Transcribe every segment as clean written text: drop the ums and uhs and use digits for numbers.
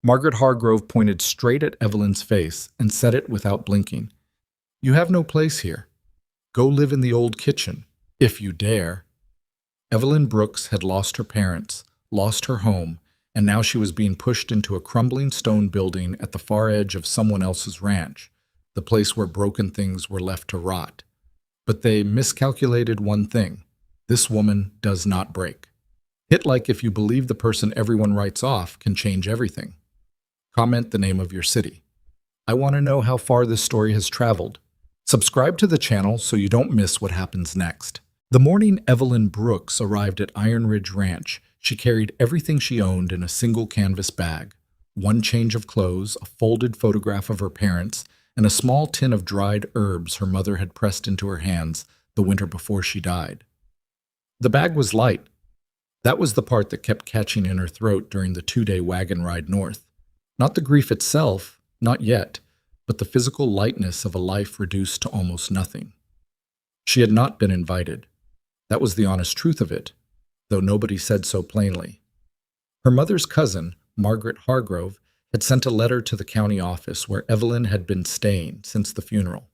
Margaret Hargrove pointed straight at Evelyn's face and said it without blinking. "You have no place here. Go live in the old kitchen, if you dare." Evelyn Brooks had lost her parents, lost her home, and now she was being pushed into a crumbling stone building at the far edge of someone else's ranch, the place where broken things were left to rot. But they miscalculated one thing. This woman does not break. Hit like if you believe the person everyone writes off can change everything. Comment the name of your city. I want to know how far this story has traveled. Subscribe to the channel so you don't miss what happens next. The morning Evelyn Brooks arrived at Iron Ridge Ranch, she carried everything she owned in a single canvas bag. One change of clothes, a folded photograph of her parents, and a small tin of dried herbs her mother had pressed into her hands the winter before she died. The bag was light. That was the part that kept catching in her throat during the 2-day wagon ride north. Not the grief itself, not yet, but the physical lightness of a life reduced to almost nothing. She had not been invited. That was the honest truth of it, though nobody said so plainly. Her mother's cousin, Margaret Hargrove, had sent a letter to the county office where Evelyn had been staying since the funeral,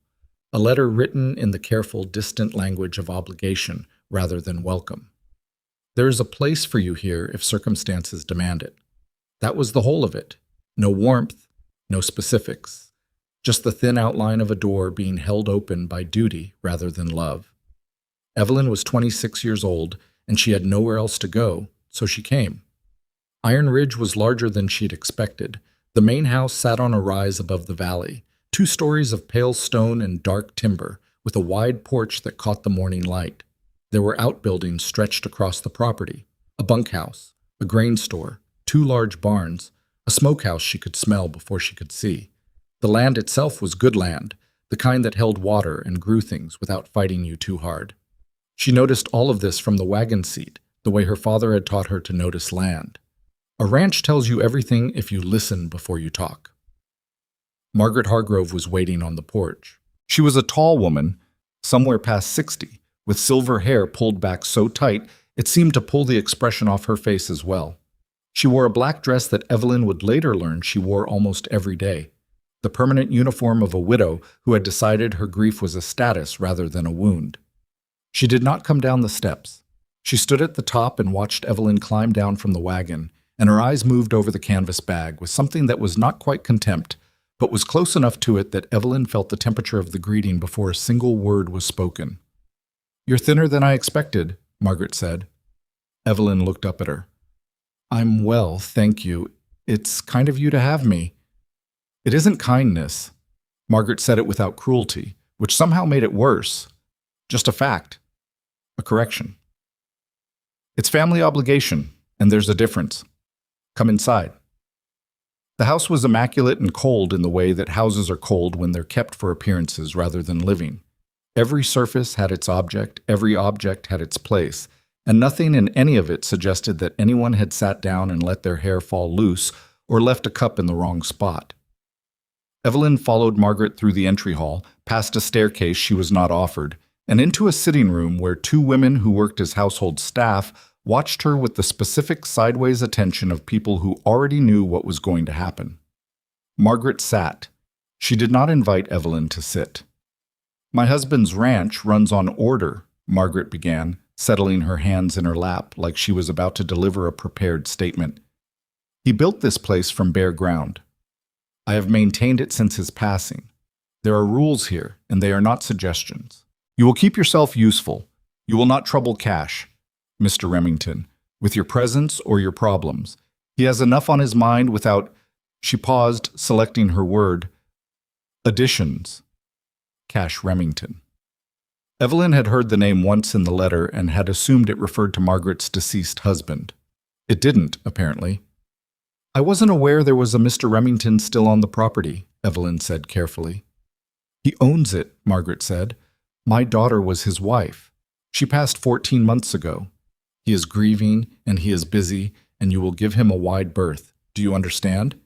a letter written in the careful, distant language of obligation rather than welcome. "There is a place for you here if circumstances demand it." That was the whole of it. No warmth, no specifics, just the thin outline of a door being held open by duty rather than love. Evelyn was 26 years old, and she had nowhere else to go, so she came. Iron Ridge was larger than she'd expected. The main house sat on a rise above the valley, 2 stories of pale stone and dark timber, with a wide porch that caught the morning light. There were outbuildings stretched across the property, a bunkhouse, a grain store, 2 large barns, a smokehouse she could smell before she could see. The land itself was good land, the kind that held water and grew things without fighting you too hard. She noticed all of this from the wagon seat, the way her father had taught her to notice land. A ranch tells you everything if you listen before you talk. Margaret Hargrove was waiting on the porch. She was a tall woman, somewhere past 60, with silver hair pulled back so tight it seemed to pull the expression off her face as well. She wore a black dress that Evelyn would later learn she wore almost every day, the permanent uniform of a widow who had decided her grief was a status rather than a wound. She did not come down the steps. She stood at the top and watched Evelyn climb down from the wagon, and her eyes moved over the canvas bag with something that was not quite contempt, but was close enough to it that Evelyn felt the temperature of the greeting before a single word was spoken. "You're thinner than I expected," Margaret said. Evelyn looked up at her. "I'm well, thank you. It's kind of you to have me." "It isn't kindness." Margaret said it without cruelty, which somehow made it worse. Just a fact. A correction. "It's family obligation, and there's a difference. Come inside." The house was immaculate and cold in the way that houses are cold when they're kept for appearances rather than living. Every surface had its object, every object had its place, and nothing in any of it suggested that anyone had sat down and let their hair fall loose or left a cup in the wrong spot. Evelyn followed Margaret through the entry hall, past a staircase she was not offered, and into a sitting room where 2 women who worked as household staff watched her with the specific sideways attention of people who already knew what was going to happen. Margaret sat. She did not invite Evelyn to sit. "My husband's ranch runs on order," Margaret began, settling her hands in her lap like she was about to deliver a prepared statement. "He built this place from bare ground. I have maintained it since his passing. There are rules here, and they are not suggestions. You will keep yourself useful. You will not trouble Cash, Mr. Remington, with your presence or your problems. He has enough on his mind without—" She paused, selecting her word. "Additions. Cash Remington." Evelyn had heard the name once in the letter and had assumed it referred to Margaret's deceased husband. It didn't, apparently. "I wasn't aware there was a Mr. Remington still on the property," Evelyn said carefully. "He owns it," Margaret said. "My daughter was his wife. She passed 14 months ago. He is grieving, and he is busy, and you will give him a wide berth. Do you understand?"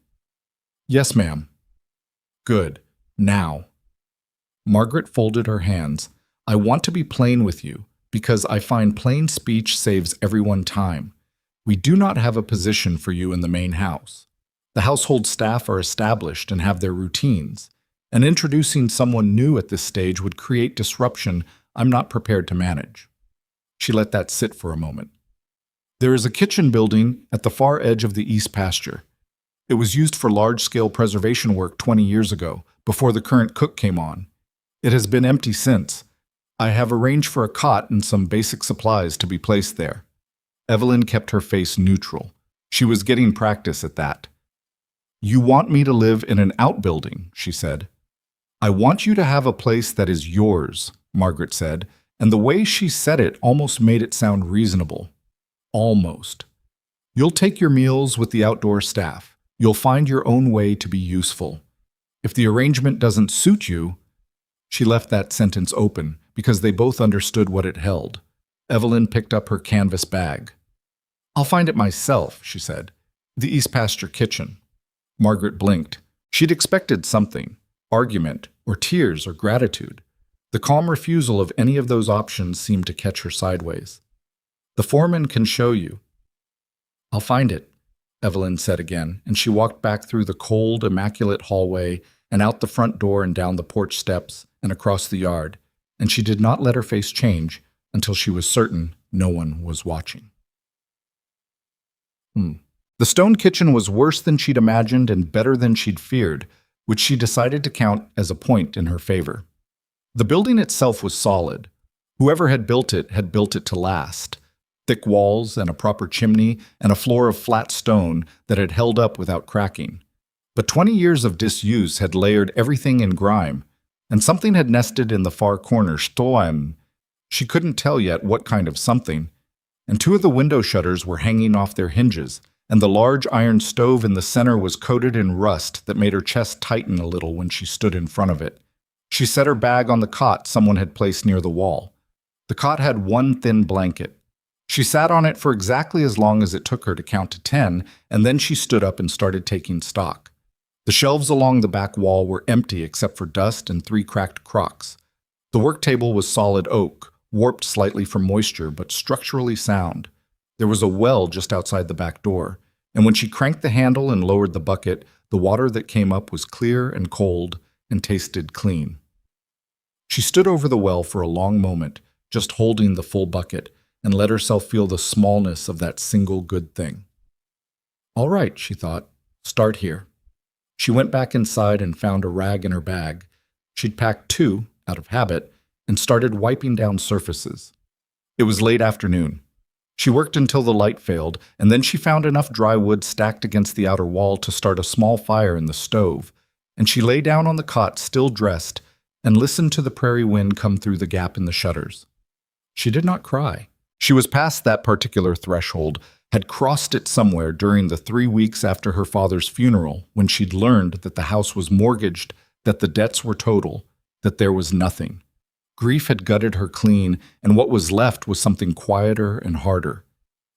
"Yes, ma'am." "Good. Now." Margaret folded her hands. "I want to be plain with you, because I find plain speech saves everyone time. We do not have a position for you in the main house. The household staff are established and have their routines, and introducing someone new at this stage would create disruption I'm not prepared to manage. She let that sit for a moment. There is a kitchen building at the far edge of the east pasture. It was used for large-scale preservation work 20 years ago, before the current cook came on. It has been empty since. I have arranged for a cot and some basic supplies to be placed there. Evelyn kept her face neutral. She was getting practice at that. You want me to live in an outbuilding, she said. I want you to have a place that is yours, Margaret said, and the way she said it almost made it sound reasonable. Almost. You'll take your meals with the outdoor staff. You'll find your own way to be useful. If the arrangement doesn't suit you, she left that sentence open because they both understood what it held. Evelyn picked up her canvas bag. I'll find it myself, she said. The East Pasture kitchen. Margaret blinked. She'd expected something, argument, or tears, or gratitude. The calm refusal of any of those options seemed to catch her sideways. The foreman can show you. I'll find it, Evelyn said again, and she walked back through the cold, immaculate hallway and out the front door and down the porch steps and across the yard, and she did not let her face change until she was certain no one was watching. The stone kitchen was worse than she'd imagined and better than she'd feared, which she decided to count as a point in her favor. The building itself was solid. Whoever had built it to last. Thick walls and a proper chimney and a floor of flat stone that had held up without cracking. But 20 years of disuse had layered everything in grime, and something had nested in the far corner, Stoen. She couldn't tell yet what kind of something, and 2 of the window shutters were hanging off their hinges, and the large iron stove in the center was coated in rust that made her chest tighten a little when she stood in front of it. She set her bag on the cot someone had placed near the wall. The cot had one thin blanket. She sat on it for exactly as long as it took her to count to 10, and then she stood up and started taking stock. The shelves along the back wall were empty except for dust and 3 cracked crocks. The work table was solid oak, warped slightly from moisture, but structurally sound. There was a well just outside the back door, and when she cranked the handle and lowered the bucket, the water that came up was clear and cold and tasted clean. She stood over the well for a long moment, just holding the full bucket, and let herself feel the smallness of that single good thing. All right, she thought, start here. She went back inside and found a rag in her bag. She'd packed 2, out of habit, and started wiping down surfaces. It was late afternoon. She worked until the light failed, and then she found enough dry wood stacked against the outer wall to start a small fire in the stove, and she lay down on the cot, still dressed, and listened to the prairie wind come through the gap in the shutters. She did not cry. She was past that particular threshold, had crossed it somewhere during the 3 weeks after her father's funeral, when she'd learned that the house was mortgaged, that the debts were total, that there was nothing. Grief had gutted her clean, and what was left was something quieter and harder.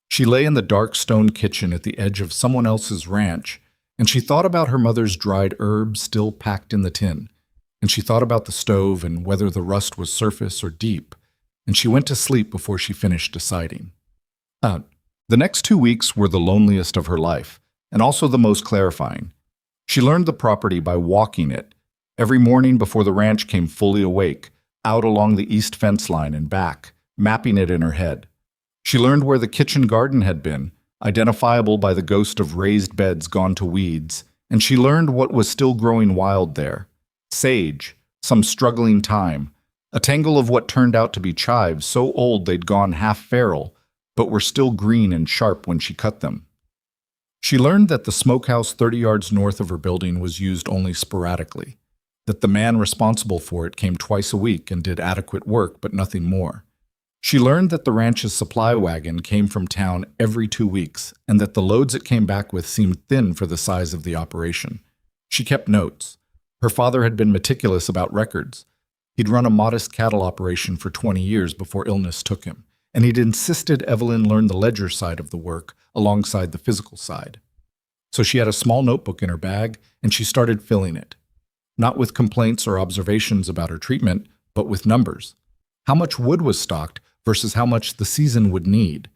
She lay in the dark stone kitchen at the edge of someone else's ranch, and she thought about her mother's dried herbs still packed in the tin, and she thought about the stove and whether the rust was surface or deep, and she went to sleep before she finished deciding. The next 2 weeks were the loneliest of her life, and also the most clarifying. She learned the property by walking it. Every morning before the ranch came fully awake, out along the east fence line and back, mapping it in her head. She learned where the kitchen garden had been, identifiable by the ghost of raised beds gone to weeds, and she learned what was still growing wild there. Sage, some struggling thyme, a tangle of what turned out to be chives so old they'd gone half feral, but were still green and sharp when she cut them. She learned that the smokehouse 30 yards north of her building was used only sporadically, that the man responsible for it came twice a week and did adequate work, but nothing more. She learned that the ranch's supply wagon came from town every 2 weeks, and that the loads it came back with seemed thin for the size of the operation. She kept notes. Her father had been meticulous about records. He'd run a modest cattle operation for 20 years before illness took him, and he'd insisted Evelyn learn the ledger side of the work alongside the physical side. So she had a small notebook in her bag, and she started filling it. Not with complaints or observations about her treatment, but with numbers. How much wood was stocked versus how much the season would need.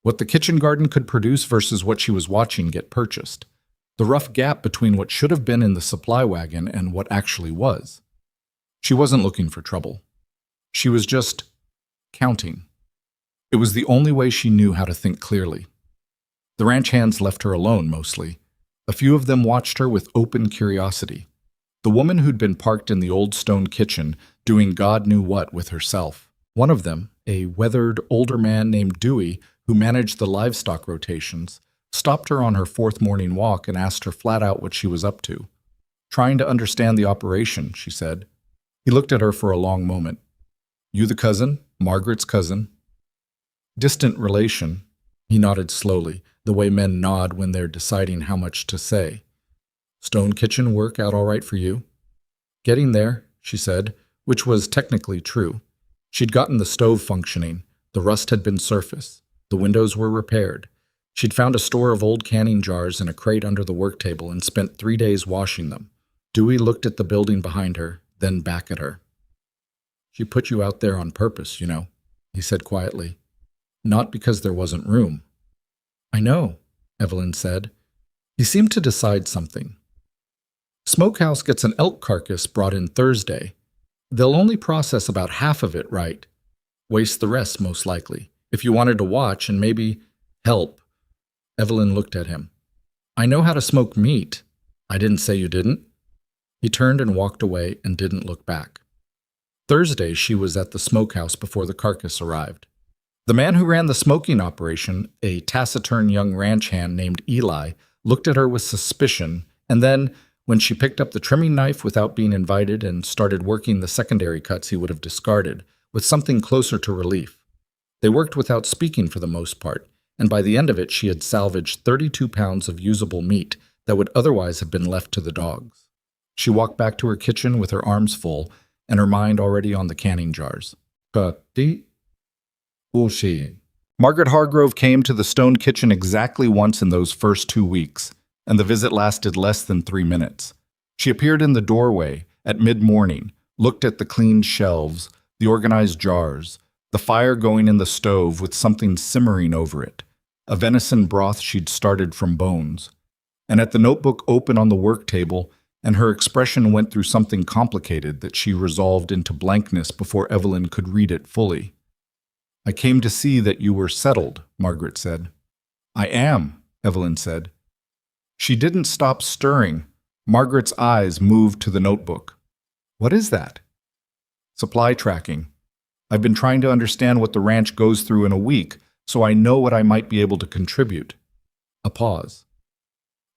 What the kitchen garden could produce versus what she was watching get purchased. the rough gap between what should have been in the supply wagon and what actually was. She wasn't looking for trouble. She was just counting. It was the only way she knew how to think clearly. The ranch hands left her alone, mostly. A few of them watched her with open curiosity. The woman who'd been parked in the old stone kitchen, doing God knew what with herself. One of them, a weathered, older man named Dewey, who managed the livestock rotations, stopped her on her fourth morning walk and asked her flat out what she was up to. "Trying to understand the operation," she said. He looked at her for a long moment. "You the cousin? Margaret's cousin?" "Distant relation." He nodded slowly, the way men nod when they're deciding how much to say. "Stone kitchen work out all right for you?" "Getting there," she said, which was technically true. She'd gotten the stove functioning. The rust had been surfaced. The windows were repaired. She'd found a store of old canning jars in a crate under the work table and spent 3 days washing them. Dewey looked at the building behind her, then back at her. "She put you out there on purpose, you know," he said quietly. "Not because there wasn't room." "I know," Evelyn said. He seemed to decide something. "Smokehouse gets an elk carcass brought in Thursday. They'll only process about half of it, right? Waste the rest, most likely. If you wanted to watch and maybe help." Evelyn looked at him. "I know how to smoke meat." "I didn't say you didn't." He turned and walked away and didn't look back. Thursday, she was at the smokehouse before the carcass arrived. The man who ran the smoking operation, a taciturn young ranch hand named Eli, looked at her with suspicion, and then, when she picked up the trimming knife without being invited and started working the secondary cuts he would have discarded, with something closer to relief. They worked without speaking for the most part, and by the end of it she had salvaged 32 pounds of usable meat that would otherwise have been left to the dogs. She walked back to her kitchen with her arms full and her mind already on the canning jars. Margaret Hargrove came to the stone kitchen exactly once in those first 2 weeks, and the visit lasted less than 3 minutes. She appeared in the doorway at mid-morning, looked at the cleaned shelves, the organized jars, the fire going in the stove with something simmering over it, a venison broth she'd started from bones, and at the notebook open on the work table, and her expression went through something complicated that she resolved into blankness before Evelyn could read it fully. "I came to see that you were settled," Margaret said. "I am," Evelyn said. She didn't stop stirring. Margaret's eyes moved to the notebook. "What is that?" "Supply tracking. I've been trying to understand what the ranch goes through in a week, so I know what I might be able to contribute." A pause.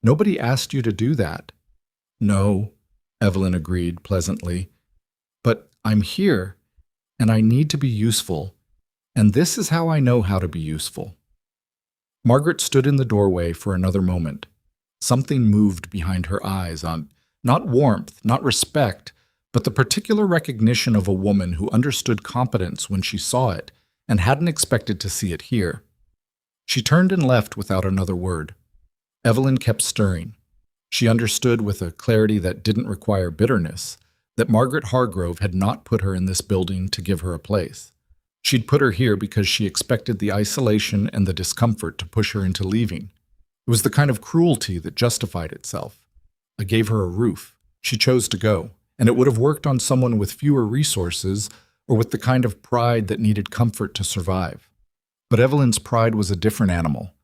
"Nobody asked you to do that." "No," Evelyn agreed pleasantly. "But I'm here, and I need to be useful, and this is how I know how to be useful." Margaret stood in the doorway for another moment. Something moved behind her eyes on not warmth, not respect, but the particular recognition of a woman who understood competence when she saw it and hadn't expected to see it here. She turned and left without another word. Evelyn kept stirring. She understood with a clarity that didn't require bitterness that Margaret Hargrove had not put her in this building to give her a place. She'd put her here because she expected the isolation and the discomfort to push her into leaving. It was the kind of cruelty that justified itself. I gave her a roof. She chose to go, and it would have worked on someone with fewer resources or with the kind of pride that needed comfort to survive. But Evelyn's pride was a different animal.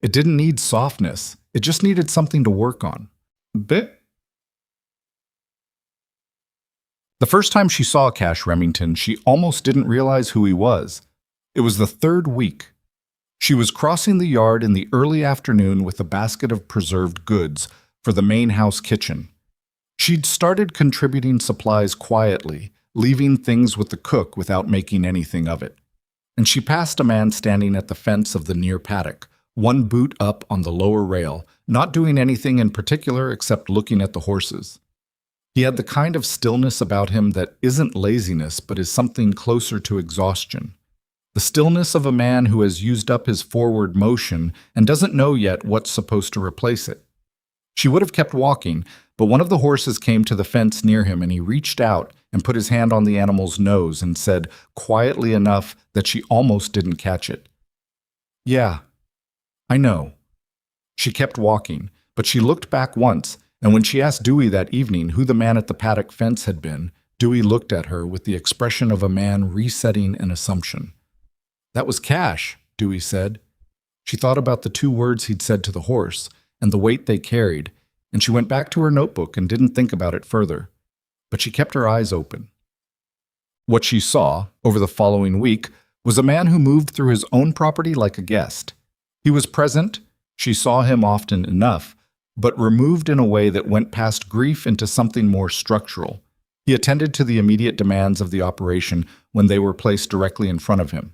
It didn't need softness. It just needed something to work on. The first time she saw Cash Remington, she almost didn't realize who he was. It was the 3rd week. She was crossing the yard in the early afternoon with a basket of preserved goods for the main house kitchen. She'd started contributing supplies quietly, leaving things with the cook without making anything of it. And she passed a man standing at the fence of the near paddock, one boot up on the lower rail, not doing anything in particular except looking at the horses. He had the kind of stillness about him that isn't laziness but is something closer to exhaustion. The stillness of a man who has used up his forward motion and doesn't know yet what's supposed to replace it. She would have kept walking, but one of the horses came to the fence near him and he reached out and put his hand on the animal's nose and said, quietly enough that she almost didn't catch it, "Yeah, I know." She kept walking, But she looked back once, and when she asked Dewey that evening who the man at the paddock fence had been, Dewey looked at her with the expression of a man resetting an assumption. "That was Cash," Dewey said. She thought about the 2 words he'd said to the horse and the weight they carried, and she went back to her notebook and didn't think about it further. But she kept her eyes open. What she saw, over the following week, was a man who moved through his own property like a guest. He was present, she saw him often enough, but removed in a way that went past grief into something more structural. He attended to the immediate demands of the operation when they were placed directly in front of him.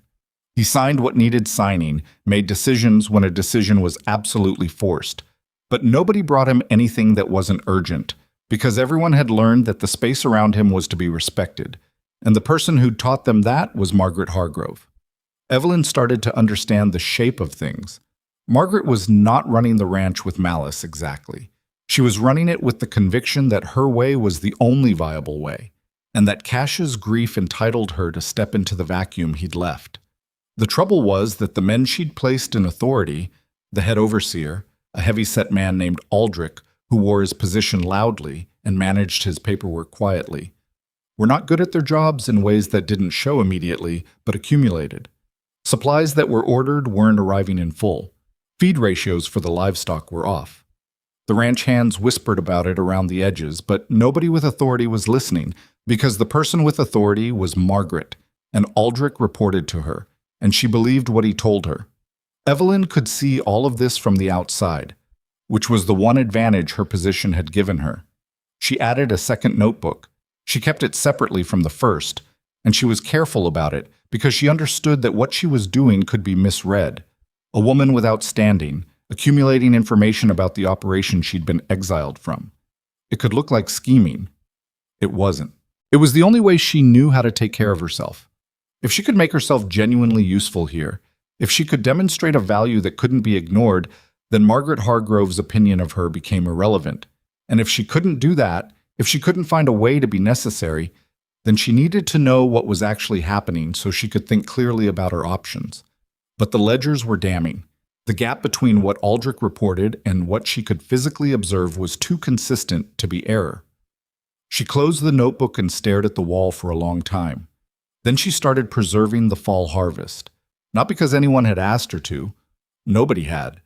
He signed what needed signing, made decisions when a decision was absolutely forced. But nobody brought him anything that wasn't urgent, because everyone had learned that the space around him was to be respected, and the person who'd taught them that was Margaret Hargrove. Evelyn started to understand the shape of things. Margaret was not running the ranch with malice exactly. She was running it with the conviction that her way was the only viable way, and that Cash's grief entitled her to step into the vacuum he'd left. The trouble was that the men she'd placed in authority, the head overseer, a heavy-set man named Aldrich, who wore his position loudly and managed his paperwork quietly, were not good at their jobs in ways that didn't show immediately, but accumulated. Supplies that were ordered weren't arriving in full. Feed ratios for the livestock were off. The ranch hands whispered about it around the edges, but nobody with authority was listening, because the person with authority was Margaret, and Aldrich reported to her, and she believed what he told her. Evelyn could see all of this from the outside, which was the one advantage her position had given her. She added a second notebook. She kept it separately from the first, and she was careful about it because she understood that what she was doing could be misread. A woman without standing, accumulating information about the operation she'd been exiled from. It could look like scheming. It wasn't. It was the only way she knew how to take care of herself. If she could make herself genuinely useful here, if she could demonstrate a value that couldn't be ignored, then Margaret Hargrove's opinion of her became irrelevant. And if she couldn't do that, if she couldn't find a way to be necessary, then she needed to know what was actually happening so she could think clearly about her options. But the ledgers were damning. The gap between what Aldrich reported and what she could physically observe was too consistent to be error. She closed the notebook and stared at the wall for a long time. Then she started preserving the fall harvest. Not because anyone had asked her to. Nobody had.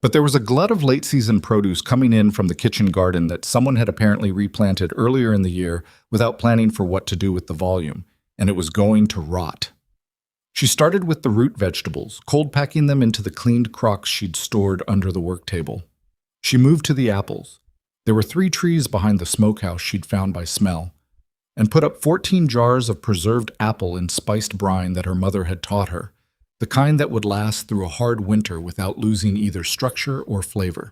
But there was a glut of late-season produce coming in from the kitchen garden that someone had apparently replanted earlier in the year without planning for what to do with the volume, and it was going to rot. She started with the root vegetables, cold packing them into the cleaned crocks she'd stored under the work table. She moved to the apples. There were 3 trees behind the smokehouse she'd found by smell, and put up 14 jars of preserved apple in spiced brine that her mother had taught her, the kind that would last through a hard winter without losing either structure or flavor.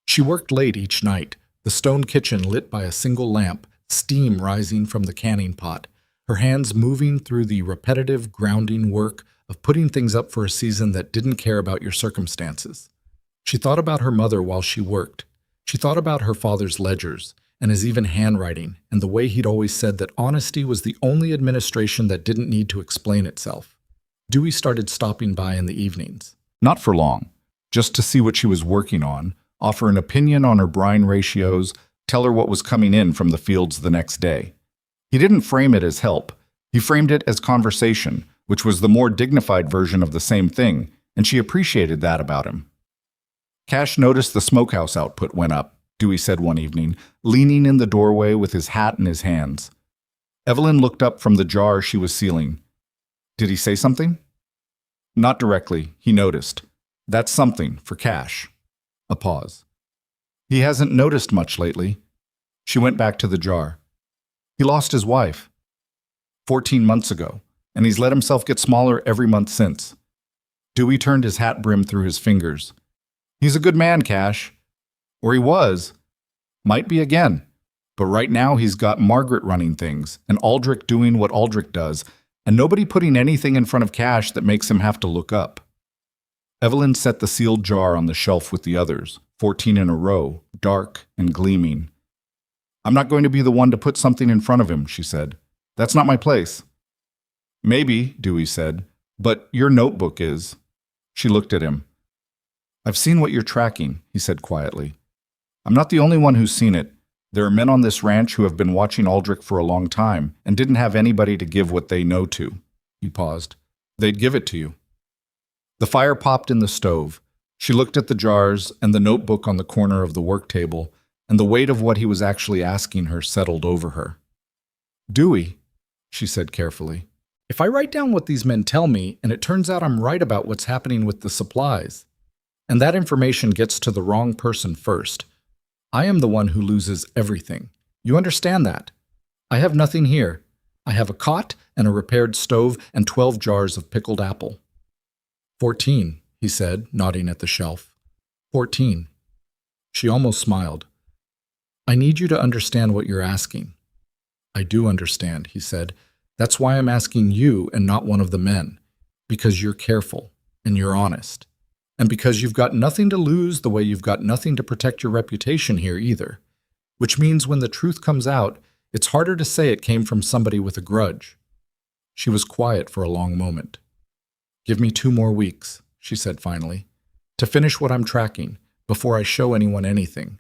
She worked late each night, the stone kitchen lit by a single lamp, steam rising from the canning pot, her hands moving through the repetitive, grounding work of putting things up for a season that didn't care about your circumstances. She thought about her mother while she worked. She thought about her father's ledgers, and his even handwriting, and the way he'd always said that honesty was the only administration that didn't need to explain itself. Dewey started stopping by in the evenings. Not for long, just to see what she was working on, offer an opinion on her brine ratios, tell her what was coming in from the fields the next day. He didn't frame it as help. He framed it as conversation, which was the more dignified version of the same thing, and she appreciated that about him. Cash noticed the smokehouse output went up, Dewey said one evening, leaning in the doorway with his hat in his hands. Evelyn looked up from the jar she was sealing. Did he say something? Not directly, he noticed. That's something for Cash. A pause. He hasn't noticed much lately. She went back to the jar. He lost his wife 14 months ago, and he's let himself get smaller every month since. Dewey turned his hat brim through his fingers. He's a good man, Cash. Or he was. Might be again. But right now he's got Margaret running things, and Aldrich doing what Aldrich does, and nobody putting anything in front of Cash that makes him have to look up. Evelyn set the sealed jar on the shelf with the others, 14 in a row, dark and gleaming. I'm not going to be the one to put something in front of him, she said. That's not my place. Maybe, Dewey said, but your notebook is. She looked at him. I've seen what you're tracking, he said quietly. I'm not the only one who's seen it. There are men on this ranch who have been watching Aldrich for a long time and didn't have anybody to give what they know to." He paused. "They'd give it to you." The fire popped in the stove. She looked at the jars and the notebook on the corner of the work table, and the weight of what he was actually asking her settled over her. "Dewey," she said carefully, "if I write down what these men tell me and it turns out I'm right about what's happening with the supplies, and that information gets to the wrong person first, I am the one who loses everything. You understand that? I have nothing here. I have a cot and a repaired stove and 12 jars of pickled apple." 14, he said, nodding at the shelf. 14. She almost smiled. "I need you to understand what you're asking." "I do understand," he said. "That's why I'm asking you and not one of the men. Because you're careful and you're honest. And because you've got nothing to lose the way you've got nothing to protect your reputation here either. Which means when the truth comes out, it's harder to say it came from somebody with a grudge." She was quiet for a long moment. "Give me 2 more weeks," she said finally, "to finish what I'm tracking, before I show anyone anything."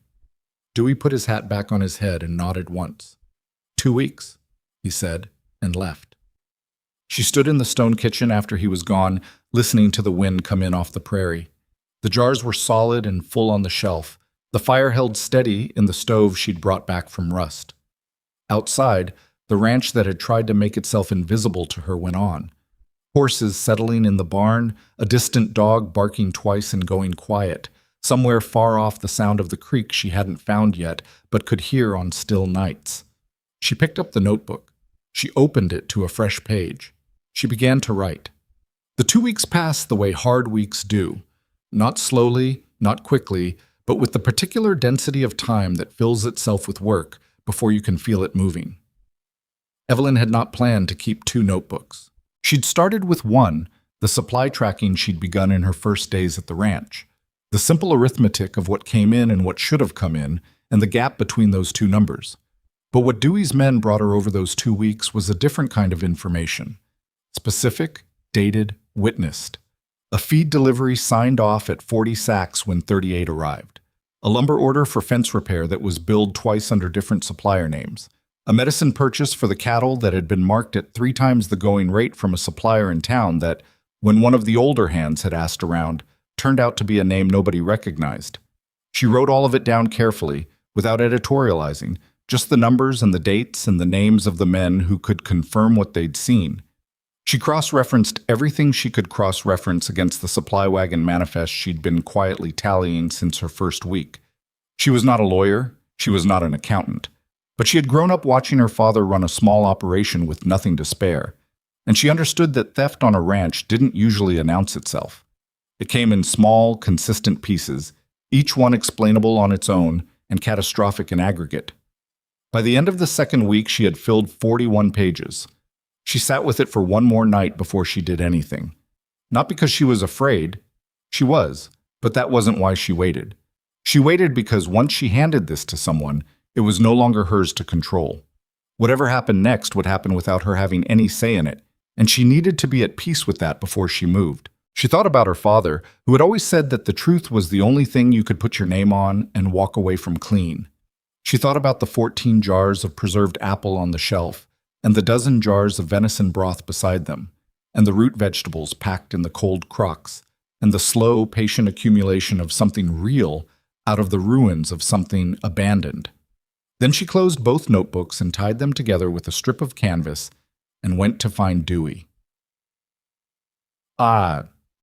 Dewey put his hat back on his head and nodded once. 2 weeks, he said, and left. She stood in the stone kitchen after he was gone, listening to the wind come in off the prairie. The jars were solid and full on the shelf. The fire held steady in the stove she'd brought back from Rust. Outside, the ranch that had tried to make itself invisible to her went on. Horses settling in the barn, a distant dog barking twice and going quiet, somewhere far off the sound of the creek she hadn't found yet, but could hear on still nights. She picked up the notebook. She opened it to a fresh page. She began to write. The 2 weeks passed the way hard weeks do. Not slowly, not quickly, but with the particular density of time that fills itself with work before you can feel it moving. Evelyn had not planned to keep 2 notebooks. She'd started with one, the supply tracking she'd begun in her first days at the ranch. The simple arithmetic of what came in and what should have come in, and the gap between those 2 numbers. But what Dewey's men brought her over those 2 weeks was a different kind of information. Specific, dated, witnessed. A feed delivery signed off at 40 sacks when 38 arrived. A lumber order for fence repair that was billed twice under different supplier names. A medicine purchase for the cattle that had been marked at 3 times the going rate from a supplier in town that, when one of the older hands had asked around, turned out to be a name nobody recognized. She wrote all of it down carefully, without editorializing, just the numbers and the dates and the names of the men who could confirm what they'd seen. She cross-referenced everything she could cross-reference against the supply wagon manifest she'd been quietly tallying since her first week. She was not a lawyer, she was not an accountant, but she had grown up watching her father run a small operation with nothing to spare, and she understood that theft on a ranch didn't usually announce itself. It came in small, consistent pieces, each one explainable on its own and catastrophic in aggregate. By the end of the second week, she had filled 41 pages. She sat with it for one more night before she did anything. Not because she was afraid. She was, but that wasn't why she waited. She waited because once she handed this to someone, it was no longer hers to control. Whatever happened next would happen without her having any say in it, and she needed to be at peace with that before she moved. She thought about her father, who had always said that the truth was the only thing you could put your name on and walk away from clean. She thought about the 14 jars of preserved apple on the shelf, and the dozen jars of venison broth beside them, and the root vegetables packed in the cold crocks, and the slow, patient accumulation of something real out of the ruins of something abandoned. Then she closed both notebooks and tied them together with a strip of canvas and went to find Dewey.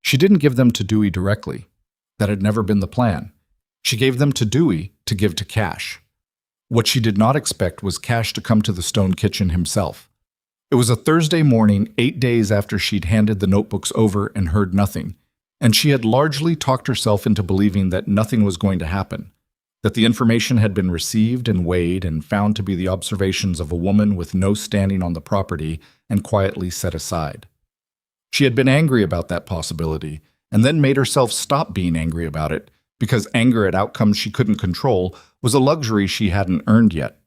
She didn't give them to Dewey directly. That had never been the plan. She gave them to Dewey to give to Cash. What she did not expect was Cash to come to the stone kitchen himself. It was a Thursday morning, 8 days after she'd handed the notebooks over and heard nothing, and she had largely talked herself into believing that nothing was going to happen, that the information had been received and weighed and found to be the observations of a woman with no standing on the property and quietly set aside. She had been angry about that possibility, and then made herself stop being angry about it, because anger at outcomes she couldn't control was a luxury she hadn't earned yet.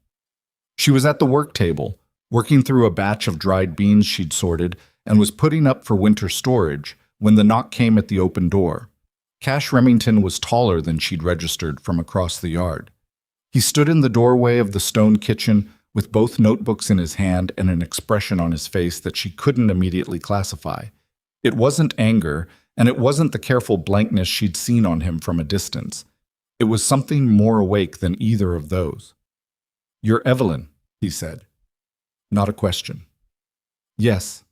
She was at the work table, working through a batch of dried beans she'd sorted, and was putting up for winter storage when the knock came at the open door. Cash Remington was taller than she'd registered from across the yard. He stood in the doorway of the stone kitchen with both notebooks in his hand and an expression on his face that she couldn't immediately classify. It wasn't anger, and it wasn't the careful blankness she'd seen on him from a distance. It was something more awake than either of those. "You're Evelyn," he said. Not a question. "Yes."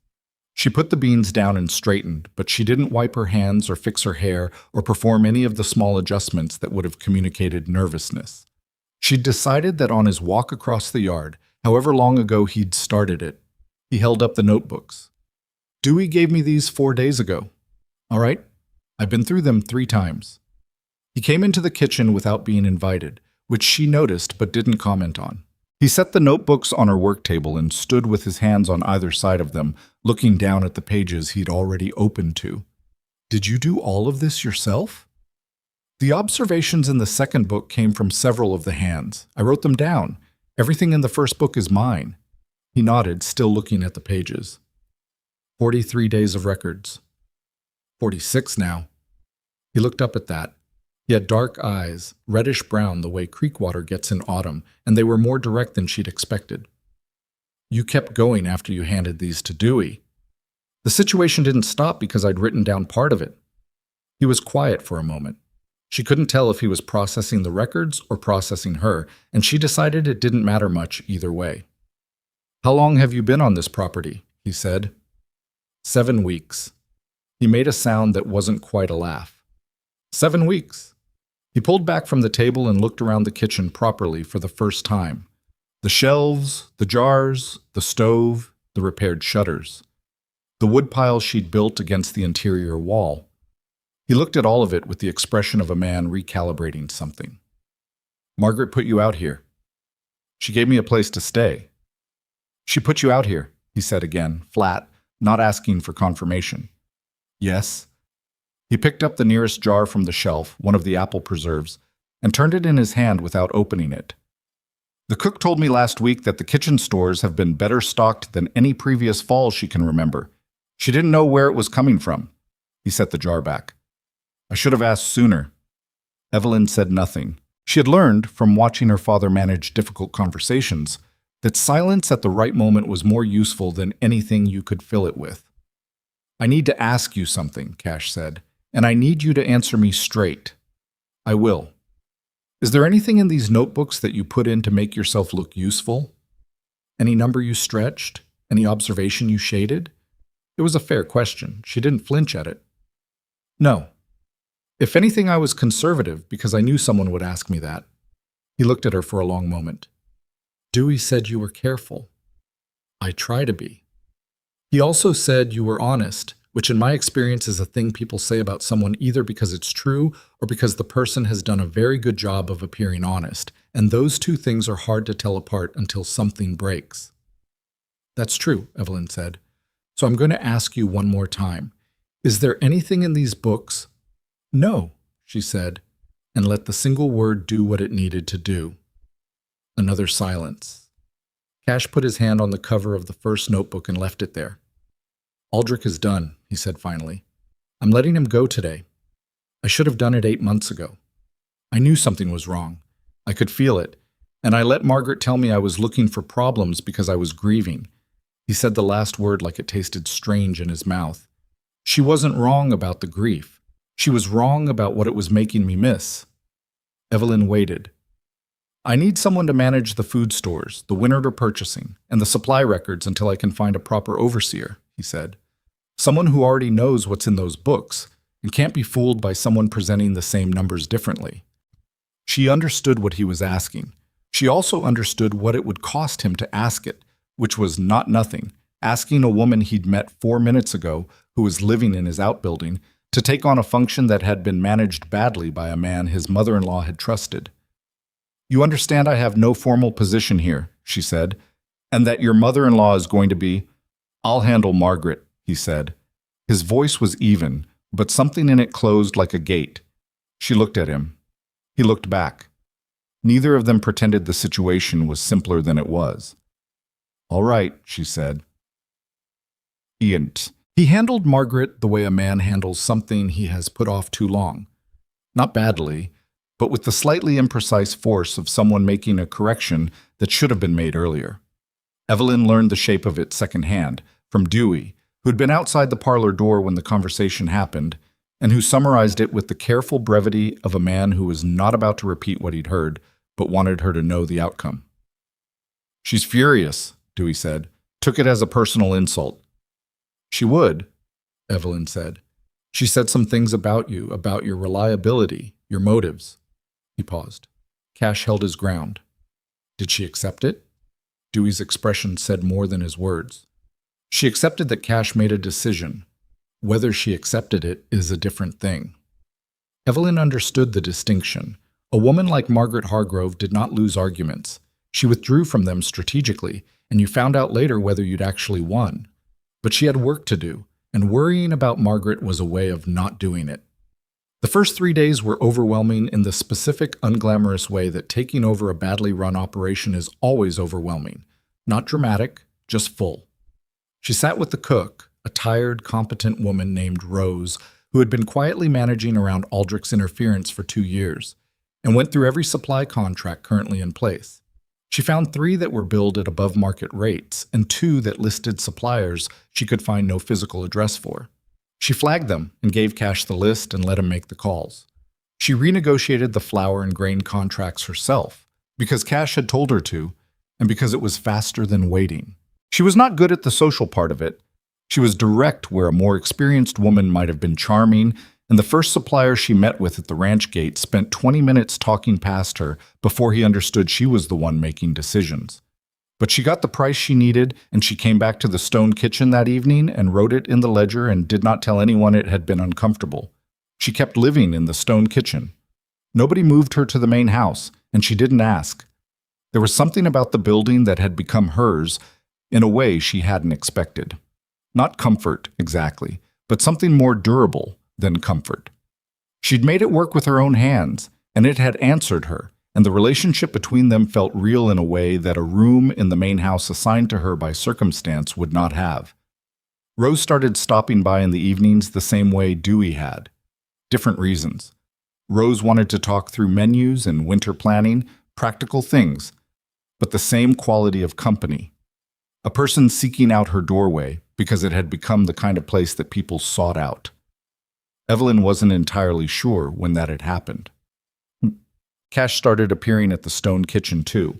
She put the beans down and straightened, but she didn't wipe her hands or fix her hair or perform any of the small adjustments that would have communicated nervousness. She'd decided that on his walk across the yard, however long ago he'd started it, he held up the notebooks. "Dewey gave me these 4 days ago. All right? I've been through them 3 times. He came into the kitchen without being invited, which she noticed but didn't comment on. He set the notebooks on her work table and stood with his hands on either side of them, looking down at the pages he'd already opened to. "Did you do all of this yourself?" "The observations in the second book came from several of the hands. I wrote them down. Everything in the first book is mine." He nodded, still looking at the pages. 43 days of records. 46 now. He looked up at that. He had dark eyes, reddish-brown the way creek water gets in autumn, and they were more direct than she'd expected. "You kept going after you handed these to Dewey." "The situation didn't stop because I'd written down part of it." He was quiet for a moment. She couldn't tell if he was processing the records or processing her, and she decided it didn't matter much either way. "How long have you been on this property?" he said. 7 weeks. He made a sound that wasn't quite a laugh. 7 weeks. He pulled back from the table and looked around the kitchen properly for the first time. The shelves, the jars, the stove, the repaired shutters. The woodpile she'd built against the interior wall. He looked at all of it with the expression of a man recalibrating something. "Margaret put you out here." "She gave me a place to stay." "She put you out here," he said again, flat, not asking for confirmation. "Yes." He picked up the nearest jar from the shelf, one of the apple preserves, and turned it in his hand without opening it. "The cook told me last week that the kitchen stores have been better stocked than any previous fall she can remember. She didn't know where it was coming from." He set the jar back. "I should have asked sooner." Evelyn said nothing. She had learned, from watching her father manage difficult conversations, that silence at the right moment was more useful than anything you could fill it with. "I need to ask you something," Cash said, "and I need you to answer me straight." "I will." "Is there anything in these notebooks that you put in to make yourself look useful? Any number you stretched? Any observation you shaded?" It was a fair question. She didn't flinch at it. "No. If anything, I was conservative because I knew someone would ask me that." He looked at her for a long moment. "Dewey said you were careful." "I try to be." "He also said you were honest, which in my experience is a thing people say about someone either because it's true or because the person has done a very good job of appearing honest, and those two things are hard to tell apart until something breaks." "That's true," Evelyn said. "So I'm going to ask you one more time. Is there anything in these books—" "No," she said, and let the single word do what it needed to do. Another silence. Cash put his hand on the cover of the first notebook and left it there. "Aldrich is done," he said finally. "I'm letting him go today. I should have done it 8 months ago. I knew something was wrong. I could feel it, and I let Margaret tell me I was looking for problems because I was grieving." He said the last word like it tasted strange in his mouth. "She wasn't wrong about the grief. She was wrong about what it was making me miss." Evelyn waited. "I need someone to manage the food stores, the winter purchasing, and the supply records until I can find a proper overseer," he said. "Someone who already knows what's in those books and can't be fooled by someone presenting the same numbers differently." She understood what he was asking. She also understood what it would cost him to ask it, which was not nothing, asking a woman he'd met 4 minutes ago who was living in his outbuilding to take on a function that had been managed badly by a man his mother-in-law had trusted. "You understand I have no formal position here," she said, "and that your mother-in-law is going to be—" "I'll handle Margaret," he said. His voice was even, but something in it closed like a gate. She looked at him. He looked back. Neither of them pretended the situation was simpler than it was. "All right," she said. He handled Margaret the way a man handles something he has put off too long. Not badly, but with the slightly imprecise force of someone making a correction that should have been made earlier. Evelyn learned the shape of it secondhand, from Dewey, who'd been outside the parlor door when the conversation happened, and who summarized it with the careful brevity of a man who was not about to repeat what he'd heard, but wanted her to know the outcome. "She's furious," Dewey said. "Took it as a personal insult." "She would," Evelyn said. "She said some things about you, about your reliability, your motives." He paused. Cash held his ground. "Did she accept it?" Dewey's expression said more than his words. "She accepted that Cash made a decision. Whether she accepted it is a different thing." Evelyn understood the distinction. A woman like Margaret Hargrove did not lose arguments. She withdrew from them strategically, and you found out later whether you'd actually won. But she had work to do, and worrying about Margaret was a way of not doing it. The first 3 days were overwhelming in the specific, unglamorous way that taking over a badly run operation is always overwhelming. Not dramatic, just full. She sat with the cook, a tired, competent woman named Rose, who had been quietly managing around Aldrich's interference for 2 years, and went through every supply contract currently in place. She found 3 that were billed at above-market rates, and 2 that listed suppliers she could find no physical address for. She flagged them and gave Cash the list and let him make the calls. She renegotiated the flour and grain contracts herself, because Cash had told her to, and because it was faster than waiting. She was not good at the social part of it. She was direct where a more experienced woman might have been charming, and the first supplier she met with at the ranch gate spent 20 minutes talking past her before he understood she was the one making decisions. But she got the price she needed, and she came back to the stone kitchen that evening and wrote it in the ledger and did not tell anyone it had been uncomfortable. She kept living in the stone kitchen. Nobody moved her to the main house, and she didn't ask. There was something about the building that had become hers in a way she hadn't expected. Not comfort, exactly, but something more durable than comfort. She'd made it work with her own hands, and it had answered her, and the relationship between them felt real in a way that a room in the main house assigned to her by circumstance would not have. Rose started stopping by in the evenings the same way Dewey had. Different reasons. Rose wanted to talk through menus and winter planning, practical things, but the same quality of company. A person seeking out her doorway because it had become the kind of place that people sought out. Evelyn wasn't entirely sure when that had happened. Cash started appearing at the stone kitchen too.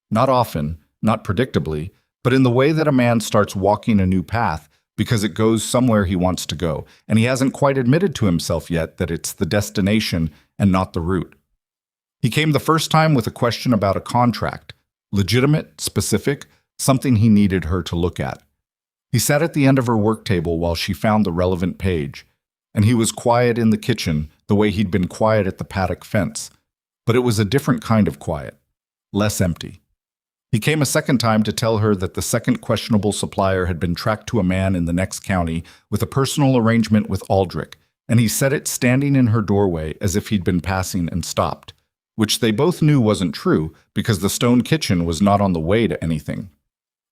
Not often, not predictably, but in the way that a man starts walking a new path because it goes somewhere he wants to go, and he hasn't quite admitted to himself yet that it's the destination and not the route. He came the first time with a question about a contract, legitimate, specific, something he needed her to look at. He sat at the end of her work table while she found the relevant page, and he was quiet in the kitchen the way he'd been quiet at the paddock fence. But it was a different kind of quiet, less empty. He came a second time to tell her that the second questionable supplier had been tracked to a man in the next county with a personal arrangement with Aldrich, and he said it standing in her doorway as if he'd been passing and stopped, which they both knew wasn't true because the stone kitchen was not on the way to anything.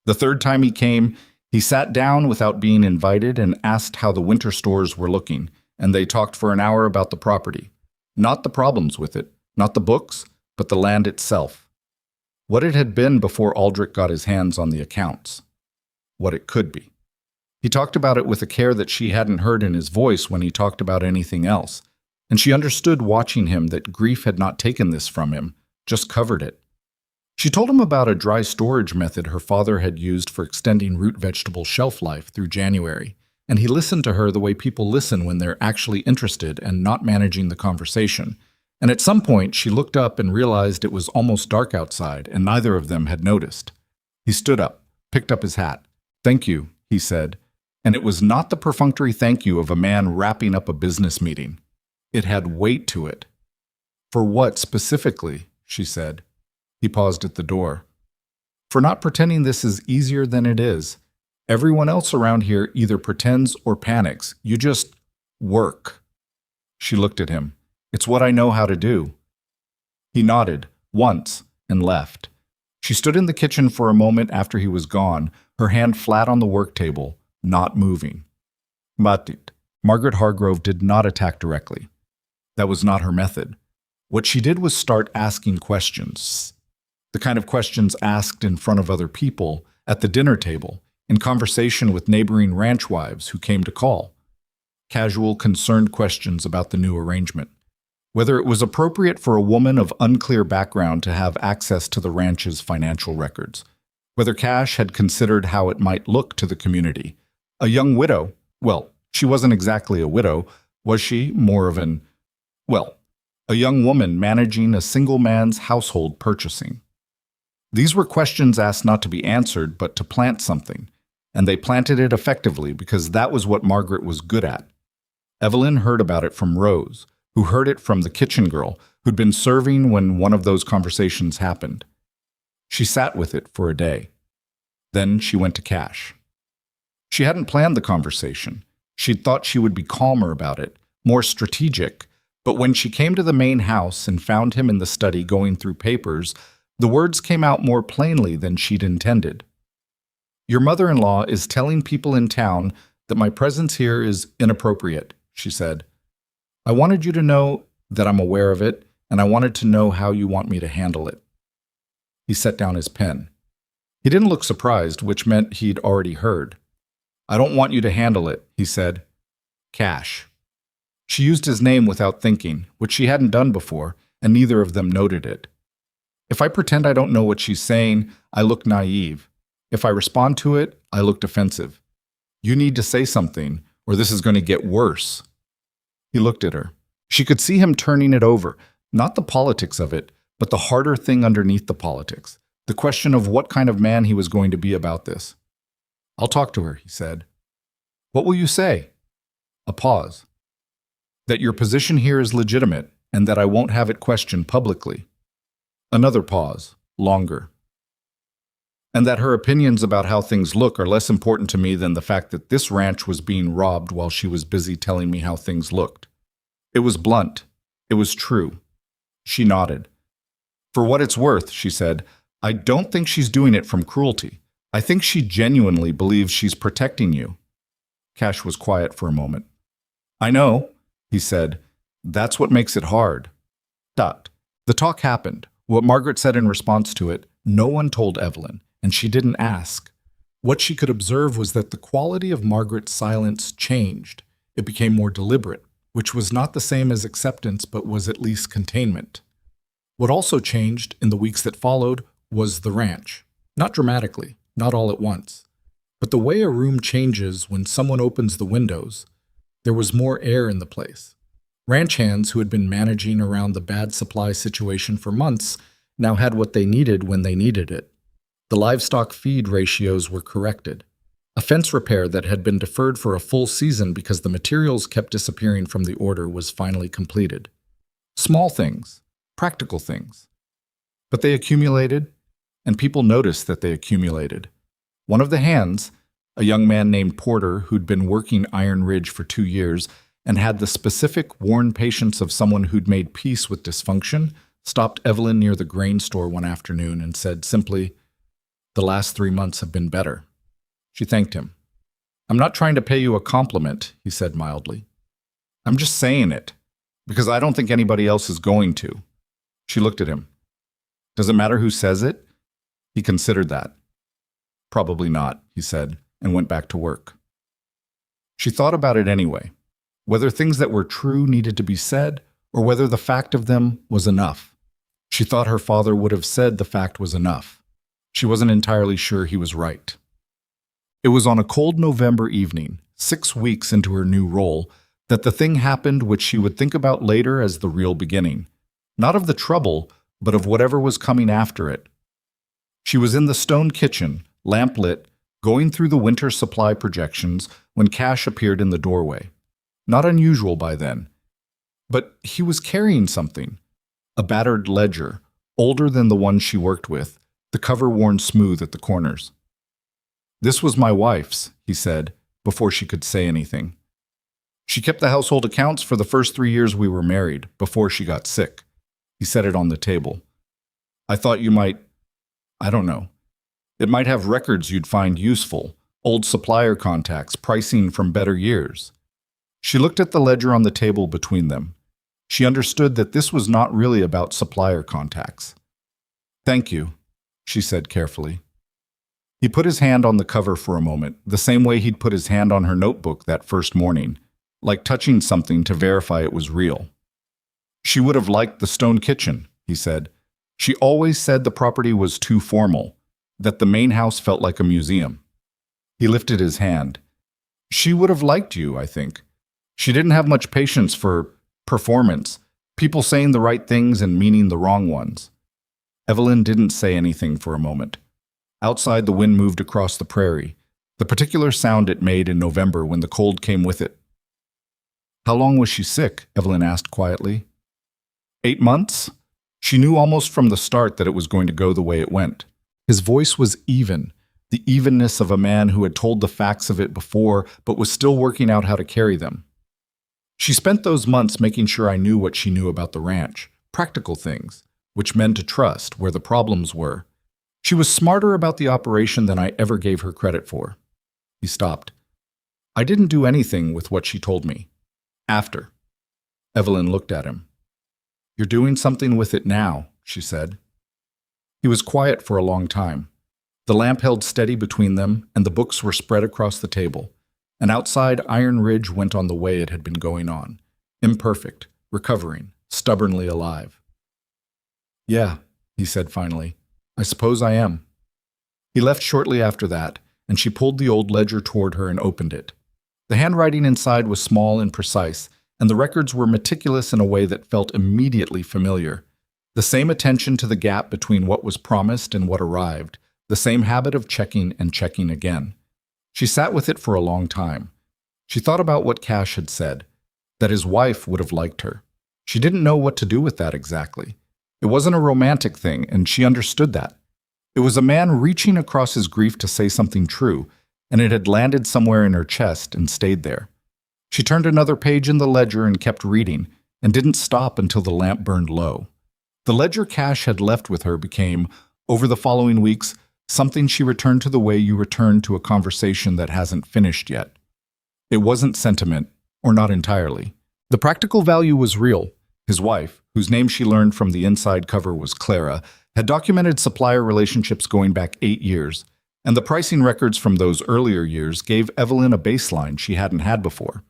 The third time he came, he sat down without being invited and asked how the winter stores were looking, and they talked for an hour about the property. Not the problems with it, not the books, but the land itself. What it had been before Aldrich got his hands on the accounts. What it could be. He talked about it with a care that she hadn't heard in his voice when he talked about anything else, and she understood watching him that grief had not taken this from him, just covered it. She told him about a dry storage method her father had used for extending root vegetable shelf life through January, and he listened to her the way people listen when they're actually interested and not managing the conversation. And at some point, she looked up and realized it was almost dark outside, and neither of them had noticed. He stood up, picked up his hat. "Thank you," he said, and it was not the perfunctory thank you of a man wrapping up a business meeting. It had weight to it. "For what specifically?" she said. He paused at the door. "For not pretending this is easier than it is. Everyone else around here either pretends or panics. You just work." She looked at him. "It's what I know how to do." He nodded, once, and left. She stood in the kitchen for a moment after he was gone, her hand flat on the work table, not moving. Margaret Hargrove did not attack directly. That was not her method. What she did was start asking questions. The kind of questions asked in front of other people, at the dinner table, in conversation with neighboring ranch wives who came to call. Casual, concerned questions about the new arrangement. Whether it was appropriate for a woman of unclear background to have access to the ranch's financial records. Whether Cash had considered how it might look to the community. A young widow, well, she wasn't exactly a widow, was she? More of an, well, a young woman managing a single man's household purchasing. These were questions asked not to be answered, but to plant something, and they planted it effectively because that was what Margaret was good at. Evelyn heard about it from Rose, who heard it from the kitchen girl who'd been serving when one of those conversations happened. She sat with it for a day. Then she went to Cash. She hadn't planned the conversation. She'd thought she would be calmer about it, more strategic, but when she came to the main house and found him in the study going through papers, the words came out more plainly than she'd intended. "Your mother-in-law is telling people in town that my presence here is inappropriate," she said. "I wanted you to know that I'm aware of it, and I wanted to know how you want me to handle it." He set down his pen. He didn't look surprised, which meant he'd already heard. "I don't want you to handle it," he said. "Cash." She used his name without thinking, which she hadn't done before, and neither of them noted it. If I pretend I don't know what she's saying, I look naive. If I respond to it, I look defensive. You need to say something, or this is going to get worse. He looked at her. She could see him turning it over, not the politics of it, but the harder thing underneath the politics, the question of what kind of man he was going to be about this. "I'll talk to her," he said. "What will you say?" A pause. "That your position here is legitimate, and that I won't have it questioned publicly." Another pause, longer. "And that her opinions about how things look are less important to me than the fact that this ranch was being robbed while she was busy telling me how things looked." It was blunt. It was true. She nodded. "For what it's worth," she said, "I don't think she's doing it from cruelty. I think she genuinely believes she's protecting you." Cash was quiet for a moment. "I know," he said. "That's what makes it hard." The talk happened. What Margaret said in response to it, no one told Evelyn, and she didn't ask. What she could observe was that the quality of Margaret's silence changed. It became more deliberate, which was not the same as acceptance but was at least containment. What also changed in the weeks that followed was the ranch. Not dramatically, not all at once, but the way a room changes when someone opens the windows. There was more air in the place. Ranch hands who had been managing around the bad supply situation for months now had what they needed when they needed it. The livestock feed ratios were corrected. A fence repair that had been deferred for a full season because the materials kept disappearing from the order was finally completed. Small things, practical things. But they accumulated, and people noticed that they accumulated. One of the hands, a young man named Porter who'd been working Iron Ridge for 2 years and had the specific, worn patience of someone who'd made peace with dysfunction, stopped Evelyn near the grain store one afternoon and said simply, "The last 3 months have been better." She thanked him. "I'm not trying to pay you a compliment," he said mildly. "I'm just saying it, because I don't think anybody else is going to." She looked at him. "Does it matter who says it?" He considered that. "Probably not," he said, and went back to work. She thought about it anyway, whether things that were true needed to be said, or whether the fact of them was enough. She thought her father would have said the fact was enough. She wasn't entirely sure he was right. It was on a cold November evening, 6 weeks into her new role, that the thing happened which she would think about later as the real beginning. Not of the trouble, but of whatever was coming after it. She was in the stone kitchen, lamp-lit, going through the winter supply projections when Cash appeared in the doorway. Not unusual by then. But he was carrying something. A battered ledger, older than the one she worked with, the cover worn smooth at the corners. "This was my wife's," he said, before she could say anything. "She kept the household accounts for the first 3 years we were married, before she got sick." He set it on the table. "I thought you might, I don't know. It might have records you'd find useful, old supplier contacts, pricing from better years." She looked at the ledger on the table between them. She understood that this was not really about supplier contacts. "Thank you," she said carefully. He put his hand on the cover for a moment, the same way he'd put his hand on her notebook that first morning, like touching something to verify it was real. "She would have liked the stone kitchen," he said. "She always said the property was too formal, that the main house felt like a museum." He lifted his hand. "She would have liked you, I think. She didn't have much patience for performance, people saying the right things and meaning the wrong ones." Evelyn didn't say anything for a moment. Outside, the wind moved across the prairie, the particular sound it made in November when the cold came with it. "How long was she sick?" Evelyn asked quietly. 8 months? She knew almost from the start that it was going to go the way it went. His voice was even, the evenness of a man who had told the facts of it before but was still working out how to carry them. "She spent those months making sure I knew what she knew about the ranch, practical things, which men to trust, where the problems were. She was smarter about the operation than I ever gave her credit for." He stopped. "I didn't do anything with what she told me. After." Evelyn looked at him. "You're doing something with it now," she said. He was quiet for a long time. The lamp held steady between them, and the books were spread across the table. And outside, Iron Ridge went on the way it had been going on, imperfect, recovering, stubbornly alive. "Yeah," he said finally. "I suppose I am." He left shortly after that, and she pulled the old ledger toward her and opened it. The handwriting inside was small and precise, and the records were meticulous in a way that felt immediately familiar. The same attention to the gap between what was promised and what arrived, the same habit of checking and checking again. She sat with it for a long time. She thought about what Cash had said, that his wife would have liked her. She didn't know what to do with that exactly. It wasn't a romantic thing, and she understood that. It was a man reaching across his grief to say something true, and it had landed somewhere in her chest and stayed there. She turned another page in the ledger and kept reading, and didn't stop until the lamp burned low. The ledger Cash had left with her became, over the following weeks, something she returned to the way you return to a conversation that hasn't finished yet. It wasn't sentiment, or not entirely. The practical value was real. His wife, whose name she learned from the inside cover was Clara, had documented supplier relationships going back 8 years, and the pricing records from those earlier years gave Evelyn a baseline she hadn't had before.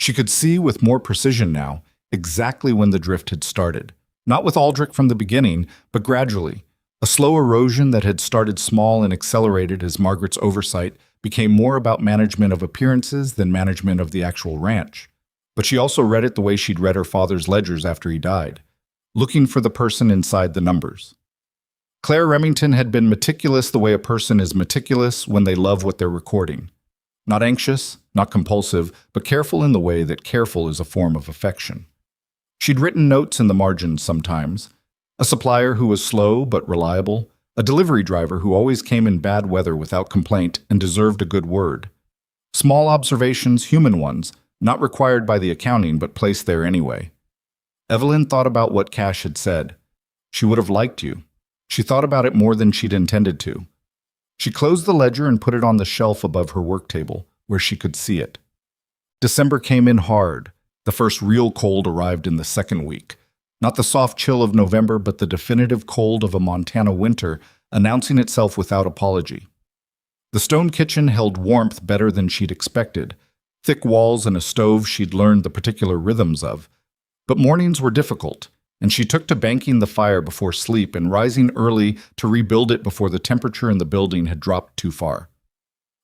She could see with more precision now exactly when the drift had started. Not with Aldrich from the beginning, but gradually. A slow erosion that had started small and accelerated as Margaret's oversight became more about management of appearances than management of the actual ranch. But she also read it the way she'd read her father's ledgers after he died, looking for the person inside the numbers. Claire Remington had been meticulous the way a person is meticulous when they love what they're recording. Not anxious, not compulsive, but careful in the way that careful is a form of affection. She'd written notes in the margins sometimes. A supplier who was slow but reliable, a delivery driver who always came in bad weather without complaint and deserved a good word. Small observations, human ones, not required by the accounting but placed there anyway. Evelyn thought about what Cash had said. She would have liked you. She thought about it more than she'd intended to. She closed the ledger and put it on the shelf above her work table, where she could see it. December came in hard. The first real cold arrived in the second week. Not the soft chill of November, but the definitive cold of a Montana winter, announcing itself without apology. The stone kitchen held warmth better than she'd expected, thick walls and a stove she'd learned the particular rhythms of. But mornings were difficult, and she took to banking the fire before sleep and rising early to rebuild it before the temperature in the building had dropped too far.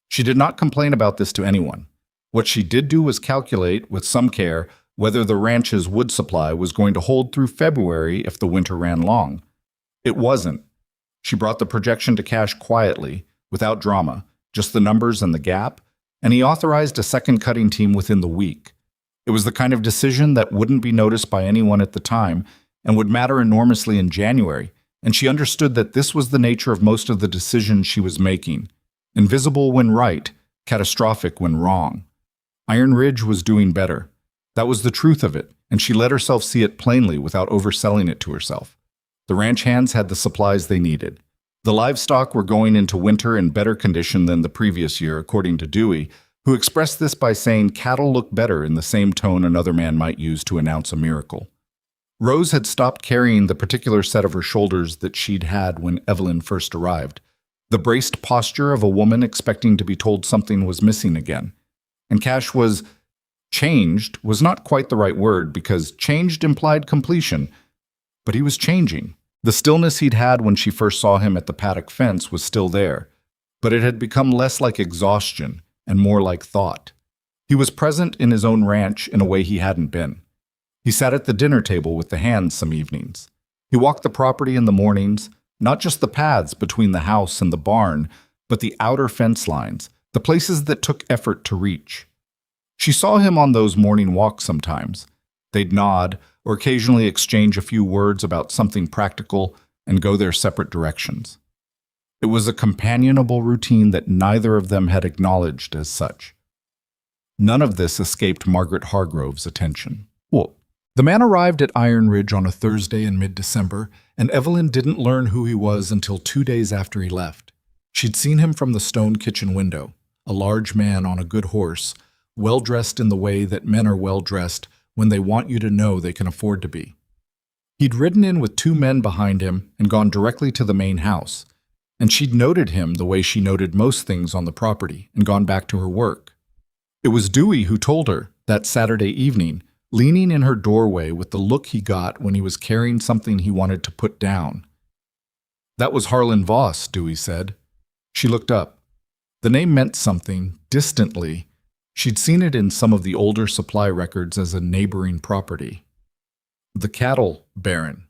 She did not complain about this to anyone. What she did do was calculate, with some care, whether the ranch's wood supply was going to hold through February if the winter ran long. It wasn't. She brought the projection to Cash quietly, without drama, just the numbers and the gap, and he authorized a second cutting team within the week. It was the kind of decision that wouldn't be noticed by anyone at the time and would matter enormously in January, and she understood that this was the nature of most of the decisions she was making. Invisible when right, catastrophic when wrong. Iron Ridge was doing better. That was the truth of it, and she let herself see it plainly without overselling it to herself. The ranch hands had the supplies they needed. The livestock were going into winter in better condition than the previous year, according to Dewey, who expressed this by saying cattle look better in the same tone another man might use to announce a miracle. Rose had stopped carrying the particular set of her shoulders that she'd had when Evelyn first arrived, the braced posture of a woman expecting to be told something was missing again. And Cash was changed was not quite the right word because changed implied completion, but he was changing. The stillness he'd had when she first saw him at the paddock fence was still there, but it had become less like exhaustion and more like thought. He was present in his own ranch in a way he hadn't been. He sat at the dinner table with the hands some evenings. He walked the property in the mornings, not just the paths between the house and the barn, but the outer fence lines, the places that took effort to reach. She saw him on those morning walks sometimes. They'd nod or occasionally exchange a few words about something practical and go their separate directions. It was a companionable routine that neither of them had acknowledged as such. None of this escaped Margaret Hargrove's attention. Well, the man arrived at Iron Ridge on a Thursday in mid-December, and Evelyn didn't learn who he was until 2 days after he left. She'd seen him from the stone kitchen window, a large man on a good horse, well-dressed in the way that men are well-dressed when they want you to know they can afford to be. He'd ridden in with 2 men behind him and gone directly to the main house, and she'd noted him the way she noted most things on the property and gone back to her work. It was Dewey who told her, that Saturday evening, leaning in her doorway with the look he got when he was carrying something he wanted to put down. "That was Harlan Voss," Dewey said. She looked up. The name meant something, distantly. She'd seen it in some of the older supply records as a neighboring property. "The cattle baron.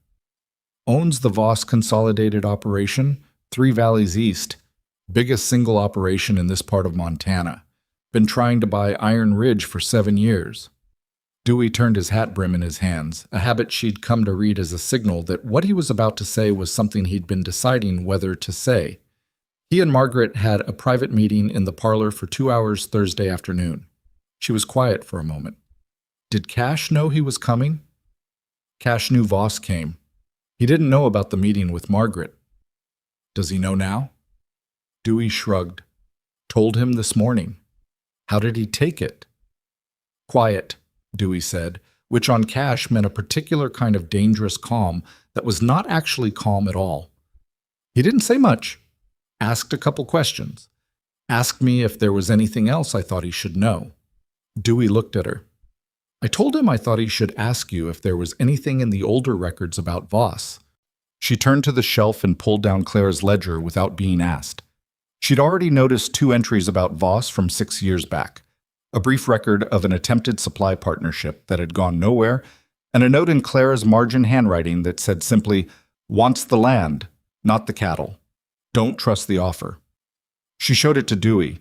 Owns the Voss Consolidated Operation, 3 Valleys East. Biggest single operation in this part of Montana. Been trying to buy Iron Ridge for 7 years. Dewey turned his hat brim in his hands, a habit she'd come to read as a signal that what he was about to say was something he'd been deciding whether to say. He and Margaret had a private meeting in the parlor for 2 hours Thursday afternoon. She was quiet for a moment. Did Cash know he was coming? Cash knew Voss came. He didn't know about the meeting with Margaret. Does he know now? Dewey shrugged. Told him this morning. How did he take it? Quiet, Dewey said, which on Cash meant a particular kind of dangerous calm that was not actually calm at all. He didn't say much. Asked a couple questions. Asked me if there was anything else I thought he should know. Dewey looked at her. I told him I thought he should ask you if there was anything in the older records about Voss. She turned to the shelf and pulled down Claire's ledger without being asked. She'd already noticed 2 entries about Voss from 6 years back. A brief record of an attempted supply partnership that had gone nowhere, and a note in Claire's margin handwriting that said simply, wants the land, not the cattle. Don't trust the offer. She showed it to Dewey.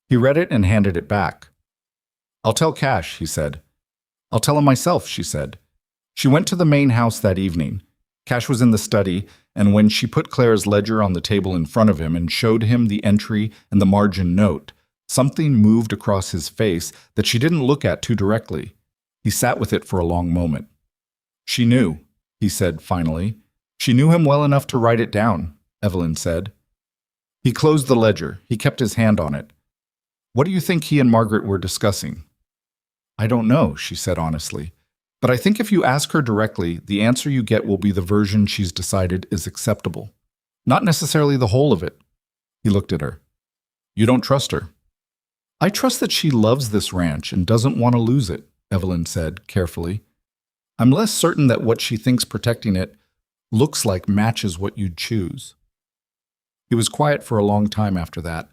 He read it and handed it back. I'll tell Cash, he said. I'll tell him myself, she said. She went to the main house that evening. Cash was in the study, and when she put Claire's ledger on the table in front of him and showed him the entry and the margin note, something moved across his face that she didn't look at too directly. He sat with it for a long moment. She knew, he said finally. She knew him well enough to write it down, Evelyn said. He closed the ledger. He kept his hand on it. What do you think he and Margaret were discussing? I don't know, she said honestly. But I think if you ask her directly, the answer you get will be the version she's decided is acceptable. Not necessarily the whole of it. He looked at her. You don't trust her. I trust that she loves this ranch and doesn't want to lose it, Evelyn said carefully. I'm less certain that what she thinks protecting it looks like matches what you'd choose. He was quiet for a long time after that.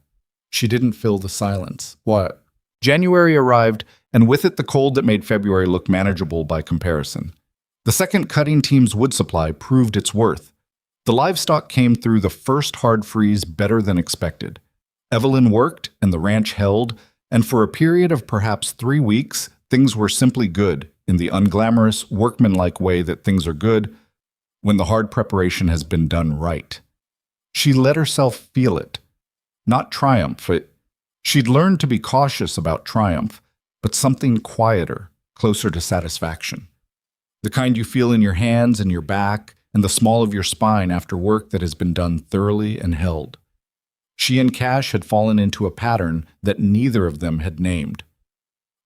She didn't fill the silence. What? January arrived, and with it the cold that made February look manageable by comparison. The second cutting team's wood supply proved its worth. The livestock came through the first hard freeze better than expected. Evelyn worked, and the ranch held, and for a period of perhaps 3 weeks, things were simply good, in the unglamorous, workmanlike way that things are good when the hard preparation has been done right. She let herself feel it. Not triumph. She'd learned to be cautious about triumph, but something quieter, closer to satisfaction. The kind you feel in your hands and your back and the small of your spine after work that has been done thoroughly and held. She and Cash had fallen into a pattern that neither of them had named.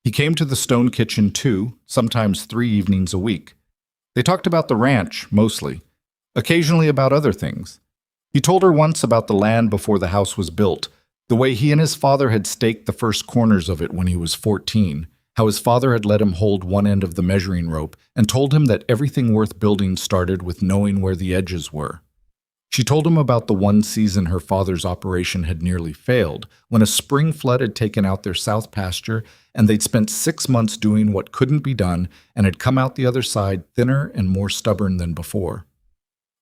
He came to the stone kitchen 2, sometimes 3 evenings a week. They talked about the ranch, mostly, occasionally about other things. He told her once about the land before the house was built, the way he and his father had staked the first corners of it when he was 14, how his father had let him hold one end of the measuring rope and told him that everything worth building started with knowing where the edges were. She told him about the one season her father's operation had nearly failed, when a spring flood had taken out their south pasture and they'd spent 6 months doing what couldn't be done and had come out the other side thinner and more stubborn than before.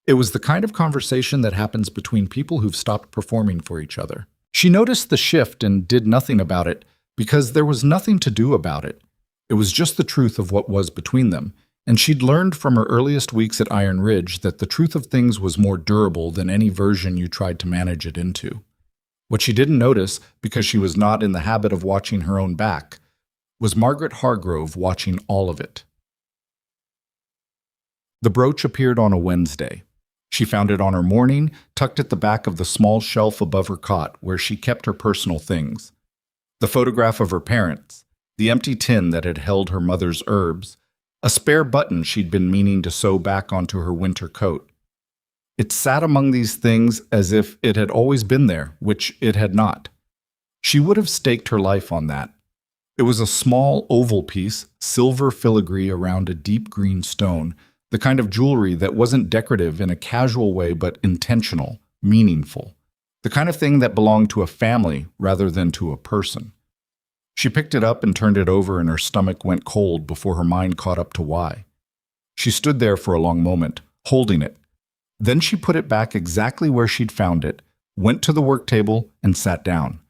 It was the kind of conversation that happens between people who've stopped performing for each other. She noticed the shift and did nothing about it because there was nothing to do about it. It was just the truth of what was between them, and she'd learned from her earliest weeks at Iron Ridge that the truth of things was more durable than any version you tried to manage it into. What she didn't notice, because she was not in the habit of watching her own back, was Margaret Hargrove watching all of it. The brooch appeared on a Wednesday. She found it on her morning, tucked at the back of the small shelf above her cot where she kept her personal things. The photograph of her parents, the empty tin that had held her mother's herbs, a spare button she'd been meaning to sew back onto her winter coat. It sat among these things as if it had always been there, which it had not. She would have staked her life on that. It was a small oval piece, silver filigree around a deep green stone, the kind of jewelry that wasn't decorative in a casual way but intentional, meaningful, the kind of thing that belonged to a family rather than to a person. She picked it up and turned it over, and her stomach went cold before her mind caught up to why. She stood there for a long moment, holding it. Then she put it back exactly where she'd found it, went to the work table, and sat down.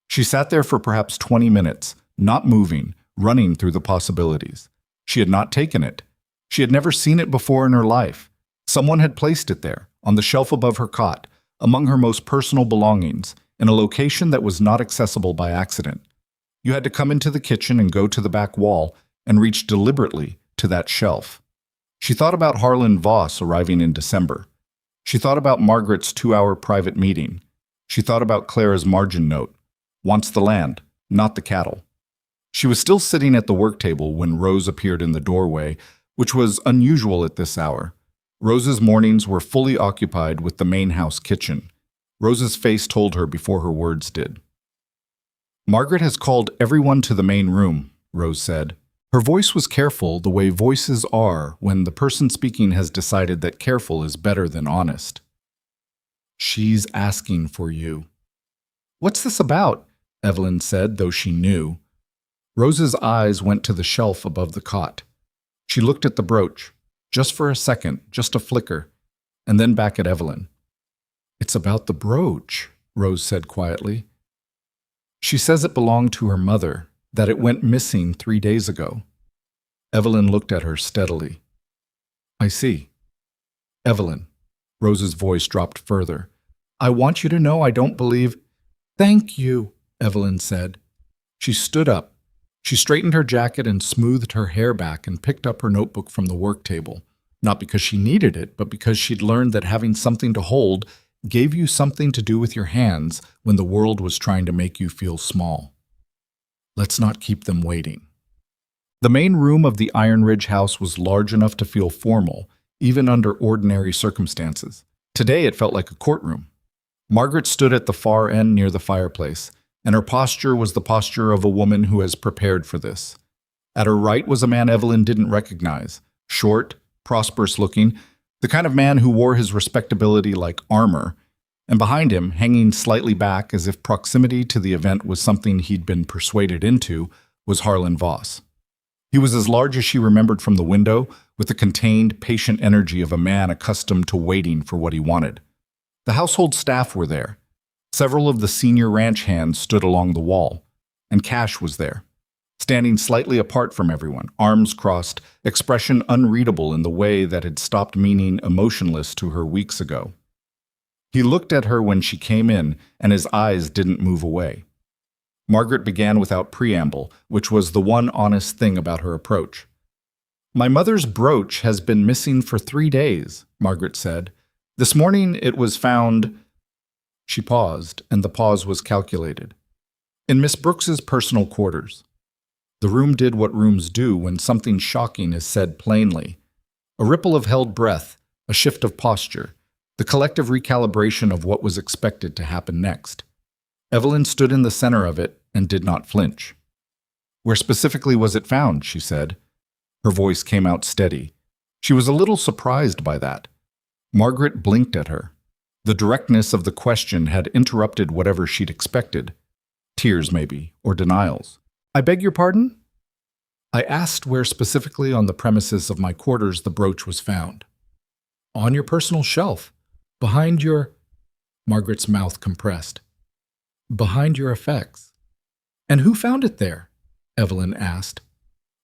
She sat there for perhaps 20 minutes, not moving, running through the possibilities. She had not taken it. She had never seen it before in her life. Someone had placed it there, on the shelf above her cot, among her most personal belongings, in a location that was not accessible by accident. You had to come into the kitchen and go to the back wall and reach deliberately to that shelf. She thought about Harlan Voss arriving in December. She thought about Margaret's 2-hour private meeting. She thought about Clara's margin note. Wants the land, not the cattle. She was still sitting at the work table when Rose appeared in the doorway, which was unusual at this hour. Rose's mornings were fully occupied with the main house kitchen. Rose's face told her before her words did. "Margaret has called everyone to the main room," Rose said. Her voice was careful, the way voices are when the person speaking has decided that careful is better than honest. "She's asking for you." "What's this about?" Evelyn said, though she knew. Rose's eyes went to the shelf above the cot. She looked at the brooch, just for a second, just a flicker, and then back at Evelyn. "It's about the brooch," Rose said quietly. "She says it belonged to her mother, that it went missing 3 days ago." Evelyn looked at her steadily. "I see." "Evelyn," Rose's voice dropped further, "I want you to know I don't believe—" "Thank you," Evelyn said. She stood up. She straightened her jacket and smoothed her hair back and picked up her notebook from the work table, not because she needed it, but because she'd learned that having something to hold gave you something to do with your hands when the world was trying to make you feel small. Let's not keep them waiting. The main room of the Iron Ridge house was large enough to feel formal, even under ordinary circumstances. Today it felt like a courtroom. Margaret stood at the far end near the fireplace, and her posture was the posture of a woman who has prepared for this. At her right was a man Evelyn didn't recognize, short, prosperous-looking, the kind of man who wore his respectability like armor, and behind him, hanging slightly back as if proximity to the event was something he'd been persuaded into, was Harlan Voss. He was as large as she remembered from the window, with the contained, patient energy of a man accustomed to waiting for what he wanted. The household staff were there. Several of the senior ranch hands stood along the wall, and Cash was there, standing slightly apart from everyone, arms crossed, expression unreadable in the way that had stopped meaning emotionless to her weeks ago. He looked at her when she came in, and his eyes didn't move away. Margaret began without preamble, which was the one honest thing about her approach. "My mother's brooch has been missing for 3 days," Margaret said. "This morning it was found—" She paused, and the pause was calculated. "In Miss Brooks's personal quarters." The room did what rooms do when something shocking is said plainly. A ripple of held breath, a shift of posture, the collective recalibration of what was expected to happen next. Evelyn stood in the center of it and did not flinch. "Where specifically was it found?" she said. Her voice came out steady. She was a little surprised by that. Margaret blinked at her. The directness of the question had interrupted whatever she'd expected. Tears, maybe, or denials. "I beg your pardon?" "I asked where specifically on the premises of my quarters the brooch was found." "On your personal shelf. Behind your—" Margaret's mouth compressed. "Behind your effects." "And who found it there?" Evelyn asked.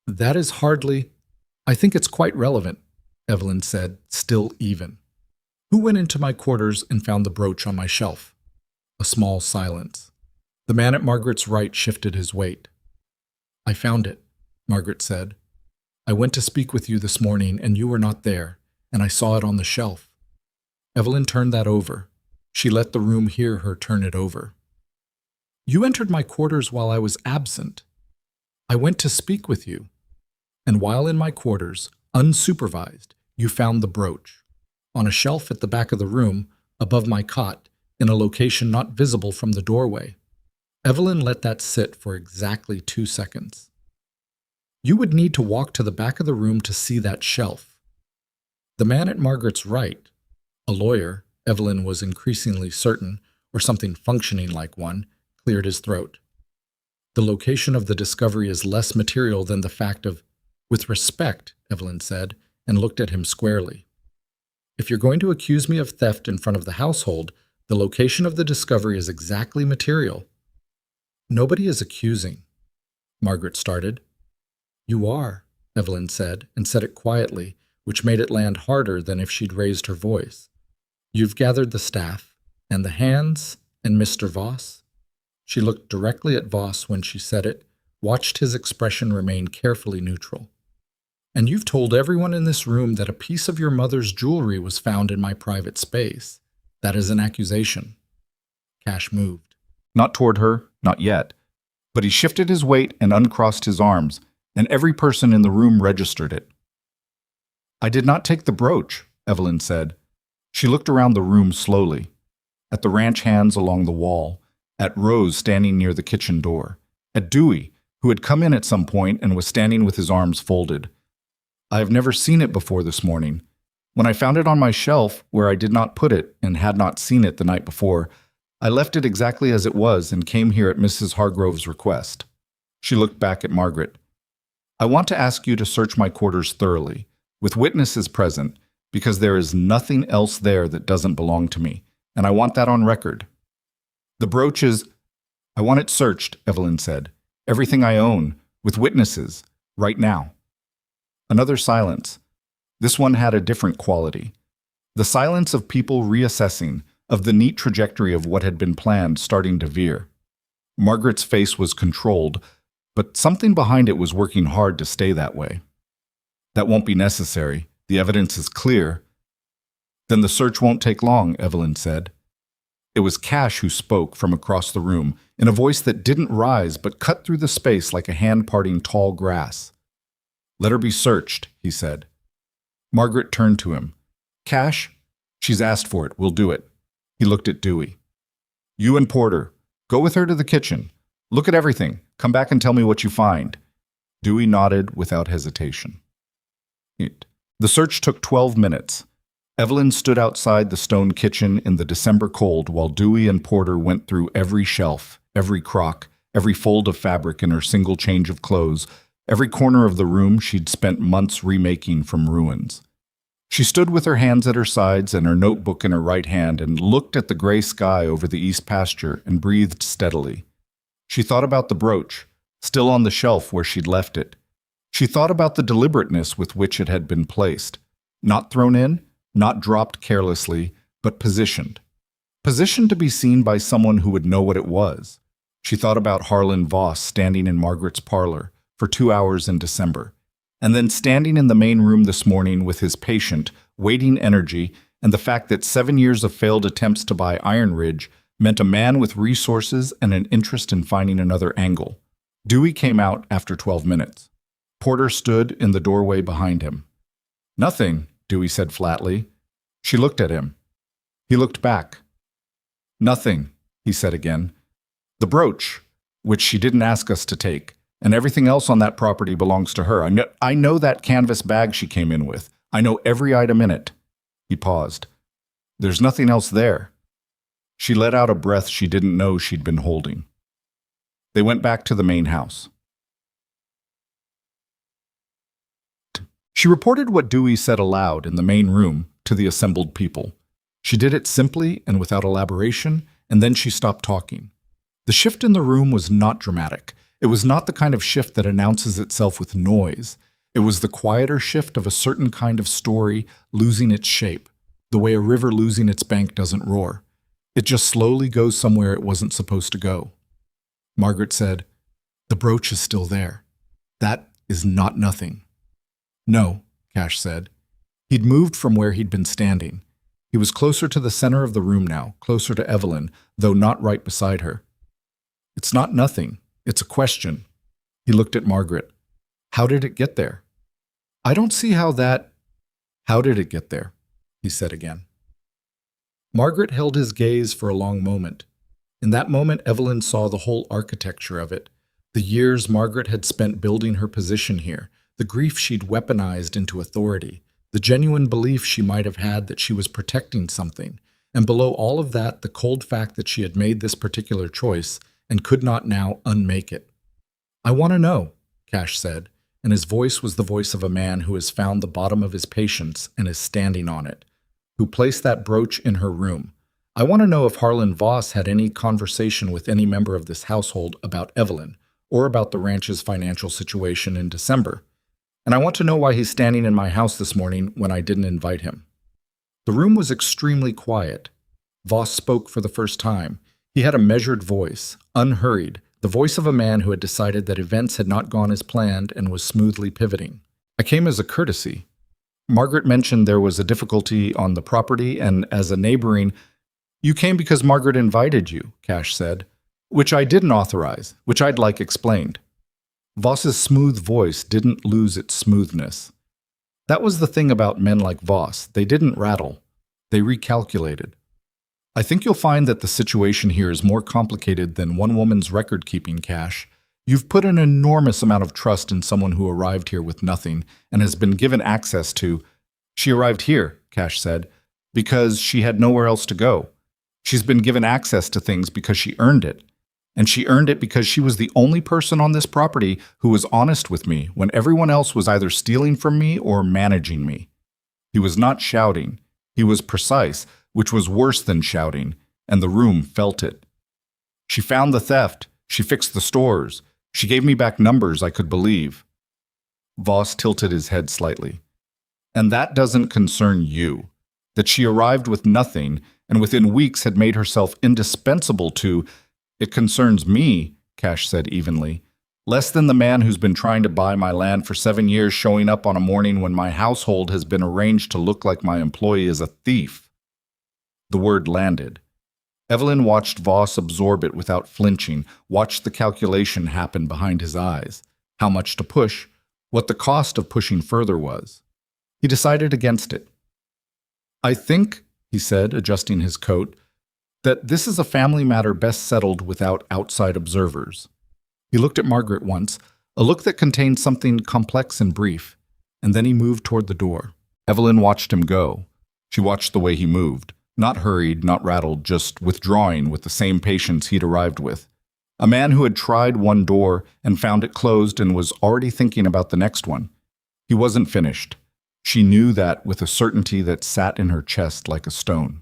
"That is hardly—" "I think it's quite relevant," Evelyn said, still even. "Who went into my quarters and found the brooch on my shelf?" A small silence. The man at Margaret's right shifted his weight. "I found it," Margaret said. "I went to speak with you this morning and you were not there, and I saw it on the shelf." Evelyn turned that over. She let the room hear her turn it over. "You entered my quarters while I was absent. I went to speak with you. And while in my quarters, unsupervised, you found the brooch. On a shelf at the back of the room, above my cot, in a location not visible from the doorway." Evelyn let that sit for exactly 2 seconds. "You would need to walk to the back of the room to see that shelf." The man at Margaret's right, a lawyer, Evelyn was increasingly certain, or something functioning like one, cleared his throat. "The location of the discovery is less material than the fact of—" "With respect," Evelyn said, and looked at him squarely. "If you're going to accuse me of theft in front of the household, the location of the discovery is exactly material." "Nobody is accusing," Margaret started. "You are," Evelyn said, and said it quietly, which made it land harder than if she'd raised her voice. "You've gathered the staff, and the hands, and Mr. Voss." She looked directly at Voss when she said it, watched his expression remain carefully neutral. "And you've told everyone in this room that a piece of your mother's jewelry was found in my private space. That is an accusation." Cash moved. Not toward her, not yet. But he shifted his weight and uncrossed his arms, and every person in the room registered it. "I did not take the brooch," Evelyn said. She looked around the room slowly, at the ranch hands along the wall, at Rose standing near the kitchen door, at Dewey, who had come in at some point and was standing with his arms folded. "I have never seen it before this morning. When I found it on my shelf, where I did not put it and had not seen it the night before, I left it exactly as it was and came here at Mrs. Hargrove's request." She looked back at Margaret. "I want to ask you to search my quarters thoroughly, with witnesses present, because there is nothing else there that doesn't belong to me, and I want that on record. The brooch is—" "I want it searched," Evelyn said. "Everything I own, with witnesses, right now." Another silence. This one had a different quality. The silence of people reassessing, of the neat trajectory of what had been planned starting to veer. Margaret's face was controlled, but something behind it was working hard to stay that way. "That won't be necessary. The evidence is clear." "Then the search won't take long," Evelyn said. It was Cash who spoke from across the room, in a voice that didn't rise but cut through the space like a hand parting tall grass. "Let her be searched," he said. Margaret turned to him. "Cash, she's asked for it. We'll do it." He looked at Dewey. "You and Porter, go with her to the kitchen. Look at everything. Come back and tell me what you find." Dewey nodded without hesitation. The search took 12 minutes. Evelyn stood outside the stone kitchen in the December cold while Dewey and Porter went through every shelf, every crock, every fold of fabric in her single change of clothes, every corner of the room she'd spent months remaking from ruins. She stood with her hands at her sides and her notebook in her right hand and looked at the gray sky over the east pasture and breathed steadily. She thought about the brooch, still on the shelf where she'd left it. She thought about the deliberateness with which it had been placed. Not thrown in, not dropped carelessly, but positioned. Positioned to be seen by someone who would know what it was. She thought about Harlan Voss standing in Margaret's parlor for 2 hours in December, and then standing in the main room this morning with his patient, waiting energy, and the fact that 7 years of failed attempts to buy Iron Ridge meant a man with resources and an interest in finding another angle. Dewey came out after 12 minutes. Porter stood in the doorway behind him. "Nothing," Dewey said flatly. She looked at him. He looked back. Nothing, he said again. The brooch, which she didn't ask us to take, and everything else on that property belongs to her. I know that canvas bag she came in with. I know every item in it. He paused. There's nothing else there. She let out a breath she didn't know she'd been holding. They went back to the main house. She reported what Dewey said aloud in the main room to the assembled people. She did it simply and without elaboration, and then she stopped talking. The shift in the room was not dramatic. It was not the kind of shift that announces itself with noise. It was the quieter shift of a certain kind of story losing its shape, the way a river losing its bank doesn't roar. It just slowly goes somewhere it wasn't supposed to go. Margaret said, "The brooch is still there. That is not nothing." "No," Cash said. He'd moved from where he'd been standing. He was closer to the center of the room now, closer to Evelyn, though not right beside her. "It's not nothing. It's a question." He looked at Margaret. "How did it get there?" "I don't see how that—" "How did it get there?" he said again. Margaret held his gaze for a long moment. In that moment, Evelyn saw the whole architecture of it, the years Margaret had spent building her position here, the grief she'd weaponized into authority, the genuine belief she might have had that she was protecting something, and below all of that, the cold fact that she had made this particular choice and could not now unmake it. "I want to know," Cash said, and his voice was the voice of a man who has found the bottom of his patience and is standing on it, who placed that brooch in her room. "I want to know if Harlan Voss had any conversation with any member of this household about Evelyn, or about the ranch's financial situation in December. And I want to know why he's standing in my house this morning when I didn't invite him." The room was extremely quiet. Voss spoke for the first time. He had a measured voice, unhurried, the voice of a man who had decided that events had not gone as planned and was smoothly pivoting. "I came as a courtesy. Margaret mentioned there was a difficulty on the property, and as a neighboring—" "You came because Margaret invited you," Cash said, "which I didn't authorize, which I'd like explained." Voss's smooth voice didn't lose its smoothness. That was the thing about men like Voss. They didn't rattle. They recalculated. "I think you'll find that the situation here is more complicated than one woman's record-keeping, Cash. You've put an enormous amount of trust in someone who arrived here with nothing and has been given access to—" "She arrived here," Cash said, "because she had nowhere else to go. She's been given access to things because she earned it. And she earned it because she was the only person on this property who was honest with me when everyone else was either stealing from me or managing me." He was not shouting. He was precise, which was worse than shouting, and the room felt it. "She found the theft. She fixed the stores. She gave me back numbers I could believe." Voss tilted his head slightly. "And that doesn't concern you. That she arrived with nothing and within weeks had made herself indispensable to—" "It concerns me," Cash said evenly, "less than the man who's been trying to buy my land for 7 years showing up on a morning when my household has been arranged to look like my employee is a thief." The word landed. Evelyn watched Voss absorb it without flinching, watched the calculation happen behind his eyes. How much to push, what the cost of pushing further was. He decided against it. "I think," he said, adjusting his coat, "that this is a family matter best settled without outside observers." He looked at Margaret once, a look that contained something complex and brief, and then he moved toward the door. Evelyn watched him go. She watched the way he moved, not hurried, not rattled, just withdrawing with the same patience he'd arrived with. A man who had tried one door and found it closed and was already thinking about the next one. He wasn't finished. She knew that with a certainty that sat in her chest like a stone.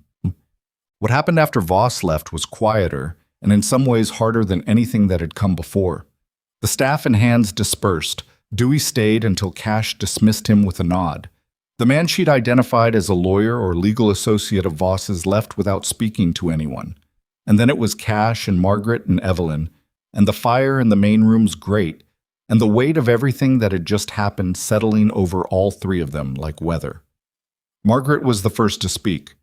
What happened after Voss left was quieter, and in some ways harder than anything that had come before. The staff and hands dispersed. Dewey stayed until Cash dismissed him with a nod. The man she'd identified as a lawyer or legal associate of Voss's left without speaking to anyone. And then it was Cash and Margaret and Evelyn, and the fire in the main room's grate, and the weight of everything that had just happened settling over all three of them like weather. Margaret was the first to speak.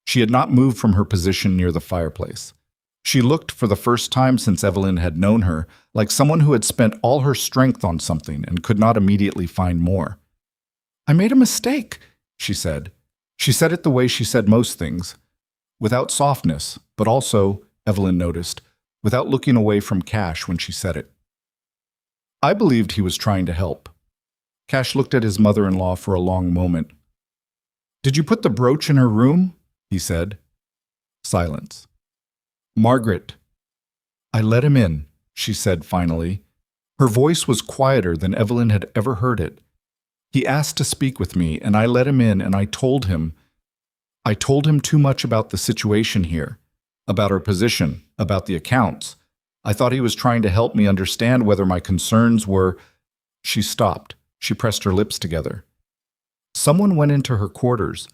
She had not moved from her position near the fireplace. She looked, for the first time since Evelyn had known her, like someone who had spent all her strength on something and could not immediately find more. "I made a mistake," she said. She said it the way she said most things, without softness, but also, Evelyn noticed, without looking away from Cash when she said it. I believed he was trying to help. Cash looked at his mother-in-law for a long moment. Did you put the brooch in her room? He said. Silence. Margaret. I let him in, she said finally. Her voice was quieter than Evelyn had ever heard it. He asked to speak with me, and I let him in, and I told him too much about the situation here, about our position, about the accounts. I thought he was trying to help me understand whether my concerns were... She stopped. She pressed her lips together. Someone went into her quarters.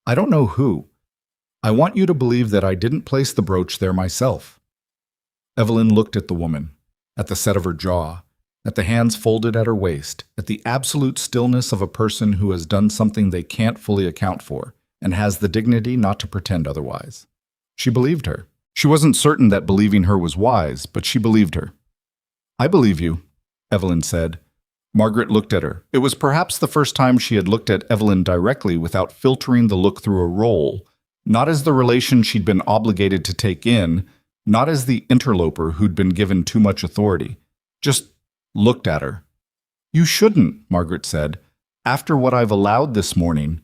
I don't know who. I want you to believe that I didn't place the brooch there myself. Evelyn looked at the woman, at the set of her jaw, at the hands folded at her waist, at the absolute stillness of a person who has done something they can't fully account for, and has the dignity not to pretend otherwise. She believed her. She wasn't certain that believing her was wise, but she believed her. I believe you, Evelyn said. Margaret looked at her. It was perhaps the first time she had looked at Evelyn directly without filtering the look through a role, not as the relation she'd been obligated to take in, not as the interloper who'd been given too much authority. Just looked at her. You shouldn't, Margaret said. After what I've allowed this morning,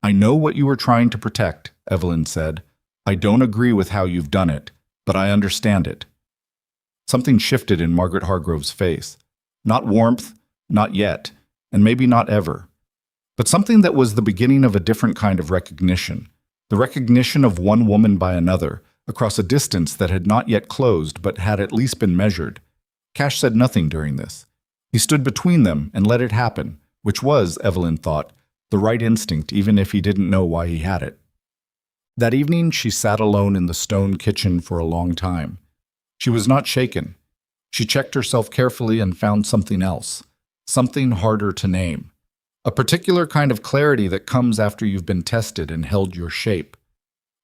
I know what you were trying to protect, Evelyn said. I don't agree with how you've done it, but I understand it. Something shifted in Margaret Hargrove's face. Not warmth, not yet, and maybe not ever, but something that was the beginning of a different kind of recognition, the recognition of one woman by another, across a distance that had not yet closed but had at least been measured. Cash said nothing during this. He stood between them and let it happen, which was, Evelyn thought, the right instinct even if he didn't know why he had it. That evening she sat alone in the stone kitchen for a long time. She was not shaken. She checked herself carefully and found something else, something harder to name. A particular kind of clarity that comes after you've been tested and held your shape.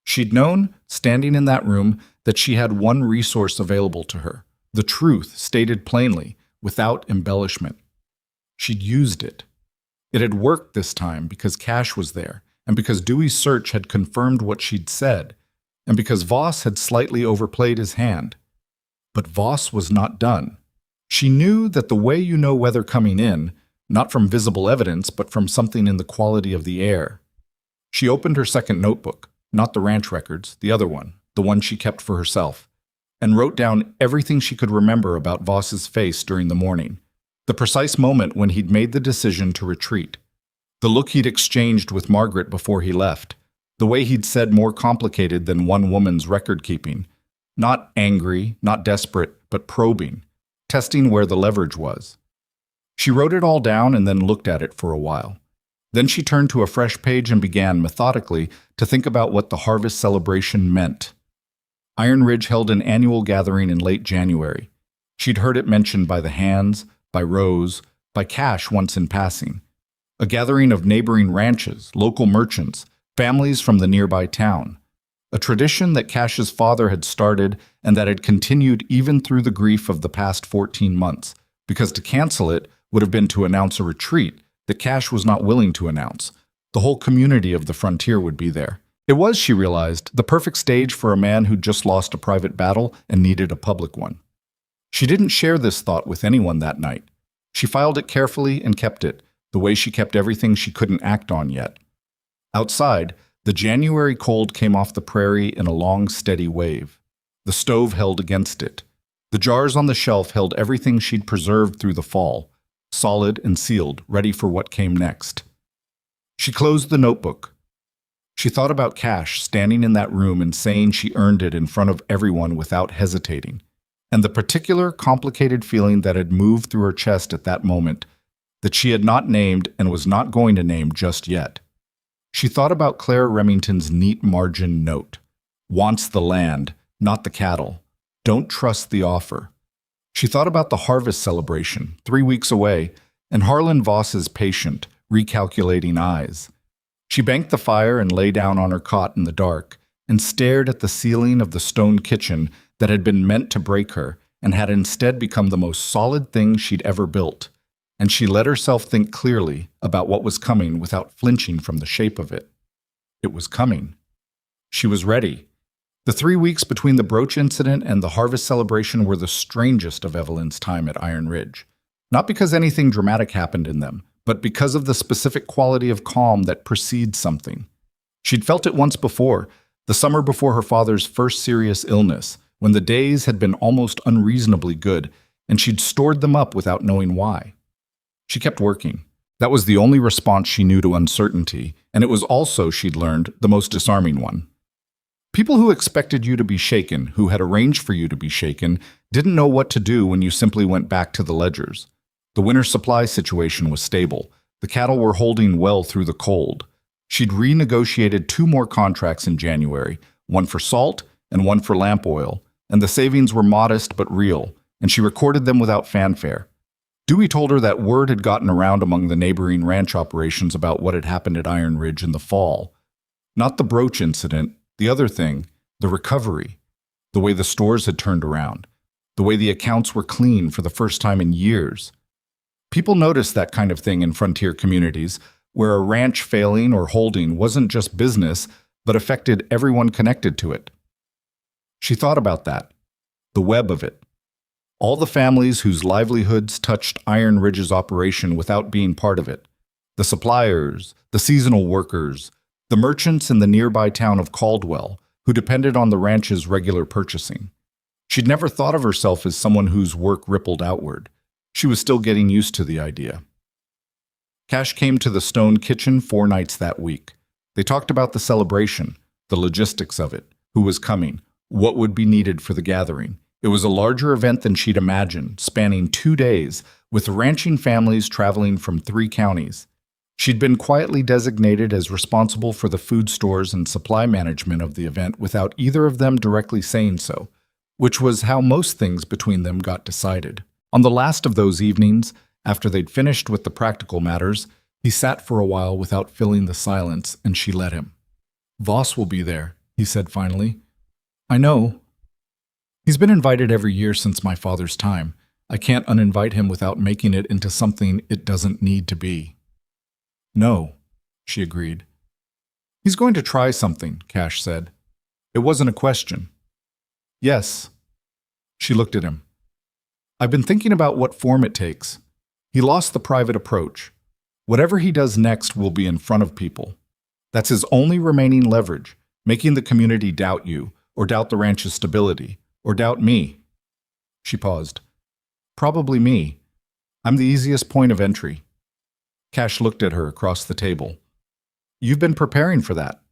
She'd known, standing in that room, that she had one resource available to her, the truth stated plainly, without embellishment. She'd used it. It had worked this time because Cash was there, and because Dewey's search had confirmed what she'd said, and because Voss had slightly overplayed his hand. But Voss was not done. She knew that the way you know weather coming in, not from visible evidence, but from something in the quality of the air. She opened her second notebook, not the ranch records, the other one, the one she kept for herself, and wrote down everything she could remember about Voss's face during the morning, the precise moment when he'd made the decision to retreat, the look he'd exchanged with Margaret before he left, the way he'd said more complicated than one woman's record-keeping, not angry, not desperate, but probing, testing where the leverage was. She wrote it all down and then looked at it for a while. Then she turned to a fresh page and began, methodically, to think about what the harvest celebration meant. Iron Ridge held an annual gathering in late January. She'd heard it mentioned by the Hands, by Rose, by Cash once in passing. A gathering of neighboring ranches, local merchants, families from the nearby town. A tradition that Cash's father had started and that had continued even through the grief of the past 14 months, because to cancel it would have been to announce a retreat that Cash was not willing to announce. The whole community of the frontier would be there. It was, she realized, the perfect stage for a man who'd just lost a private battle and needed a public one. She didn't share this thought with anyone that night. She filed it carefully and kept it, the way she kept everything she couldn't act on yet. Outside, the January cold came off the prairie in a long, steady wave. The stove held against it. The jars on the shelf held everything she'd preserved through the fall, solid and sealed, ready for what came next. She closed the notebook. She thought about Cash standing in that room and saying she earned it in front of everyone without hesitating, and the particular complicated feeling that had moved through her chest at that moment, that she had not named and was not going to name just yet. She thought about Claire Remington's neat margin note. Wants the land, not the cattle. Don't trust the offer. She thought about the harvest celebration, 3 weeks away, and Harlan Voss's patient, recalculating eyes. She banked the fire and lay down on her cot in the dark and stared at the ceiling of the stone kitchen that had been meant to break her and had instead become the most solid thing she'd ever built. and she let herself think clearly about what was coming without flinching from the shape of it. It was coming. She was ready. The 3 weeks between the brooch incident and the harvest celebration were the strangest of Evelyn's time at Iron Ridge. Not because anything dramatic happened in them, but because of the specific quality of calm that precedes something. She'd felt it once before, the summer before her father's first serious illness, when the days had been almost unreasonably good, and she'd stored them up without knowing why. She kept working. That was the only response she knew to uncertainty, and it was also, she'd learned, the most disarming one. People who expected you to be shaken, who had arranged for you to be shaken, didn't know what to do when you simply went back to the ledgers. The winter supply situation was stable. The cattle were holding well through the cold. She'd renegotiated 2 more contracts in January, one for salt and one for lamp oil, and the savings were modest but real, and she recorded them without fanfare. Dewey told her that word had gotten around among the neighboring ranch operations about what had happened at Iron Ridge in the fall. Not the brooch incident, the other thing, the recovery, the way the stores had turned around, the way the accounts were clean for the first time in years. People noticed that kind of thing in frontier communities, where a ranch failing or holding wasn't just business, but affected everyone connected to it. She thought about that, the web of it. All the families whose livelihoods touched Iron Ridge's operation without being part of it. The suppliers, the seasonal workers, the merchants in the nearby town of Caldwell, who depended on the ranch's regular purchasing. She'd never thought of herself as someone whose work rippled outward. She was still getting used to the idea. Cash came to the stone kitchen 4 nights that week. They talked about the celebration, the logistics of it, who was coming, what would be needed for the gathering. It was a larger event than she'd imagined, spanning 2 days, with ranching families traveling from 3 counties. She'd been quietly designated as responsible for the food stores and supply management of the event without either of them directly saying so, which was how most things between them got decided. On the last of those evenings, after they'd finished with the practical matters, he sat for a while without filling the silence, and she let him. "Voss will be there," he said finally. "I know. He's been invited every year since my father's time. I can't uninvite him without making it into something it doesn't need to be." "No," she agreed. "He's going to try something," Cash said. It wasn't a question. "Yes." She looked at him. "I've been thinking about what form it takes. He lost the private approach. Whatever he does next will be in front of people. That's his only remaining leverage, making the community doubt you, or doubt the ranch's stability, or doubt me." She paused. "Probably me. I'm the easiest point of entry." Cash looked at her across the table. "You've been preparing for that.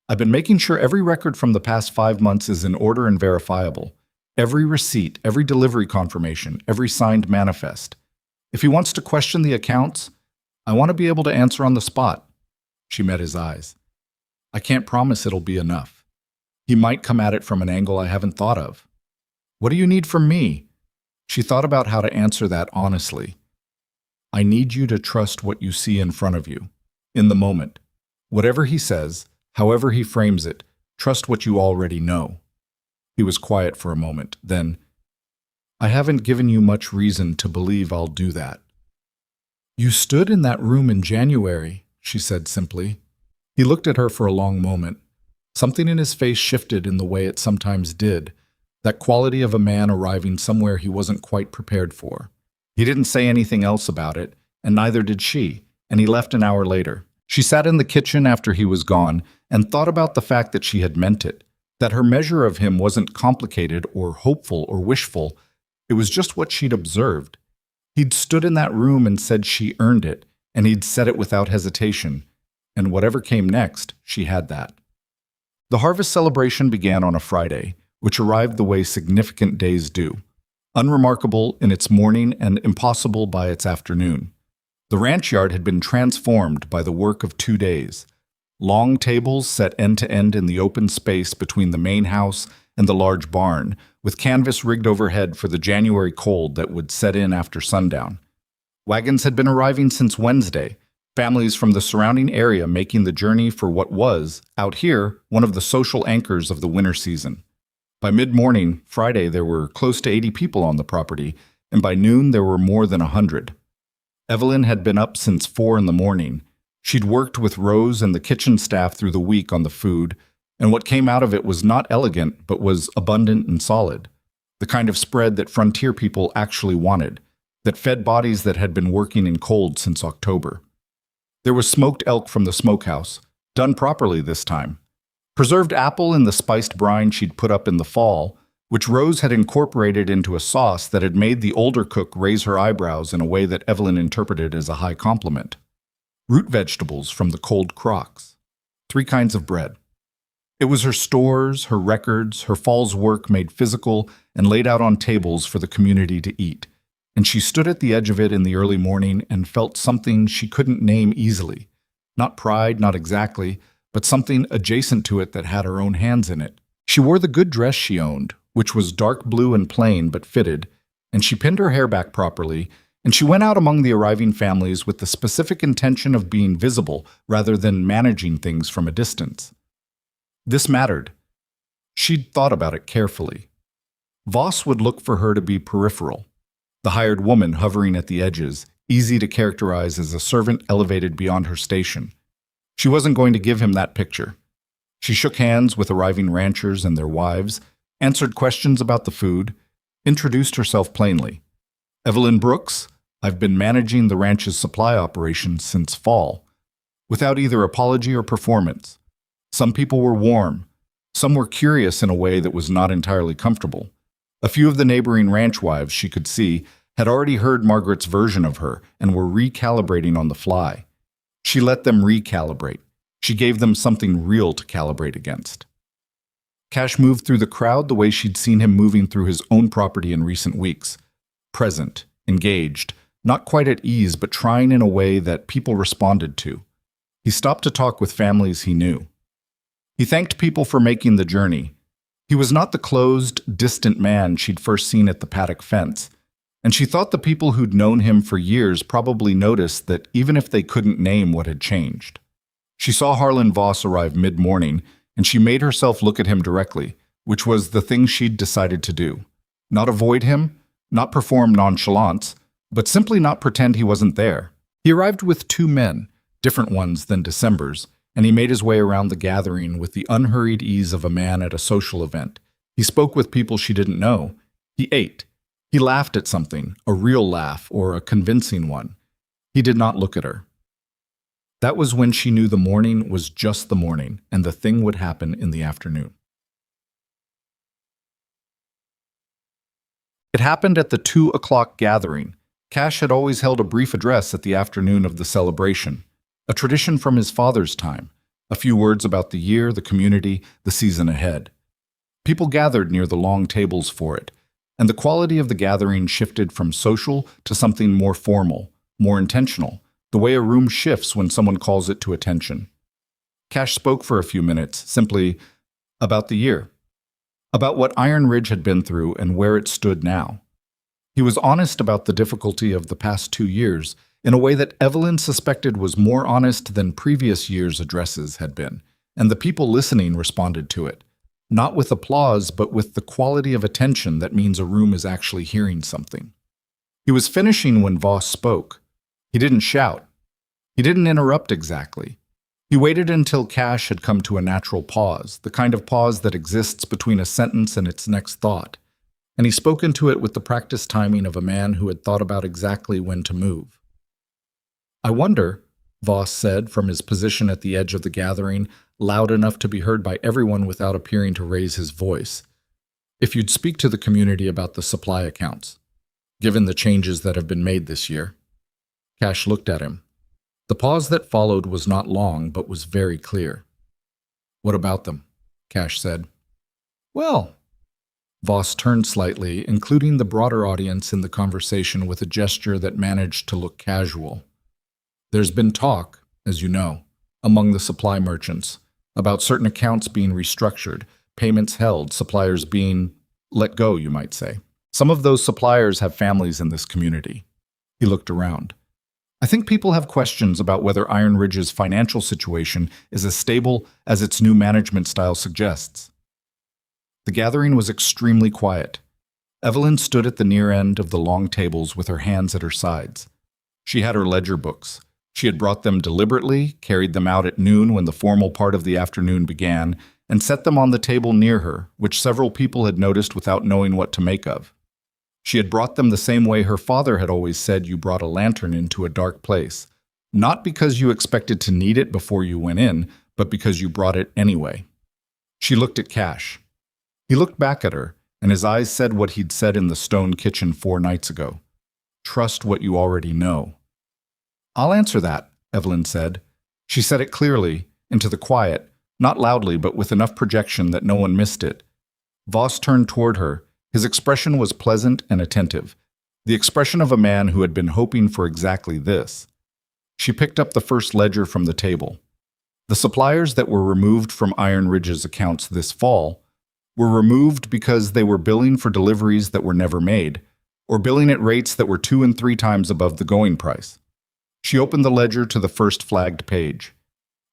I've been making sure every record from the past 5 months is in order and verifiable. Every receipt, every delivery confirmation, every signed manifest. If he wants to question the accounts, I want to be able to answer on the spot." She met his eyes. "I can't promise it'll be enough. He might come at it from an angle I haven't thought of. What do you need from me?" She thought about how to answer that honestly. "I need you to trust what you see in front of you, in the moment. Whatever he says, however he frames it, trust what you already know." He was quiet for a moment, then, "I haven't given you much reason to believe I'll do that." "You stood in that room in January," she said simply. He looked at her for a long moment. Something in his face shifted in the way it sometimes did, that quality of a man arriving somewhere he wasn't quite prepared for. He didn't say anything else about it, and neither did she, and he left an hour later. She sat in the kitchen after he was gone and thought about the fact that she had meant it, that her measure of him wasn't complicated or hopeful or wishful. It was just what she'd observed. He'd stood in that room and said she earned it, and he'd said it without hesitation. And whatever came next, she had that. The harvest celebration began on a Friday, which arrived the way significant days do, unremarkable in its morning and impossible by its afternoon. The ranch yard had been transformed by the work of 2 days. Long tables set end to end in the open space between the main house and the large barn, with canvas rigged overhead for the January cold that would set in after sundown. Wagons had been arriving since Wednesday, families from the surrounding area making the journey for what was, out here, one of the social anchors of the winter season. By mid-morning, Friday, there were close to 80 people on the property, and by noon there were more than 100. Evelyn had been up since 4 in the morning. She'd worked with Rose and the kitchen staff through the week on the food, and what came out of it was not elegant, but was abundant and solid. The kind of spread that frontier people actually wanted, that fed bodies that had been working in cold since October. There was smoked elk from the smokehouse, done properly this time. Preserved apple in the spiced brine she'd put up in the fall, which Rose had incorporated into a sauce that had made the older cook raise her eyebrows in a way that Evelyn interpreted as a high compliment. Root vegetables from the cold crocks. 3 kinds of bread. It was her stores, her records, her fall's work made physical and laid out on tables for the community to eat, and she stood at the edge of it in the early morning and felt something she couldn't name easily. Not pride, not exactly, but something adjacent to it that had her own hands in it. She wore the good dress she owned, which was dark blue and plain but fitted, and she pinned her hair back properly, and she went out among the arriving families with the specific intention of being visible rather than managing things from a distance. This mattered. She'd thought about it carefully. Voss would look for her to be peripheral, the hired woman hovering at the edges, easy to characterize as a servant elevated beyond her station. She wasn't going to give him that picture. She shook hands with arriving ranchers and their wives, answered questions about the food, introduced herself plainly. Evelyn Brooks, I've been managing the ranch's supply operations since fall, without either apology or performance. Some people were warm. Some were curious in a way that was not entirely comfortable. A few of the neighboring ranch wives, she could see, had already heard Margaret's version of her and were recalibrating on the fly. She let them recalibrate. She gave them something real to calibrate against. Cash moved through the crowd the way she'd seen him moving through his own property in recent weeks. Present, engaged, not quite at ease, but trying in a way that people responded to. He stopped to talk with families he knew. He thanked people for making the journey. He was not the closed, distant man she'd first seen at the paddock fence, and she thought the people who'd known him for years probably noticed that even if they couldn't name what had changed. She saw Harlan Voss arrive mid-morning, and she made herself look at him directly, which was the thing she'd decided to do. Not avoid him, not perform nonchalance, but simply not pretend he wasn't there. He arrived with 2 men, different ones than December's, and he made his way around the gathering with the unhurried ease of a man at a social event. He spoke with people she didn't know. He ate. He laughed at something, a real laugh or a convincing one. He did not look at her. That was when she knew the morning was just the morning, and the thing would happen in the afternoon. It happened at the 2 o'clock gathering. Cash had always held a brief address at the afternoon of the celebration, a tradition from his father's time, a few words about the year, the community, the season ahead. People gathered near the long tables for it, and the quality of the gathering shifted from social to something more formal, more intentional, the way a room shifts when someone calls it to attention. Cash spoke for a few minutes, simply about the year, about what Iron Ridge had been through and where it stood now. He was honest about the difficulty of the past 2 years in a way that Evelyn suspected was more honest than previous years' addresses had been, and the people listening responded to it, not with applause, but with the quality of attention that means a room is actually hearing something. He was finishing when Voss spoke. He didn't shout. He didn't interrupt exactly. He waited until Cash had come to a natural pause, the kind of pause that exists between a sentence and its next thought, and he spoke into it with the practiced timing of a man who had thought about exactly when to move. "I wonder," Voss said from his position at the edge of the gathering, loud enough to be heard by everyone without appearing to raise his voice, "if you'd speak to the community about the supply accounts, given the changes that have been made this year." Cash looked at him. The pause that followed was not long, but was very clear. "What about them?" Cash said. "Well," Voss turned slightly, including the broader audience in the conversation with a gesture that managed to look casual. "There's been talk, as you know, among the supply merchants, about certain accounts being restructured, payments held, suppliers being let go, you might say. Some of those suppliers have families in this community." He looked around. "I think people have questions about whether Iron Ridge's financial situation is as stable as its new management style suggests." The gathering was extremely quiet. Evelyn stood at the near end of the long tables with her hands at her sides. She had her ledger books. She had brought them deliberately, carried them out at noon when the formal part of the afternoon began, and set them on the table near her, which several people had noticed without knowing what to make of. She had brought them the same way her father had always said you brought a lantern into a dark place, not because you expected to need it before you went in, but because you brought it anyway. She looked at Cash. He looked back at her, and his eyes said what he'd said in the stone kitchen 4 nights ago. Trust what you already know. I'll answer that, Evelyn said. She said it clearly, into the quiet, not loudly but with enough projection that no one missed it. Voss turned toward her. His expression was pleasant and attentive, the expression of a man who had been hoping for exactly this. She picked up the first ledger from the table. The suppliers that were removed from Iron Ridge's accounts this fall were removed because they were billing for deliveries that were never made, or billing at rates that were 2 and 3 times above the going price. She opened the ledger to the first flagged page.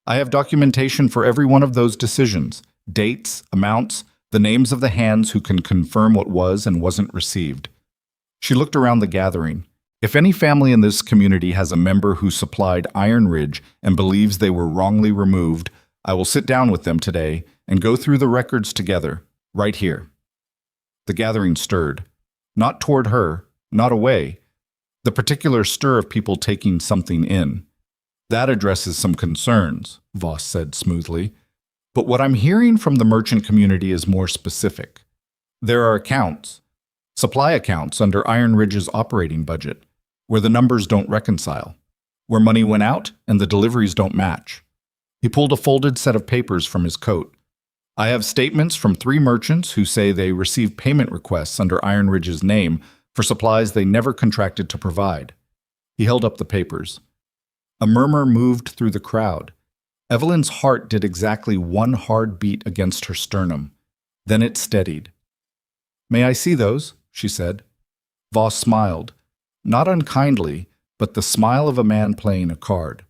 I have documentation for every one of those decisions, dates, amounts, the names of the hands who can confirm what was and wasn't received. She looked around the gathering. If any family in this community has a member who supplied Iron Ridge and believes they were wrongly removed, I will sit down with them today and go through the records together, right here. The gathering stirred. Not toward her, not away. The particular stir of people taking something in. That addresses some concerns, Voss said smoothly. But what I'm hearing from the merchant community is more specific. There are accounts, supply accounts under Iron Ridge's operating budget, where the numbers don't reconcile, where money went out and the deliveries don't match. He pulled a folded set of papers from his coat. I have statements from 3 merchants who say they received payment requests under Iron Ridge's name for supplies they never contracted to provide. He held up the papers. A murmur moved through the crowd. Evelyn's heart did exactly 1 hard beat against her sternum. Then it steadied. May I see those? She said. Voss smiled, not unkindly, but the smile of a man playing a card.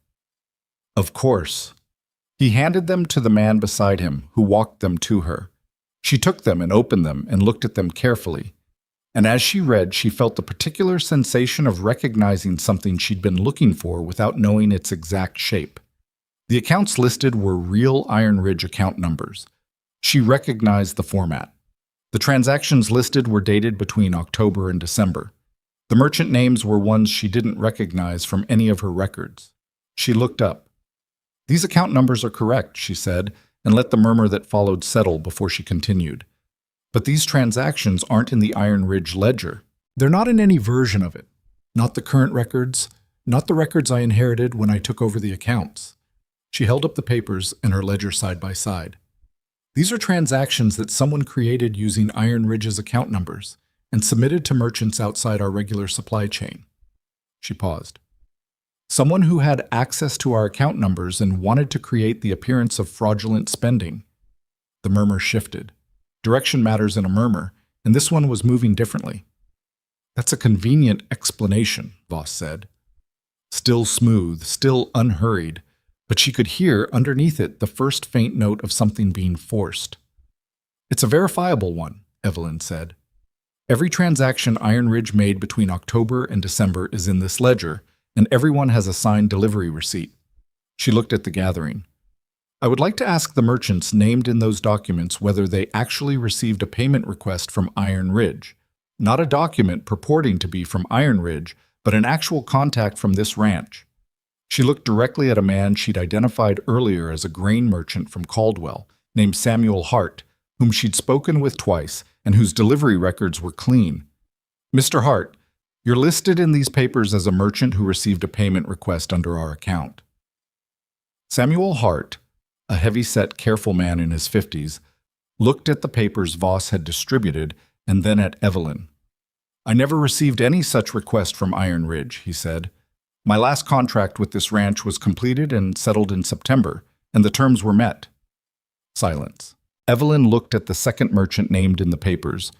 Of course. He handed them to the man beside him, who walked them to her. She took them and opened them and looked at them carefully. And as she read, she felt the particular sensation of recognizing something she'd been looking for without knowing its exact shape. The accounts listed were real Iron Ridge account numbers. She recognized the format. The transactions listed were dated between October and December. The merchant names were ones she didn't recognize from any of her records. She looked up. These account numbers are correct, she said, and let the murmur that followed settle before she continued. But these transactions aren't in the Iron Ridge ledger. They're not in any version of it. Not the current records, not the records I inherited when I took over the accounts. She held up the papers and her ledger side by side. These are transactions that someone created using Iron Ridge's account numbers and submitted to merchants outside our regular supply chain. She paused. Someone who had access to our account numbers and wanted to create the appearance of fraudulent spending. The murmur shifted. Direction matters in a murmur, and this one was moving differently. That's a convenient explanation, Voss said. Still smooth, still unhurried, but she could hear underneath it the first faint note of something being forced. It's a verifiable one, Evelyn said. Every transaction Iron Ridge made between October and December is in this ledger, and everyone has a signed delivery receipt. She looked at the gathering. I would like to ask the merchants named in those documents whether they actually received a payment request from Iron Ridge, not a document purporting to be from Iron Ridge, but an actual contact from this ranch. She looked directly at a man she'd identified earlier as a grain merchant from Caldwell, named Samuel Hart, whom she'd spoken with twice and whose delivery records were clean. Mr. Hart, you're listed in these papers as a merchant who received a payment request under our account. Samuel Hart, a heavy-set, careful man in his 50s, looked at the papers Voss had distributed and then at Evelyn. I never received any such request from Iron Ridge, he said. My last contract with this ranch was completed and settled in September, and the terms were met. Silence. Evelyn looked at the second merchant named in the papers,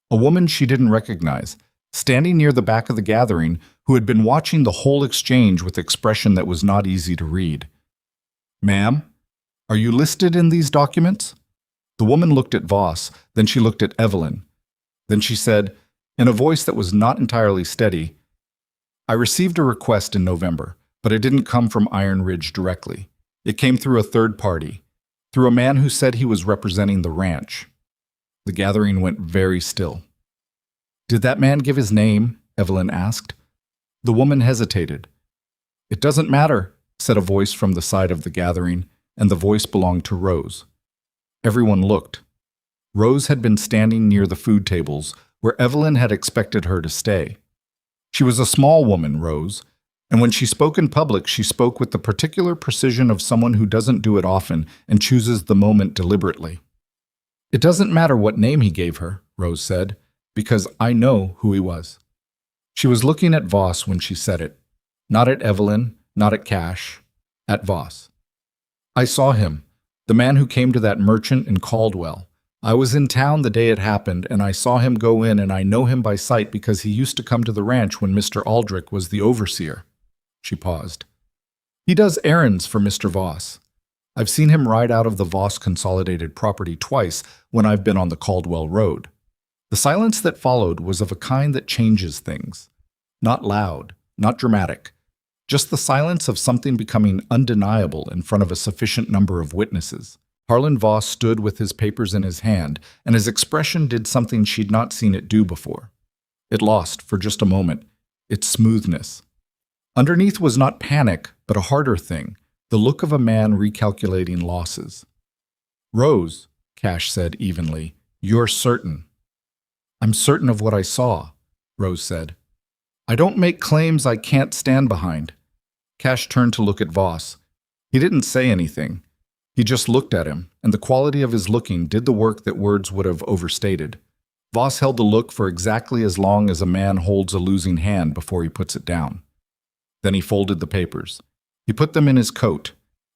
a woman she didn't recognize, standing near the back of the gathering, who had been watching the whole exchange with expression that was not easy to read. Ma'am, are you listed in these documents? The woman looked at Voss, then she looked at Evelyn. Then she said, in a voice that was not entirely steady, I received a request in November, but it didn't come from Iron Ridge directly. It came through a third party, through a man who said he was representing the ranch. The gathering went very still. Did that man give his name? Evelyn asked. The woman hesitated. It doesn't matter, said a voice from the side of the gathering, and the voice belonged to Rose. Everyone looked. Rose had been standing near the food tables, where Evelyn had expected her to stay. She was a small woman, Rose, and when she spoke in public, she spoke with the particular precision of someone who doesn't do it often and chooses the moment deliberately. It doesn't matter what name he gave her, Rose said, because I know who he was. She was looking at Voss when she said it. Not at Evelyn, not at Cash, at Voss. I saw him, the man who came to that merchant in Caldwell. I was in town the day it happened, and I saw him go in, and I know him by sight because he used to come to the ranch when Mr. Aldrich was the overseer. She paused. He does errands for Mr. Voss. I've seen him ride out of the Voss Consolidated property twice when I've been on the Caldwell Road. The silence that followed was of a kind that changes things. Not loud, not dramatic. Just the silence of something becoming undeniable in front of a sufficient number of witnesses. Harlan Voss stood with his papers in his hand, and his expression did something she'd not seen it do before. It lost, for just a moment, its smoothness. Underneath was not panic, but a harder thing, the look of a man recalculating losses. Rose, Cash said evenly, you're certain. I'm certain of what I saw, Rose said. I don't make claims I can't stand behind. Cash turned to look at Voss. He didn't say anything. He just looked at him, and the quality of his looking did the work that words would have overstated. Voss held the look for exactly as long as a man holds a losing hand before he puts it down. Then he folded the papers. He put them in his coat.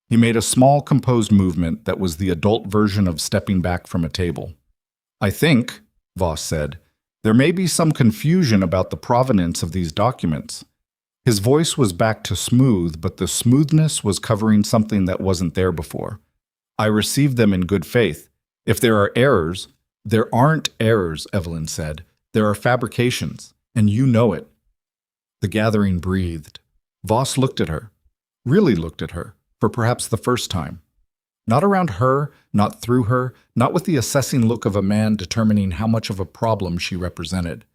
He made a small, composed movement that was the adult version of stepping back from a table. I think, Voss said, there may be some confusion about the provenance of these documents. His voice was back to smooth, but the smoothness was covering something that wasn't there before. I received them in good faith. If there are errors, there aren't errors, Evelyn said. There are fabrications, and you know it. The gathering breathed. Voss looked at her, really looked at her, for perhaps the first time. Not around her, not through her, not with the assessing look of a man determining how much of a problem she represented.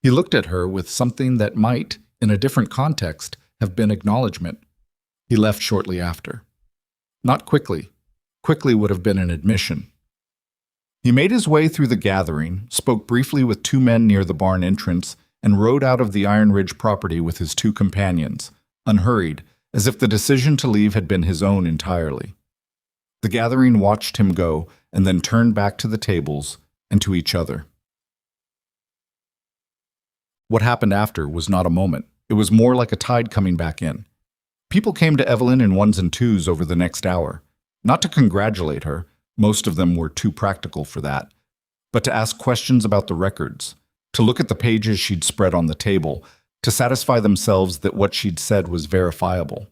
He looked at her with something that might, in a different context, have been acknowledgement. He left shortly after. Not quickly. Quickly would have been an admission. He made his way through the gathering, spoke briefly with two men near the barn entrance, and rode out of the Iron Ridge property with his two companions, unhurried, as if the decision to leave had been his own entirely. The gathering watched him go, and then turned back to the tables and to each other. What happened after was not a moment. It was more like a tide coming back in. People came to Evelyn in ones and twos over the next hour, not to congratulate her, most of them were too practical for that, but to ask questions about the records, to look at the pages she'd spread on the table, to satisfy themselves that what she'd said was verifiable.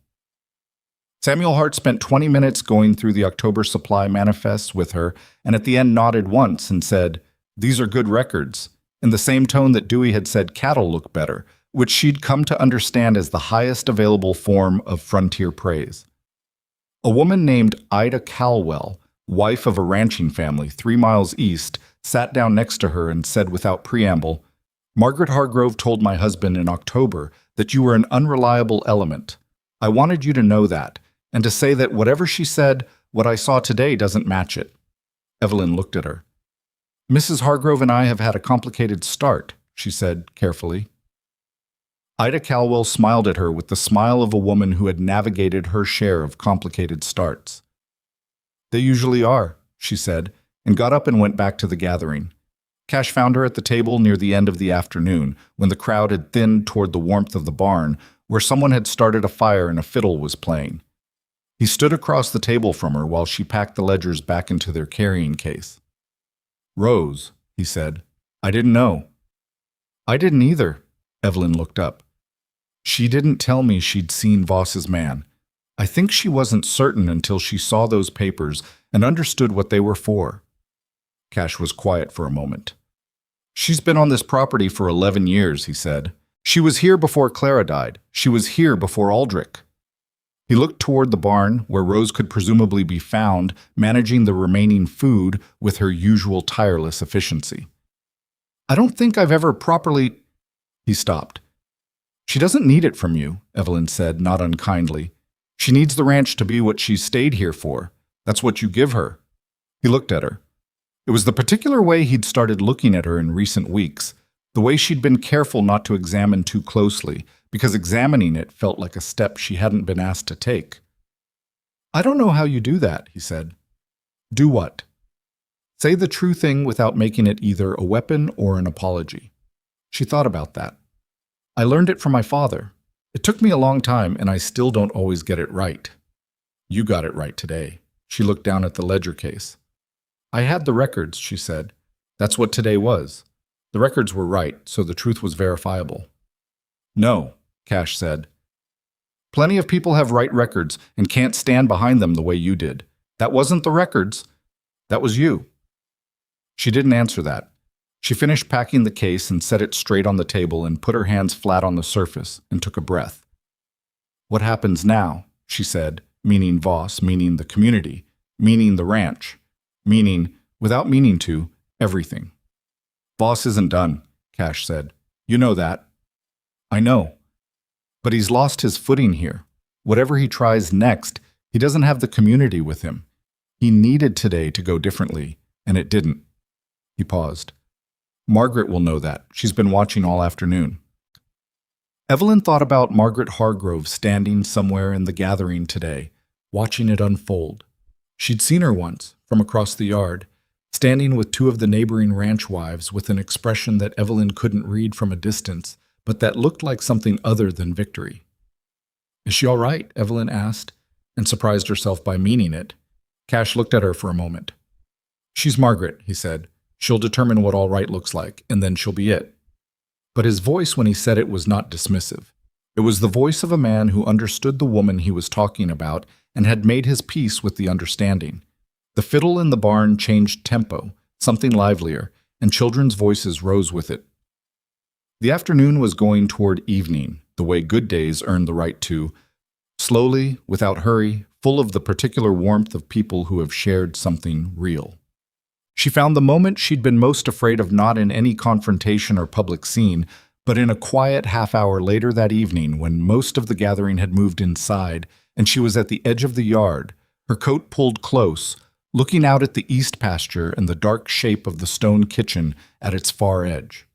Samuel Hart spent 20 minutes going through the October supply manifests with her, and at the end nodded once and said, "These are good records," in the same tone that Dewey had said cattle look better, which she'd come to understand as the highest available form of frontier praise. A woman named Ida Calwell, wife of a ranching family 3 miles east, sat down next to her and said without preamble, "Margaret Hargrove told my husband in October that you were an unreliable element. I wanted you to know that, and to say that whatever she said, what I saw today doesn't match it." Evelyn looked at her. "Mrs. Hargrove and I have had a complicated start," she said carefully. Ida Calwell smiled at her with the smile of a woman who had navigated her share of complicated starts. "They usually are," she said, and got up and went back to the gathering. Cash found her at the table near the end of the afternoon, when the crowd had thinned toward the warmth of the barn, where someone had started a fire and a fiddle was playing. He stood across the table from her while she packed the ledgers back into their carrying case. "Rose," he said, "I didn't know." "I didn't either." Evelyn looked up. "She didn't tell me she'd seen Voss's man. I think she wasn't certain until she saw those papers and understood what they were for." Cash was quiet for a moment. "She's been on this property for 11 years, he said. She was here before Clara died. She was here before Aldrich. He looked toward the barn, where Rose could presumably be found, managing the remaining food with her usual tireless efficiency. I don't think I've ever properly... He stopped. She doesn't need it from you, Evelyn said, not unkindly. She needs the ranch to be what she's stayed here for. That's what you give her. He looked at her. It was the particular way he'd started looking at her in recent weeks, the way she'd been careful not to examine too closely, because examining it felt like a step she hadn't been asked to take. I don't know how you do that, he said. Do what? Say the true thing without making it either a weapon or an apology. She thought about that. I learned it from my father. It took me a long time, and I still don't always get it right. You got it right today. She looked down at the ledger case. I had the records, she said. That's what today was. The records were right, so the truth was verifiable. No, Cash said. Plenty of people have right records and can't stand behind them the way you did. That wasn't the records. That was you. She didn't answer that. She finished packing the case and set it straight on the table and put her hands flat on the surface and took a breath. What happens now, she said, meaning Voss, meaning the community, meaning the ranch, meaning, without meaning to, everything. Voss isn't done, Cash said. You know that. I know. But he's lost his footing here. Whatever he tries next, he doesn't have the community with him. He needed today to go differently, and it didn't. He paused. Margaret will know that. She's been watching all afternoon. Evelyn thought about Margaret Hargrove standing somewhere in the gathering today, watching it unfold. She'd seen her once, from across the yard, standing with two of the neighboring ranch wives with an expression that Evelyn couldn't read from a distance, but that looked like something other than victory. Is she all right? Evelyn asked, and surprised herself by meaning it. Cash looked at her for a moment. She's Margaret, he said. She'll determine what all right looks like, and then she'll be it. But his voice when he said it was not dismissive. It was the voice of a man who understood the woman he was talking about and had made his peace with the understanding. The fiddle in the barn changed tempo, something livelier, and children's voices rose with it. The afternoon was going toward evening, the way good days earn the right to, slowly, without hurry, full of the particular warmth of people who have shared something real. She found the moment she'd been most afraid of not in any confrontation or public scene, but in a quiet half-hour later that evening when most of the gathering had moved inside and she was at the edge of the yard, her coat pulled close, looking out at the east pasture and the dark shape of the stone kitchen at its far edge.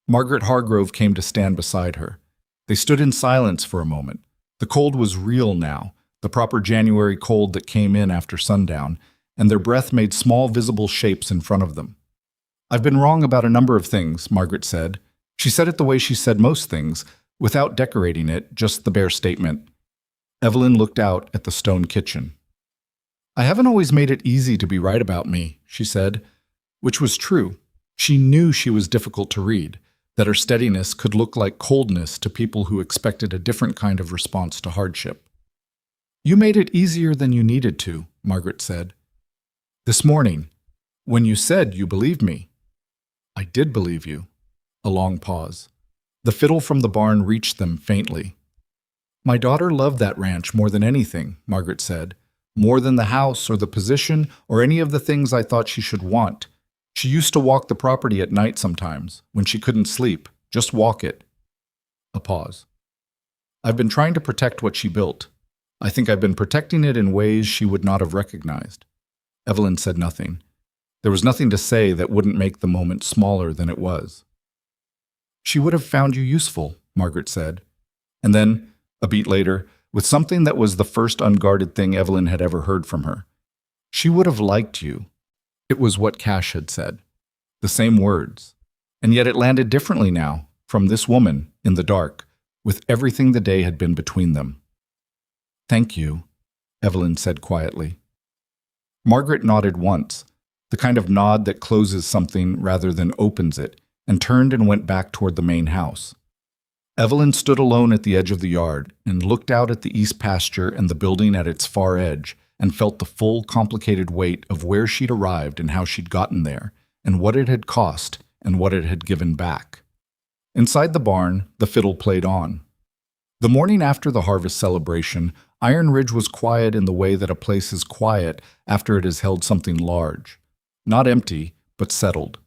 Margaret Hargrove came to stand beside her. They stood in silence for a moment. The cold was real now, the proper January cold that came in after sundown, and their breath made small visible shapes in front of them. I've been wrong about a number of things, Margaret said. She said it the way she said most things, without decorating it, just the bare statement. Evelyn looked out at the stone kitchen. I haven't always made it easy to be right about me, she said, which was true. She knew she was difficult to read, that her steadiness could look like coldness to people who expected a different kind of response to hardship. You made it easier than you needed to, Margaret said. This morning, when you said you believed me. I did believe you. A long pause. The fiddle from the barn reached them faintly. My daughter loved that ranch more than anything, Margaret said. More than the house or the position or any of the things I thought she should want. She used to walk the property at night sometimes, when she couldn't sleep. Just walk it. A pause. I've been trying to protect what she built. I think I've been protecting it in ways she would not have recognized. Evelyn said nothing. There was nothing to say that wouldn't make the moment smaller than it was. She would have found you useful, Margaret said. And then, a beat later, with something that was the first unguarded thing Evelyn had ever heard from her. She would have liked you. It was what Cash had said. The same words. And yet it landed differently now, from this woman, in the dark, with everything the day had been between them. Thank you, Evelyn said quietly. Margaret nodded once, the kind of nod that closes something rather than opens it, and turned and went back toward the main house. Evelyn stood alone at the edge of the yard and looked out at the east pasture and the building at its far edge and felt the full, complicated weight of where she'd arrived and how she'd gotten there, and what it had cost and what it had given back. Inside the barn, the fiddle played on. The morning after the harvest celebration, Iron Ridge was quiet in the way that a place is quiet after it has held something large. Not empty, but settled.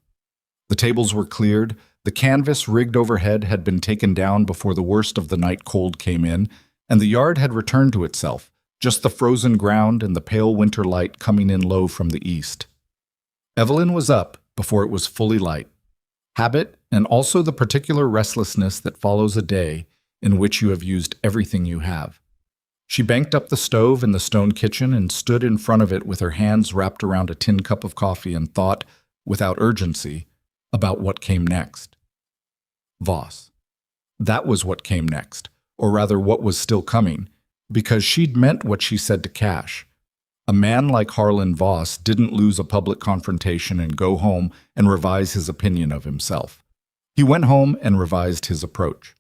The tables were cleared, the canvas rigged overhead had been taken down before the worst of the night cold came in, and the yard had returned to itself, just the frozen ground and the pale winter light coming in low from the east. Evelyn was up before it was fully light. Habit, and also the particular restlessness that follows a day in which you have used everything you have. She banked up the stove in the stone kitchen and stood in front of it with her hands wrapped around a tin cup of coffee and thought, without urgency, about what came next. Voss. That was what came next, or rather what was still coming, because she'd meant what she said to Cash. A man like Harlan Voss didn't lose a public confrontation and go home and revise his opinion of himself. He went home and revised his approach.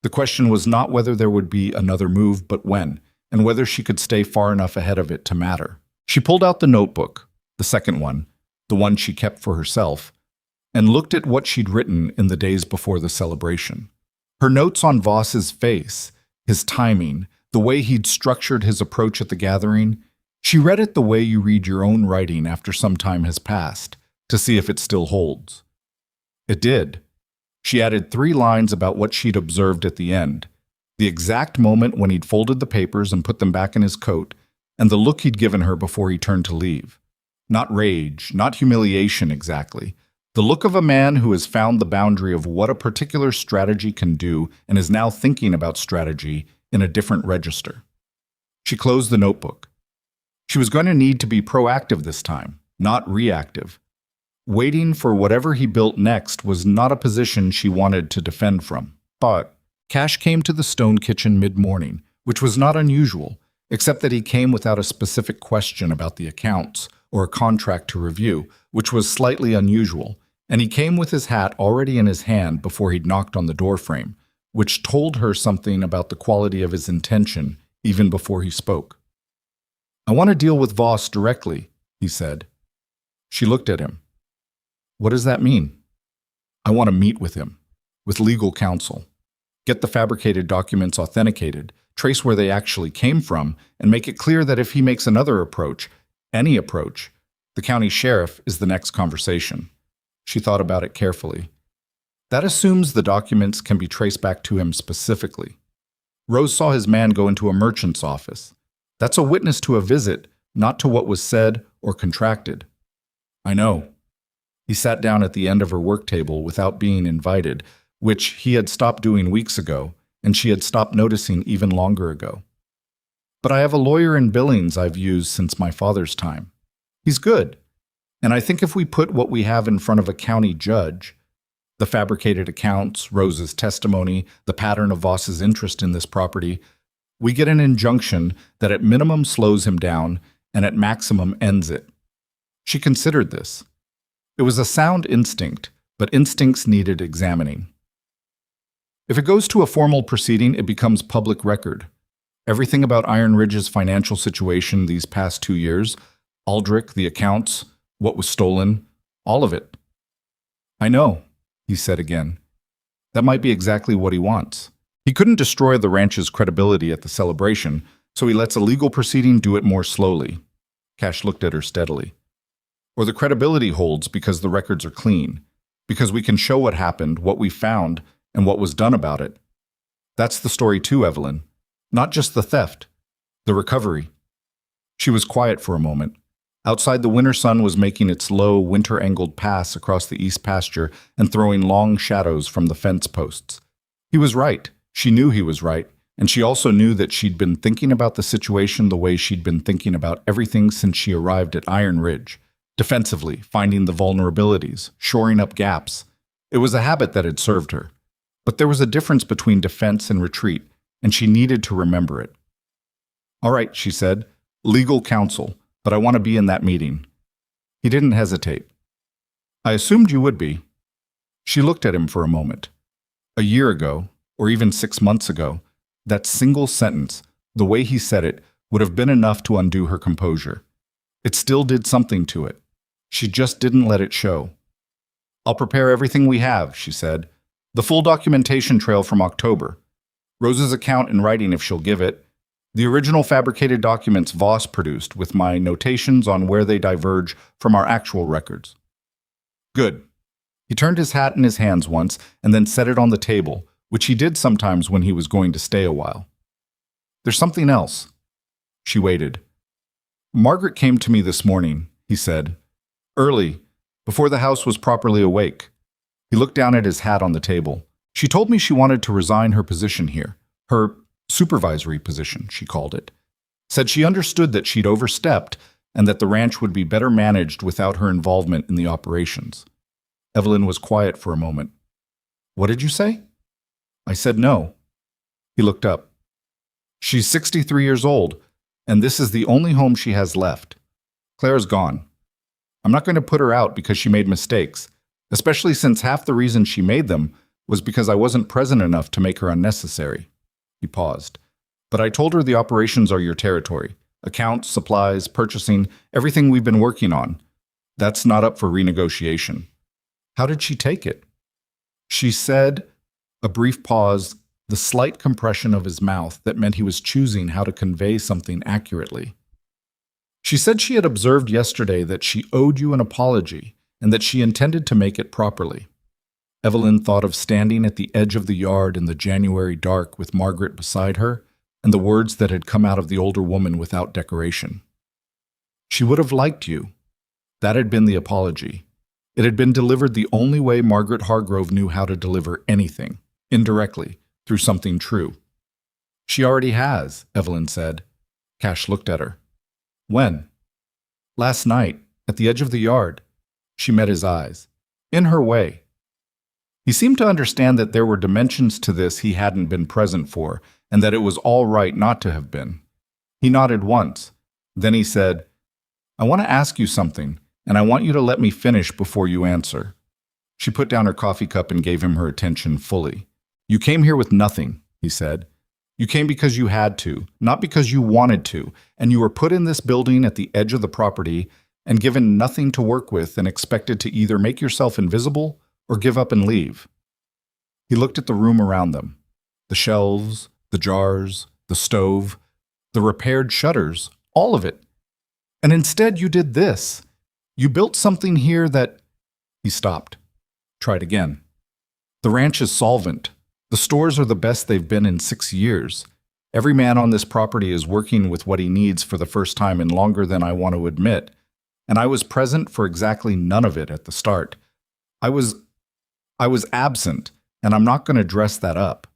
The question was not whether there would be another move, but when, and whether she could stay far enough ahead of it to matter. She pulled out the notebook, the second one, the one she kept for herself, and looked at what she'd written in the days before the celebration. Her notes on Voss's face, his timing, the way he'd structured his approach at the gathering. She read it the way you read your own writing after some time has passed, to see if it still holds. It did. She added 3 lines about what she'd observed at the end, the exact moment when he'd folded the papers and put them back in his coat, and the look he'd given her before he turned to leave. Not rage, not humiliation exactly. The look of a man who has found the boundary of what a particular strategy can do and is now thinking about strategy in a different register. She closed the notebook. She was going to need to be proactive this time, not reactive. Waiting for whatever he built next was not a position she wanted to defend from. But Cash came to the stone kitchen mid-morning, which was not unusual, except that he came without a specific question about the accounts or a contract to review, which was slightly unusual, and he came with his hat already in his hand before he'd knocked on the doorframe, which told her something about the quality of his intention even before he spoke. "I want to deal with Voss directly," he said. She looked at him. "What does that mean?" "I want to meet with him, with legal counsel. Get the fabricated documents authenticated, trace where they actually came from, and make it clear that if he makes another approach, any approach, the county sheriff is the next conversation." She thought about it carefully. That assumes the documents can be traced back to him specifically. Rose saw his man go into a merchant's office. That's a witness to a visit, not to what was said or contracted. "I know." He sat down at the end of her work table without being invited, which he had stopped doing weeks ago, and she had stopped noticing even longer ago. "But I have a lawyer in Billings I've used since my father's time. He's good, and I think if we put what we have in front of a county judge, the fabricated accounts, Rose's testimony, the pattern of Voss's interest in this property, we get an injunction that at minimum slows him down and at maximum ends it." She considered this. It was a sound instinct, but instincts needed examining. If it goes to a formal proceeding, it becomes public record. Everything about Iron Ridge's financial situation these past 2 years, Aldrich, the accounts, what was stolen, all of it. "I know," he said again. That might be exactly what he wants. He couldn't destroy the ranch's credibility at the celebration, so he lets a legal proceeding do it more slowly. Cash looked at her steadily. "Or the credibility holds because the records are clean, because we can show what happened, what we found, and what was done about it. That's the story too, Evelyn. Not just the theft, the recovery." She was quiet for a moment. Outside, the winter sun was making its low, winter-angled pass across the east pasture and throwing long shadows from the fence posts. He was right. She knew he was right, and she also knew that she'd been thinking about the situation the way she'd been thinking about everything since she arrived at Iron Ridge. Defensively, finding the vulnerabilities, shoring up gaps. It was a habit that had served her. But there was a difference between defense and retreat, and she needed to remember it. "All right," she said, "legal counsel, but I want to be in that meeting." He didn't hesitate. "I assumed you would be." She looked at him for a moment. A year ago, or even 6 months ago, that single sentence, the way he said it, would have been enough to undo her composure. It still did something to it. She just didn't let it show. "I'll prepare everything we have," she said. The full documentation trail from October. Rose's account in writing if she'll give it. The original fabricated documents Voss produced with my notations on where they diverge from our actual records. Good. He turned his hat in his hands once and then set it on the table, which he did sometimes when he was going to stay a while. There's something else. She waited. Margaret came to me this morning, he said. Early, before the house was properly awake. He looked down at his hat on the table. She told me she wanted to resign her position here. Her supervisory position, she called it. Said she understood that she'd overstepped and that the ranch would be better managed without her involvement in the operations. Evelyn was quiet for a moment. What did you say? I said no. He looked up. She's 63 years old, and this is the only home she has left. Claire's gone. I'm not going to put her out because she made mistakes, especially since half the reason she made them was because I wasn't present enough to make her unnecessary. He paused. But I told her the operations are your territory. Accounts, supplies, purchasing, everything we've been working on. That's not up for renegotiation. How did she take it? She said, a brief pause, the slight compression of his mouth that meant he was choosing how to convey something accurately. She said she had observed yesterday that she owed you an apology and that she intended to make it properly. Evelyn thought of standing at the edge of the yard in the January dark with Margaret beside her and the words that had come out of the older woman without decoration. She would have liked you. That had been the apology. It had been delivered the only way Margaret Hargrove knew how to deliver anything, indirectly, through something true. She already has, Evelyn said. Cash looked at her. When? Last night, at the edge of the yard. She met his eyes. In her way. He seemed to understand that there were dimensions to this he hadn't been present for, and that it was all right not to have been. He nodded once. Then he said, I want to ask you something, and I want you to let me finish before you answer. She put down her coffee cup and gave him her attention fully. You came here with nothing, he said. You came because you had to, not because you wanted to, and you were put in this building at the edge of the property and given nothing to work with and expected to either make yourself invisible or give up and leave. He looked at the room around them. The shelves, the jars, the stove, the repaired shutters, all of it. And instead you did this. You built something here that... He stopped. Tried again. The ranch is solvent. The stores are the best they've been in 6 years. Every man on this property is working with what he needs for the first time in longer than I want to admit. And I was present for exactly none of it at the start. I was absent, and I'm not going to dress that up.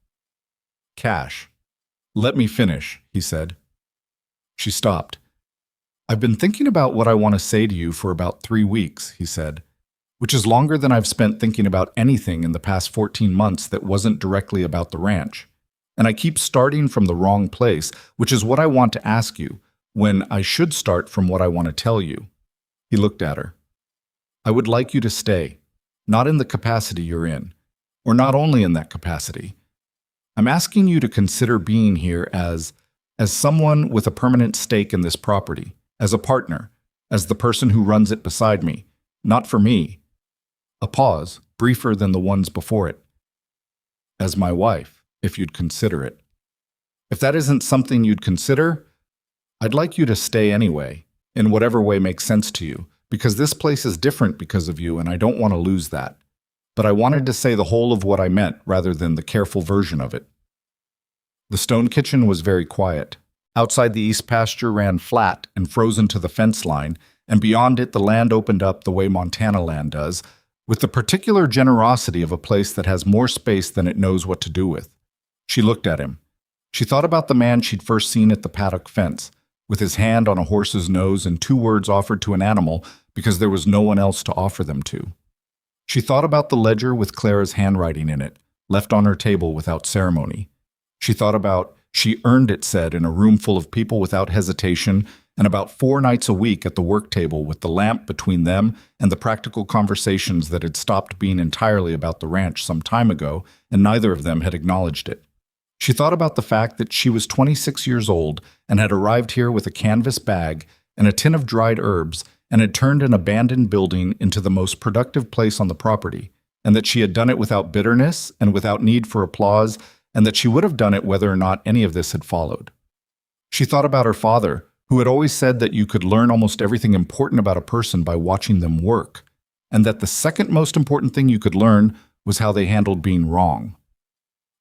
Cash. Let me finish, he said. She stopped. I've been thinking about what I want to say to you for about 3 weeks, he said, which is longer than I've spent thinking about anything in the past 14 months that wasn't directly about the ranch. And I keep starting from the wrong place, which is what I want to ask you, when I should start from what I want to tell you. He looked at her. I would like you to stay, not in the capacity you're in, or not only in that capacity. I'm asking you to consider being here as someone with a permanent stake in this property, as a partner, as the person who runs it beside me, not for me. A pause, briefer than the ones before it. As my wife, if you'd consider it. If that isn't something you'd consider, I'd like you to stay anyway, in whatever way makes sense to you, because this place is different because of you and I don't want to lose that. But I wanted to say the whole of what I meant rather than the careful version of it. The stone kitchen was very quiet. Outside the east pasture ran flat and frozen to the fence line, and beyond it the land opened up the way Montana land does, with the particular generosity of a place that has more space than it knows what to do with. She looked at him. She thought about the man she'd first seen at the paddock fence, with his hand on a horse's nose and 2 words offered to an animal because there was no one else to offer them to. She thought about the ledger with Clara's handwriting in it, left on her table without ceremony. She thought about she earned it said in a room full of people without hesitation, and about 4 nights a week at the work table with the lamp between them and the practical conversations that had stopped being entirely about the ranch some time ago, and neither of them had acknowledged it. She thought about the fact that she was 26 years old and had arrived here with a canvas bag and a tin of dried herbs and had turned an abandoned building into the most productive place on the property, and that she had done it without bitterness and without need for applause, and that she would have done it whether or not any of this had followed. She thought about her father, who had always said that you could learn almost everything important about a person by watching them work, and that the second most important thing you could learn was how they handled being wrong.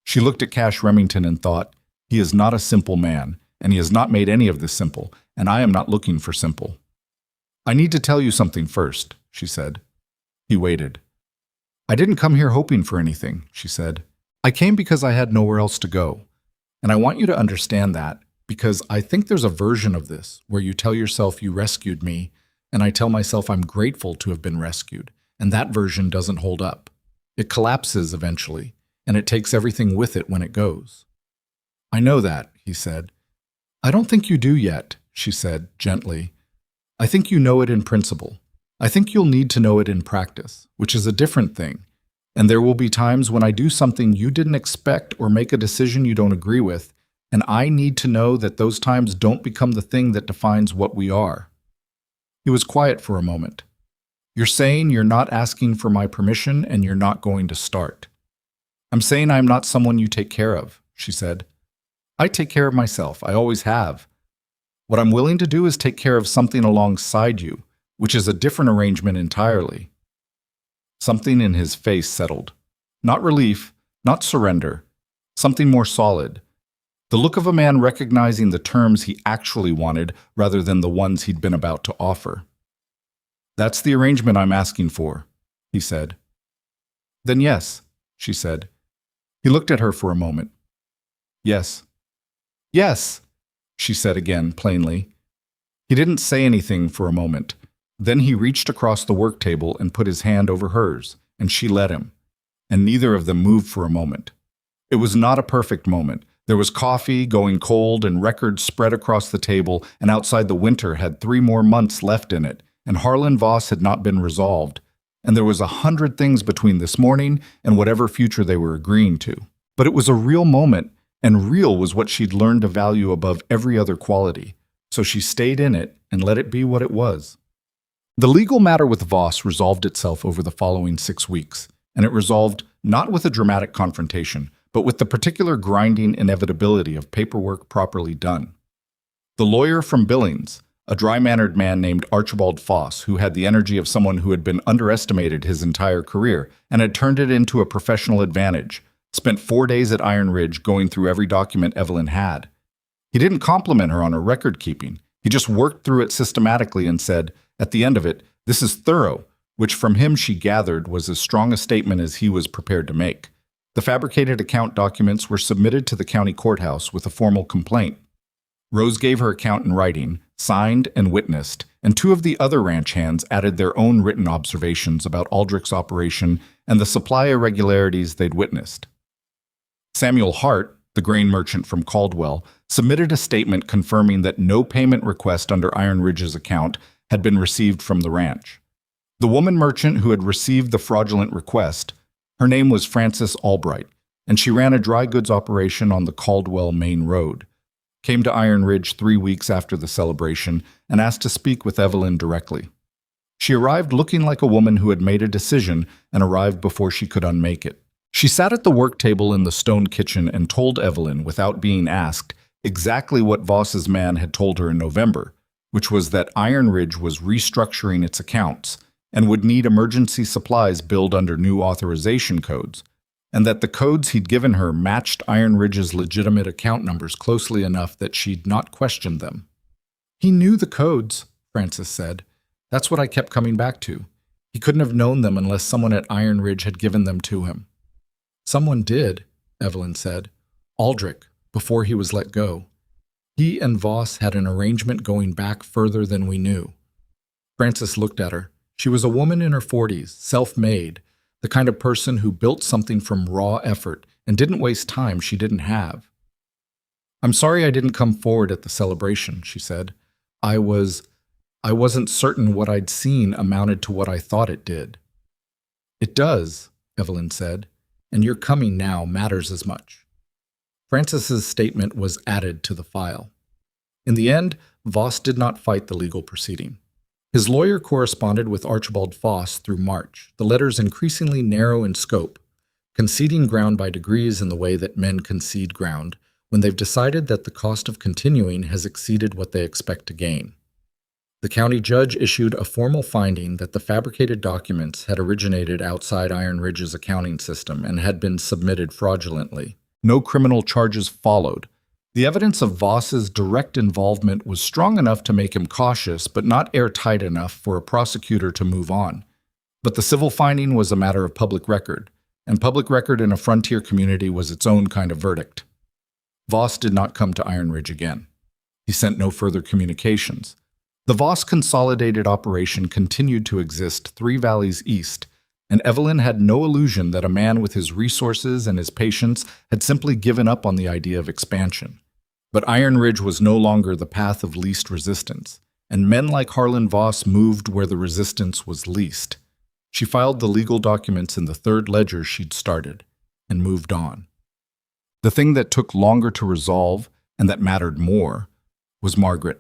She looked at Cash Remington and thought, he is not a simple man, and he has not made any of this simple, and I am not looking for simple. I need to tell you something first, she said. He waited. I didn't come here hoping for anything, she said. I came because I had nowhere else to go. And I want you to understand that, because I think there's a version of this where you tell yourself you rescued me, and I tell myself I'm grateful to have been rescued, and that version doesn't hold up. It collapses eventually, and it takes everything with it when it goes. I know that, he said. I don't think you do yet, she said gently. I think you know it in principle. I think you'll need to know it in practice, which is a different thing. And there will be times when I do something you didn't expect or make a decision you don't agree with, and I need to know that those times don't become the thing that defines what we are. He was quiet for a moment. You're saying you're not asking for my permission and you're not going to start. I'm saying I'm not someone you take care of, she said. I take care of myself. I always have. What I'm willing to do is take care of something alongside you, which is a different arrangement entirely. Something in his face settled. Not relief, not surrender. Something more solid. The look of a man recognizing the terms he actually wanted rather than the ones he'd been about to offer. That's the arrangement I'm asking for, he said. Then yes, she said. He looked at her for a moment. Yes. Yes, she said again, plainly. He didn't say anything for a moment. Then he reached across the work table and put his hand over hers, and she let him. And neither of them moved for a moment. It was not a perfect moment. There was coffee going cold and records spread across the table, and outside the winter had 3 more months left in it, and Harlan Voss had not been resolved. And there was 100 things between this morning and whatever future they were agreeing to. But it was a real moment, and real was what she'd learned to value above every other quality. So she stayed in it and let it be what it was. The legal matter with Voss resolved itself over the following 6 weeks, and it resolved not with a dramatic confrontation, but with the particular grinding inevitability of paperwork properly done. The lawyer from Billings, a dry-mannered man named Archibald Foss, who had the energy of someone who had been underestimated his entire career and had turned it into a professional advantage, spent 4 days at Iron Ridge going through every document Evelyn had. He didn't compliment her on her record-keeping. He just worked through it systematically and said, at the end of it, this is thorough, which from him she gathered was as strong a statement as he was prepared to make. The fabricated account documents were submitted to the county courthouse with a formal complaint. Rose gave her account in writing, signed and witnessed, and 2 of the other ranch hands added their own written observations about Aldrich's operation and the supply irregularities they'd witnessed. Samuel Hart, the grain merchant from Caldwell, submitted a statement confirming that no payment request under Iron Ridge's account had been received from the ranch. The woman merchant who had received the fraudulent request, her name was Frances Albright, and she ran a dry goods operation on the Caldwell Main Road, came to Iron Ridge 3 weeks after the celebration and asked to speak with Evelyn directly. She arrived looking like a woman who had made a decision and arrived before she could unmake it. She sat at the work table in the stone kitchen and told Evelyn, without being asked, exactly what Voss's man had told her in November, which was that Iron Ridge was restructuring its accounts and would need emergency supplies billed under new authorization codes, and that the codes he'd given her matched Iron Ridge's legitimate account numbers closely enough that she'd not questioned them. He knew the codes, Frances said. That's what I kept coming back to. He couldn't have known them unless someone at Iron Ridge had given them to him. Someone did, Evelyn said. Aldrich, before he was let go. He and Voss had an arrangement going back further than we knew. Frances looked at her. She was a woman in her 40s, self-made, the kind of person who built something from raw effort and didn't waste time she didn't have. I'm sorry I didn't come forward at the celebration, she said. I wasn't certain what I'd seen amounted to what I thought it did. It does, Evelyn said, and your coming now matters as much. Frances's statement was added to the file. In the end, Voss did not fight the legal proceeding. His lawyer corresponded with Archibald Foss through March, the letters increasingly narrow in scope, conceding ground by degrees in the way that men concede ground when they've decided that the cost of continuing has exceeded what they expect to gain. The county judge issued a formal finding that the fabricated documents had originated outside Iron Ridge's accounting system and had been submitted fraudulently. No criminal charges followed. The evidence of Voss's direct involvement was strong enough to make him cautious, but not airtight enough for a prosecutor to move on. But the civil finding was a matter of public record, and public record in a frontier community was its own kind of verdict. Voss did not come to Iron Ridge again. He sent no further communications. The Voss consolidated operation continued to exist 3 valleys east, and Evelyn had no illusion that a man with his resources and his patience had simply given up on the idea of expansion. But Iron Ridge was no longer the path of least resistance, and men like Harlan Voss moved where the resistance was least. She filed the legal documents in the 3rd ledger she'd started, and moved on. The thing that took longer to resolve, and that mattered more, was Margaret.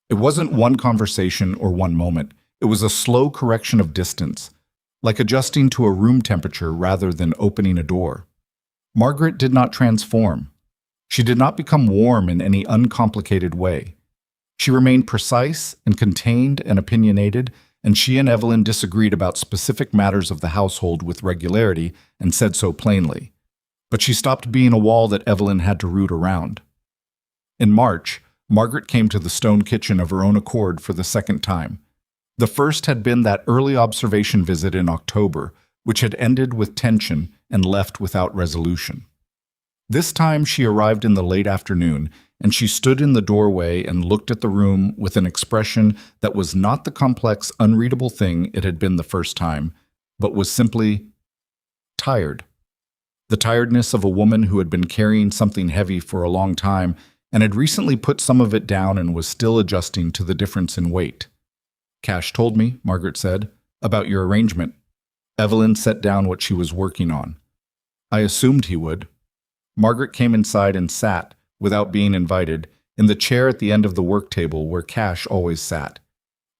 It wasn't one conversation or one moment. It was a slow correction of distance, like adjusting to a room temperature rather than opening a door. Margaret did not transform. She did not become warm in any uncomplicated way. She remained precise and contained and opinionated, and she and Evelyn disagreed about specific matters of the household with regularity and said so plainly. But she stopped being a wall that Evelyn had to root around. In March, Margaret came to the stone kitchen of her own accord for the 2nd time. The first had been that early observation visit in October, which had ended with tension and left without resolution. This time she arrived in the late afternoon, and she stood in the doorway and looked at the room with an expression that was not the complex, unreadable thing it had been the first time, but was simply tired. The tiredness of a woman who had been carrying something heavy for a long time and had recently put some of it down and was still adjusting to the difference in weight. "Cash told me," Margaret said, "about your arrangement." Evelyn set down what she was working on. "I assumed he would." Margaret came inside and sat, without being invited, in the chair at the end of the work table where Cash always sat.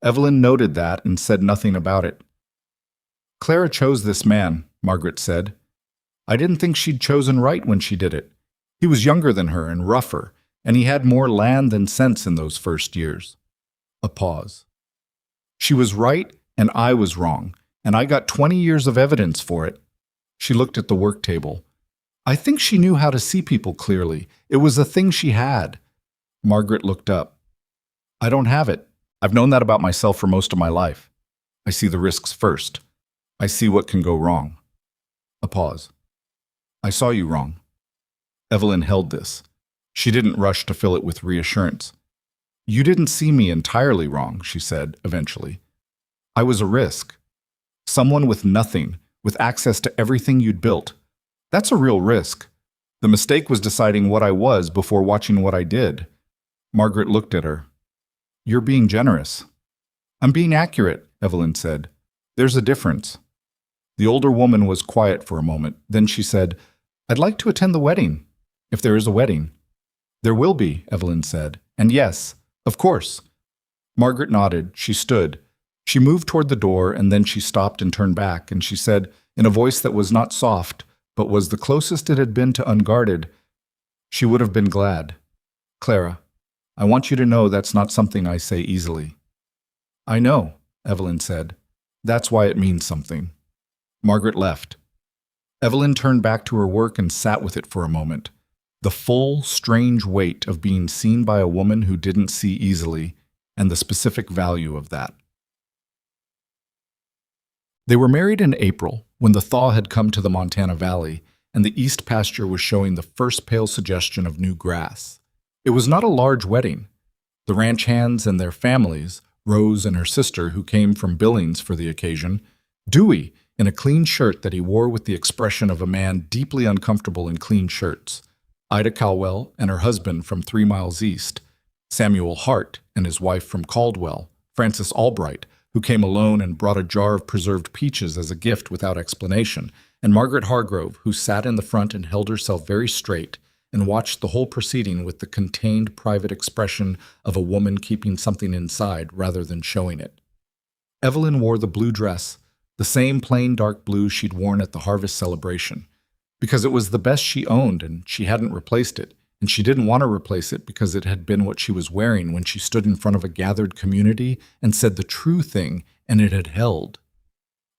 Evelyn noted that and said nothing about it. "Clara chose this man," Margaret said. "I didn't think she'd chosen right when she did it. He was younger than her and rougher, and he had more land than sense in those first years." A pause. "She was right and I was wrong, and I got 20 years of evidence for it." She looked at the work table. "I think she knew how to see people clearly. It was a thing she had." Margaret looked up. "I don't have it. I've known that about myself for most of my life. I see the risks first. I see what can go wrong." A pause. "I saw you wrong." Evelyn held this. She didn't rush to fill it with reassurance. "You didn't see me entirely wrong," she said, eventually. "I was a risk. Someone with nothing, with access to everything you'd built. That's a real risk. The mistake was deciding what I was before watching what I did." Margaret looked at her. "You're being generous." "I'm being accurate," Evelyn said. "There's a difference." The older woman was quiet for a moment. Then she said, "I'd like to attend the wedding, if there is a wedding." "There will be," Evelyn said. "And yes, of course." Margaret nodded. She stood. She moved toward the door, and then she stopped and turned back, and she said, in a voice that was not soft, but was the closest it had been to unguarded, she would have been glad. "Clara, I want you to know that's not something I say easily." "I know," Evelyn said. "That's why it means something." Margaret left. Evelyn turned back to her work and sat with it for a moment. The full, strange weight of being seen by a woman who didn't see easily, and the specific value of that. They were married in April, when the thaw had come to the Montana Valley, and the east pasture was showing the first pale suggestion of new grass. It was not a large wedding. The ranch hands and their families, Rose and her sister who came from Billings for the occasion, Dewey in a clean shirt that he wore with the expression of a man deeply uncomfortable in clean shirts, Ida Caldwell and her husband from 3 miles east, Samuel Hart and his wife from Caldwell, Frances Albright, who came alone and brought a jar of preserved peaches as a gift without explanation, and Margaret Hargrove, who sat in the front and held herself very straight and watched the whole proceeding with the contained private expression of a woman keeping something inside rather than showing it. Evelyn wore the blue dress, the same plain dark blue she'd worn at the harvest celebration, because it was the best she owned and she hadn't replaced it, and she didn't want to replace it because it had been what she was wearing when she stood in front of a gathered community and said the true thing, and it had held.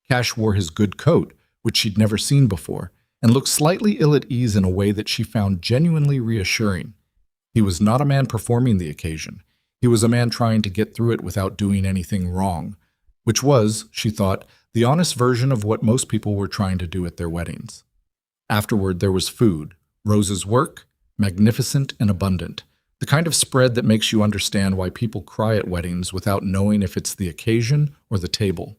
Cash wore his good coat, which she'd never seen before, and looked slightly ill at ease in a way that she found genuinely reassuring. He was not a man performing the occasion. He was a man trying to get through it without doing anything wrong, which was, she thought, the honest version of what most people were trying to do at their weddings. Afterward, there was food, Rose's work, magnificent and abundant, the kind of spread that makes you understand why people cry at weddings without knowing if it's the occasion or the table.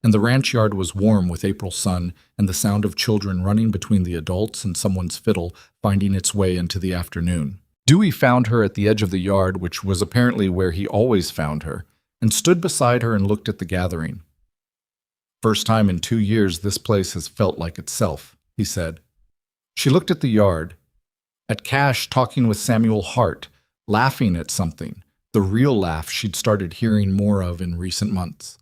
And the ranch yard was warm with April sun and the sound of children running between the adults and someone's fiddle finding its way into the afternoon. Dewey found her at the edge of the yard, which was apparently where he always found her, and stood beside her and looked at the gathering. "First time in 2 years this place has felt like itself," he said. She looked at the yard, at Cash talking with Samuel Hart, laughing at something, the real laugh she'd started hearing more of in recent months.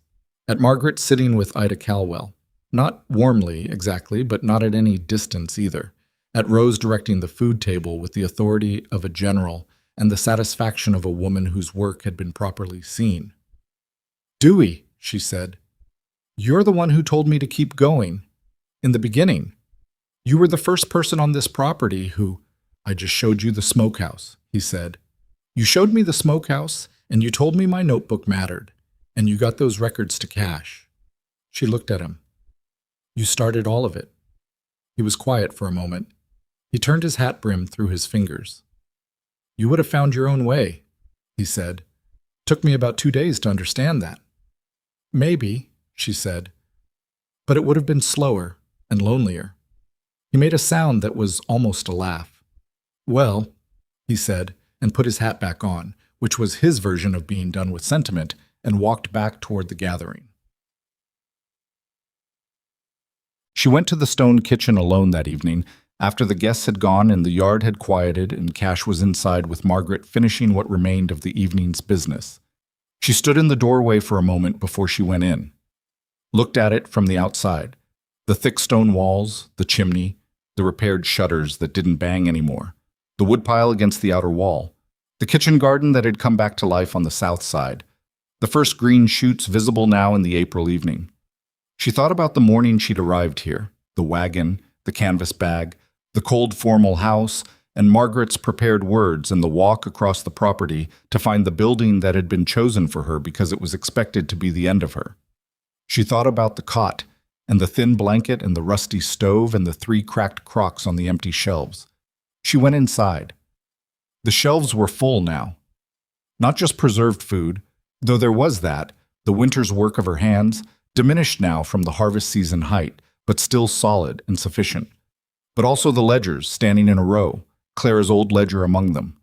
At Margaret sitting with Ida Calwell, not warmly exactly, but not at any distance either. At Rose directing the food table with the authority of a general and the satisfaction of a woman whose work had been properly seen. "Dewey," she said, "you're the one who told me to keep going. In the beginning. You were the first person on this property who—" "I just showed you the smokehouse," he said. "You showed me the smokehouse, and you told me my notebook mattered, and you got those records to Cash." She looked at him. "You started all of it." He was quiet for a moment. He turned his hat brim through his fingers. "You would have found your own way," he said. "Took me about 2 days to understand that." "Maybe," she said, "but it would have been slower and lonelier." He made a sound that was almost a laugh. "Well," he said, and put his hat back on, which was his version of being done with sentiment, and walked back toward the gathering. She went to the stone kitchen alone that evening, after the guests had gone and the yard had quieted and Cash was inside with Margaret finishing what remained of the evening's business. She stood in the doorway for a moment before she went in. Looked at it from the outside. The thick stone walls, the chimney, the repaired shutters that didn't bang anymore, the woodpile against the outer wall, the kitchen garden that had come back to life on the south side, the first green shoots visible now in the April evening. She thought about the morning she'd arrived here, the wagon, the canvas bag, the cold formal house, and Margaret's prepared words and the walk across the property to find the building that had been chosen for her because it was expected to be the end of her. She thought about the cot, and the thin blanket and the rusty stove and the 3 cracked crocks on the empty shelves. She went inside. The shelves were full now. Not just preserved food, though there was that, the winter's work of her hands, diminished now from the harvest season height, but still solid and sufficient. But also the ledgers standing in a row, Clara's old ledger among them.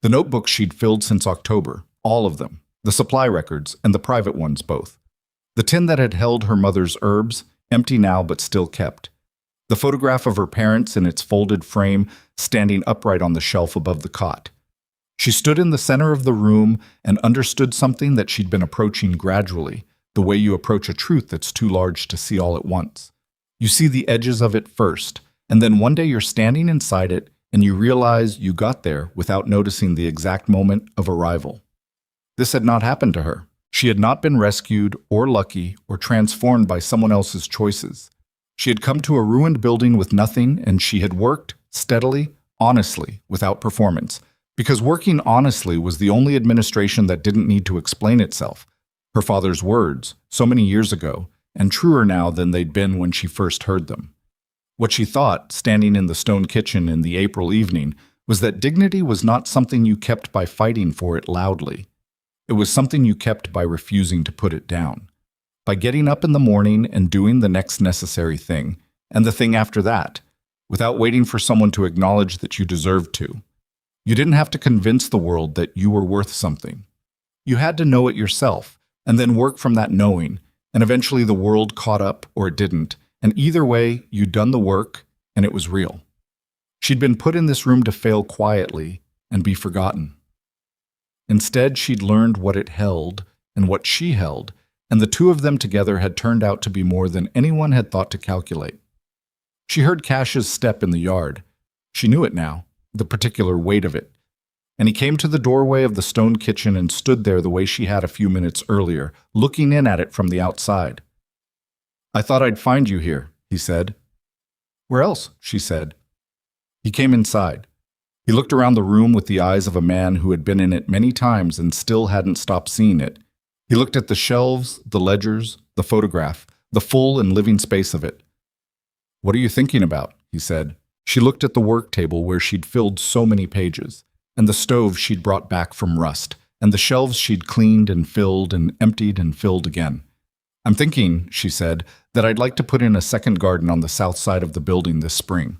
The notebooks she'd filled since October, all of them, the supply records and the private ones both. The tin that had held her mother's herbs, empty now but still kept. The photograph of her parents in its folded frame standing upright on the shelf above the cot. She stood in the center of the room and understood something that she'd been approaching gradually, the way you approach a truth that's too large to see all at once. You see the edges of it first, and then one day you're standing inside it and you realize you got there without noticing the exact moment of arrival. This had not happened to her. She had not been rescued or lucky or transformed by someone else's choices. She had come to a ruined building with nothing, and she had worked steadily, honestly, without performance, because working honestly was the only administration that didn't need to explain itself. Her father's words, so many years ago, and truer now than they'd been when she first heard them. What she thought, standing in the stone kitchen in the April evening, was that dignity was not something you kept by fighting for it loudly. It was something you kept by refusing to put it down, by getting up in the morning and doing the next necessary thing, and the thing after that, without waiting for someone to acknowledge that you deserved to. You didn't have to convince the world that you were worth something. You had to know it yourself, and then work from that knowing, and eventually the world caught up or it didn't, and either way, you'd done the work, and it was real. She'd been put in this room to fail quietly and be forgotten. Instead, she'd learned what it held and what she held, and the two of them together had turned out to be more than anyone had thought to calculate. She heard Cash's step in the yard. She knew it now, the particular weight of it. And he came to the doorway of the stone kitchen and stood there the way she had a few minutes earlier, looking in at it from the outside. "I thought I'd find you here," he said. "Where else?" she said. He came inside. He looked around the room with the eyes of a man who had been in it many times and still hadn't stopped seeing it. He looked at the shelves, the ledgers, the photograph, the full and living space of it. "What are you thinking about?" he said. She looked at the work table where she'd filled so many pages, and the stove she'd brought back from rust, and the shelves she'd cleaned and filled and emptied and filled again. "I'm thinking," she said, "that I'd like to put in a second garden on the south side of the building this spring.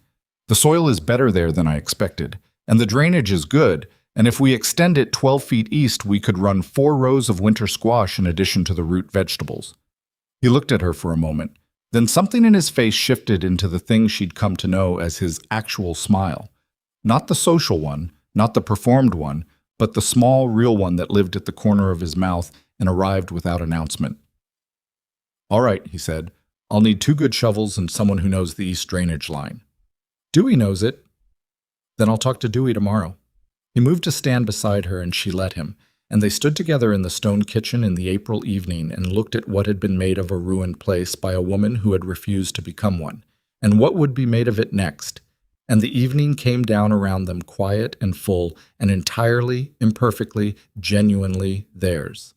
The soil is better there than I expected, and the drainage is good, and if we extend it 12 feet east, we could run 4 rows of winter squash in addition to the root vegetables." He looked at her for a moment. Then something in his face shifted into the thing she'd come to know as his actual smile. Not the social one, not the performed one, but the small, real one that lived at the corner of his mouth and arrived without announcement. "All right," he said. "I'll need 2 good shovels and someone who knows the east drainage line." "Dewey knows it." "Then I'll talk to Dewey tomorrow." He moved to stand beside her and she let him, and they stood together in the stone kitchen in the April evening and looked at what had been made of a ruined place by a woman who had refused to become one, and what would be made of it next. And the evening came down around them quiet and full and entirely, imperfectly, genuinely theirs.